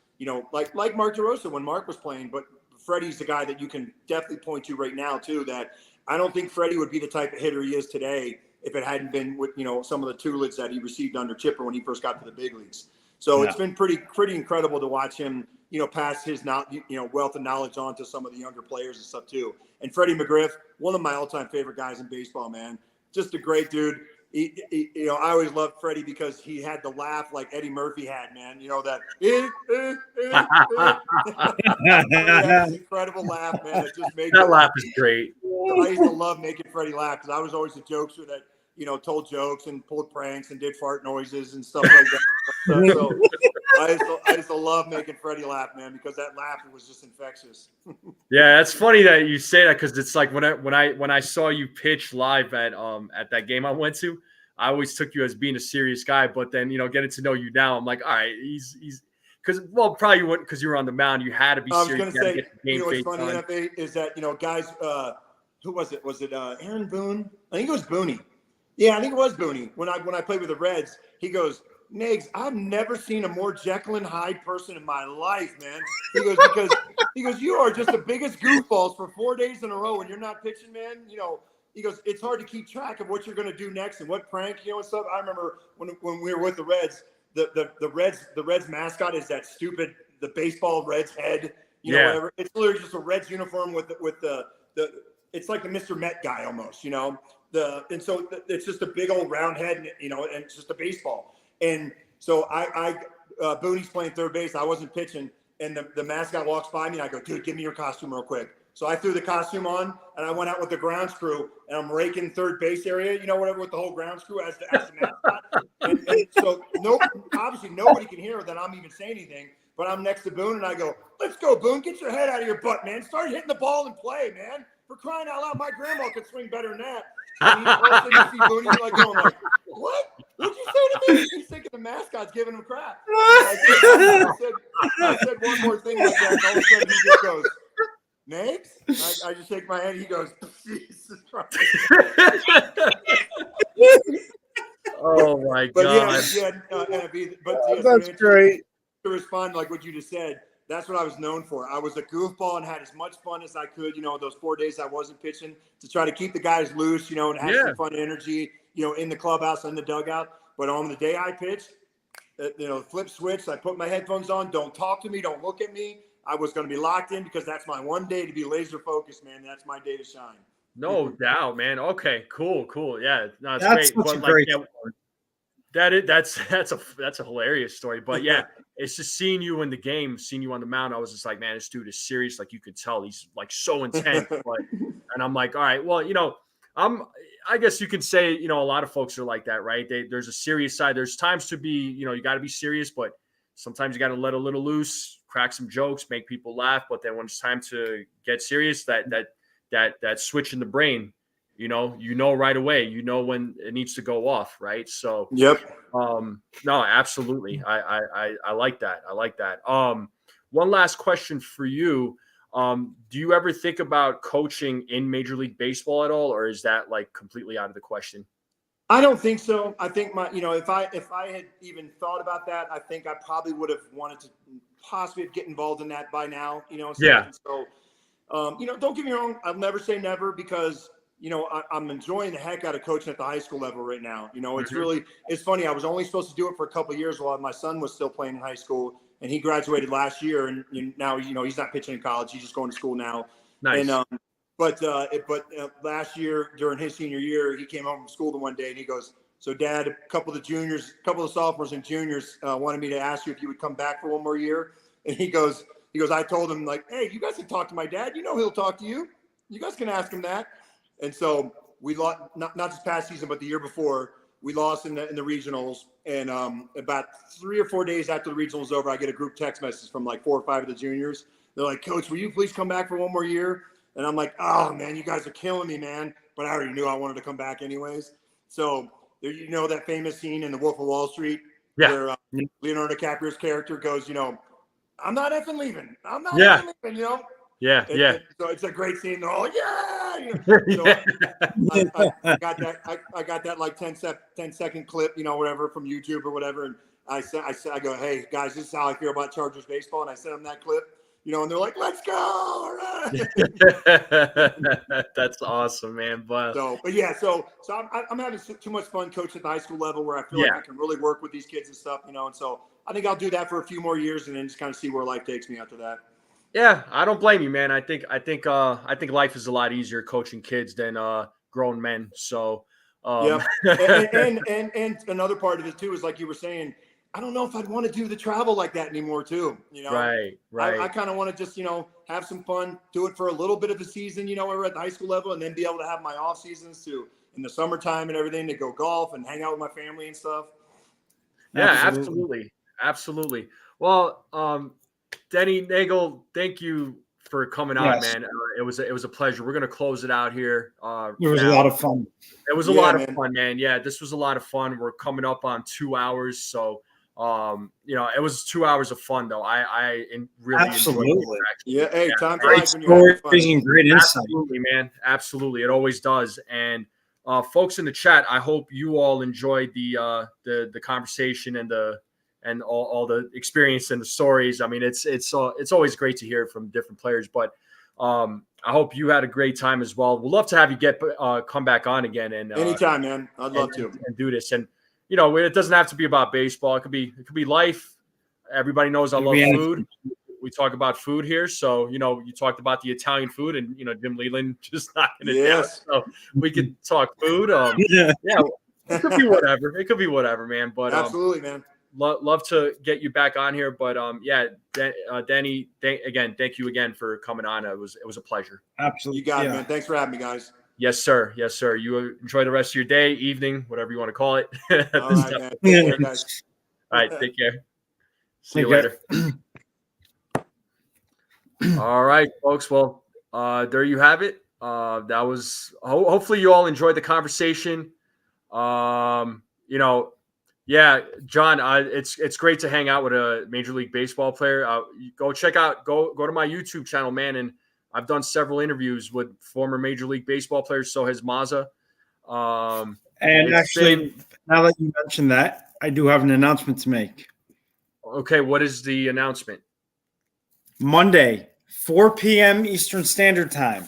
like Mark DeRosa when Mark was playing. But Freddie's the guy that you can definitely point to right now too, that I don't think Freddie would be the type of hitter he is today if it hadn't been with, some of the tutelage that he received under Chipper when he first got to the big leagues. So It's been pretty incredible to watch him, pass his wealth of knowledge on to some of the younger players and stuff too. And Freddie McGriff, one of my all-time favorite guys in baseball, man. Just a great dude. I always loved Freddie because he had the laugh like Eddie Murphy had, man. That. He had this incredible laugh, man. It just made that laugh is great. I used to love making Freddie laugh because I was always the jokester that told jokes and pulled pranks and did fart noises and stuff like that. So I used to love making Freddie laugh, man, because that laugh was just infectious. Yeah, it's funny that you say that because it's like when I saw you pitch live at that game I went to, I always took you as being a serious guy. But then getting to know you now, I'm like, all right, he's because probably you wouldn't because you were on the mound. You had to be serious. I was going to say, what's funny enough is that guys, who was it? Was it Aaron Boone? I think it was Booney. Yeah, I think it was Booney. When I played with the Reds, he goes, Negs, I've never seen a more Jekyll and Hyde person in my life, man. He goes, because you are just the biggest goofballs for 4 days in a row when you're not pitching, man. He goes, it's hard to keep track of what you're going to do next and what prank, and stuff. I remember when we were with the Reds, the Reds mascot is that stupid, the baseball Reds head, whatever. It's literally just a Reds uniform with the it's like the Mr. Met guy almost, and so it's just a big old round head, and it's just a baseball. And so Booney's playing third base. I wasn't pitching, and the mascot walks by me, and I go, dude, give me your costume real quick. So I threw the costume on, and I went out with the grounds crew, and I'm raking third base area, whatever, with the whole grounds crew as the mascot. and so obviously nobody can hear that I'm even saying anything, but I'm next to Boone, and I go, let's go, Boone, get your head out of your butt, man. Start hitting the ball and play, man. For crying out loud, my grandma could swing better than that. And all of a sudden you see Boone, you're going like, what? What'd you say to me? He's thinking the mascot's giving him crap. I said one more thing like that, and all of a sudden he just goes, Names? I just shake my head. He goes, Jesus Christ. Oh, my God. That's great. To respond like what you just said, that's what I was known for. I was a goofball and had as much fun as I could, those 4 days I wasn't pitching, to try to keep the guys loose, and have some fun energy, in the clubhouse and the dugout. But on the day I pitched, flip switch, I put my headphones on, don't talk to me, don't look at me. I was going to be locked in because that's my one day to be laser focused, man. That's my day to shine. No doubt, man. Okay, cool. Yeah, no, that's great. Such a great that's a hilarious story. But yeah, it's just seeing you in the game, seeing you on the mound. I was just like, man, this dude is serious. Like you could tell he's like so intense. And I'm like, all right, well, I guess you can say, a lot of folks are like that, right? There's a serious side. There's times to be, you got to be serious, but sometimes you got to let a little loose, crack some jokes, make people laugh. But then when it's time to get serious, that switch in the brain, right away, when it needs to go off. Right. So, yep. No, absolutely. I like that. I like that. One last question for you. Do you ever think about coaching in Major League Baseball at all, or is that like completely out of the question? I don't think so. I think if I had even thought about that, I think I probably would have wanted to possibly get involved in that by now, Yeah. So, don't get me wrong. I'll never say never because, I'm enjoying the heck out of coaching at the high school level right now. It's really, it's funny. I was only supposed to do it for a couple of years while my son was still playing in high school, and he graduated last year, and now, he's not pitching in college. He's just going to school now. Nice. And, But last year during his senior year, he came home from school the one day and he goes, so Dad, a couple of sophomores and juniors wanted me to ask you if you would come back for one more year. And he goes, I told him like, hey, you guys can talk to my dad. He'll talk to you. You guys can ask him that. And so we lost, not this past season, but the year before, we lost in the regionals. And about 3 or 4 days after the regional was over, I get a group text message from like 4 or 5 of the juniors. They're like, Coach, will you please come back for one more year? And I'm like, oh, man, you guys are killing me, man. But I already knew I wanted to come back anyways. So, that famous scene in The Wolf of Wall Street where Leonardo DiCaprio's character goes, I'm not effing leaving. I'm not effing leaving, Yeah, So it's a great scene. They're all, yeah. So I got that. I got that like 10-second clip, whatever from YouTube or whatever. And I go, hey, guys, this is how I feel about Chargers baseball. And I sent them that clip. And they're like, let's go. All right. That's awesome, man. But so I'm having too much fun coaching at the high school level where I feel like I can really work with these kids and stuff, and so I think I'll do that for a few more years and then just kind of see where life takes me after that. Yeah, I don't blame you, man. I think life is a lot easier coaching kids than grown men. So Yeah, and another part of it too is like you were saying, I don't know if I'd want to do the travel like that anymore too. Right. I kind of want to just have some fun, do it for a little bit of a season. We're at the high school level, and then be able to have my off seasons too in the summertime and everything to go golf and hang out with my family and stuff. Yeah, absolutely. Well, Denny Neagle, thank you for coming on, man. It was a pleasure. We're gonna close it out here. It was a lot of fun. It was a lot of fun, man. Yeah, this was a lot of fun. We're coming up on 2 hours, so it was 2 hours of fun though. I really enjoyed it. Yeah, hey, time great flies when you're having fun. and great insight. Absolutely, man. Absolutely, it always does. And folks in the chat, I hope you all enjoyed the conversation and all the experience and the stories. I mean, it's always great to hear from different players, but I hope you had a great time as well. We'd love to have you come back on again and anytime, man. I'd love to and do this. And it doesn't have to be about baseball. It could be life. Everybody knows I love food. We talk about food here, so you talked about the Italian food, and Jim Leland just knocking it down. So we could talk food. Yeah, it could be whatever. It could be whatever, man. But absolutely, man. Love to get you back on here, but Denny, thank you again for coming on. It was a pleasure. Absolutely, you got it, man. Thanks for having me, guys. Yes, sir. You enjoy the rest of your day, evening, whatever you want to call it. All right, man. Take care, guys. All right, take care. See you later. All right, folks. Well, there you have it. That was hopefully you all enjoyed the conversation. Yeah, John, it's great to hang out with a Major League Baseball player. Go to my YouTube channel, man, and I've done several interviews with former Major League Baseball players. So has Maza. And actually, now that you mentioned that, I do have an announcement to make. Okay, what is the announcement? Monday, 4 p.m. Eastern Standard Time.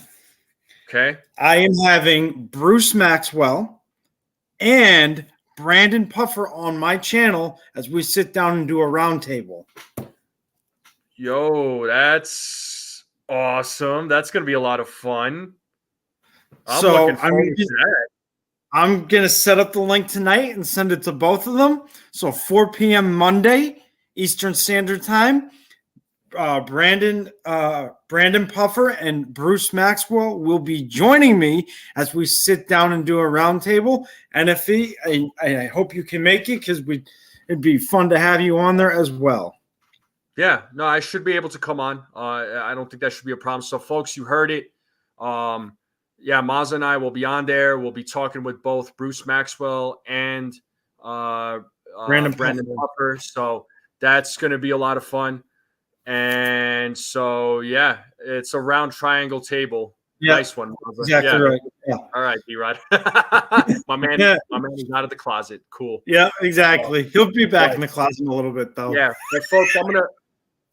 Okay. I am having Bruce Maxwell and Brandon Puffer on my channel as we sit down and do a roundtable. Yo, that's awesome. That's going to be a lot of fun. I'm going to set up the link tonight and send it to both of them. So 4 p.m. Monday, Eastern Standard Time. Brandon Puffer and Bruce Maxwell will be joining me as we sit down and do a roundtable. And I hope you can make it, because it'd be fun to have you on there as well. Yeah, no, I should be able to come on. I don't think that should be a problem. So, folks, you heard it. Maza and I will be on there. We'll be talking with both Bruce Maxwell and Brandon Puffer. So that's going to be a lot of fun. And so, it's a round triangle table. Yeah, nice one. Exactly right. Yeah. All right, B-Rod. my man is out of the closet. Cool. Yeah, exactly. He'll be back in the closet in a little bit, though. Yeah, but folks,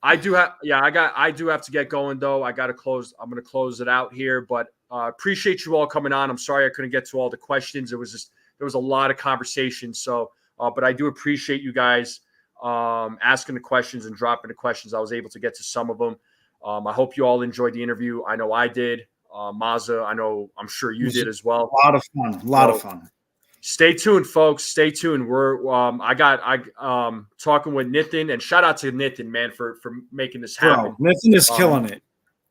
I do have to get going though. I'm going to close it out here, but appreciate you all coming on. I'm sorry I couldn't get to all the questions. There was a lot of conversation. So, but I do appreciate you guys asking the questions and dropping the questions. I was able to get to some of them. I hope you all enjoyed the interview. I know I did. Maza, I'm sure you did as well. A lot of fun. Stay tuned, folks. Stay tuned. We're talking with Nitin, and shout out to Nitin, man, for making this happen. Nitin is killing it.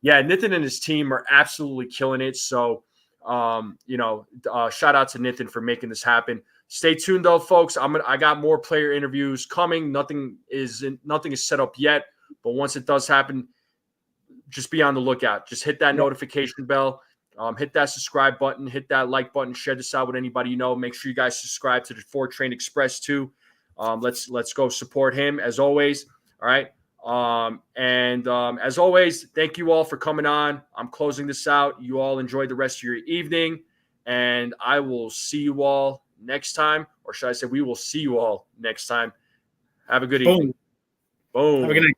Yeah, Nitin and his team are absolutely killing it. So, shout out to Nitin for making this happen. Stay tuned though, folks. I got more player interviews coming. Nothing is set up yet, but once it does happen, just be on the lookout. Just hit that notification bell. Hit that subscribe button. Hit that like button. Share this out with anybody you know. Make sure you guys subscribe to the 4 Train Express too. Let's go support him as always. All right. As always, thank you all for coming on. I'm closing this out. You all enjoy the rest of your evening, and I will see you all next time, or should I say we will see you all next time. Have a good evening. Boom. Have a good night.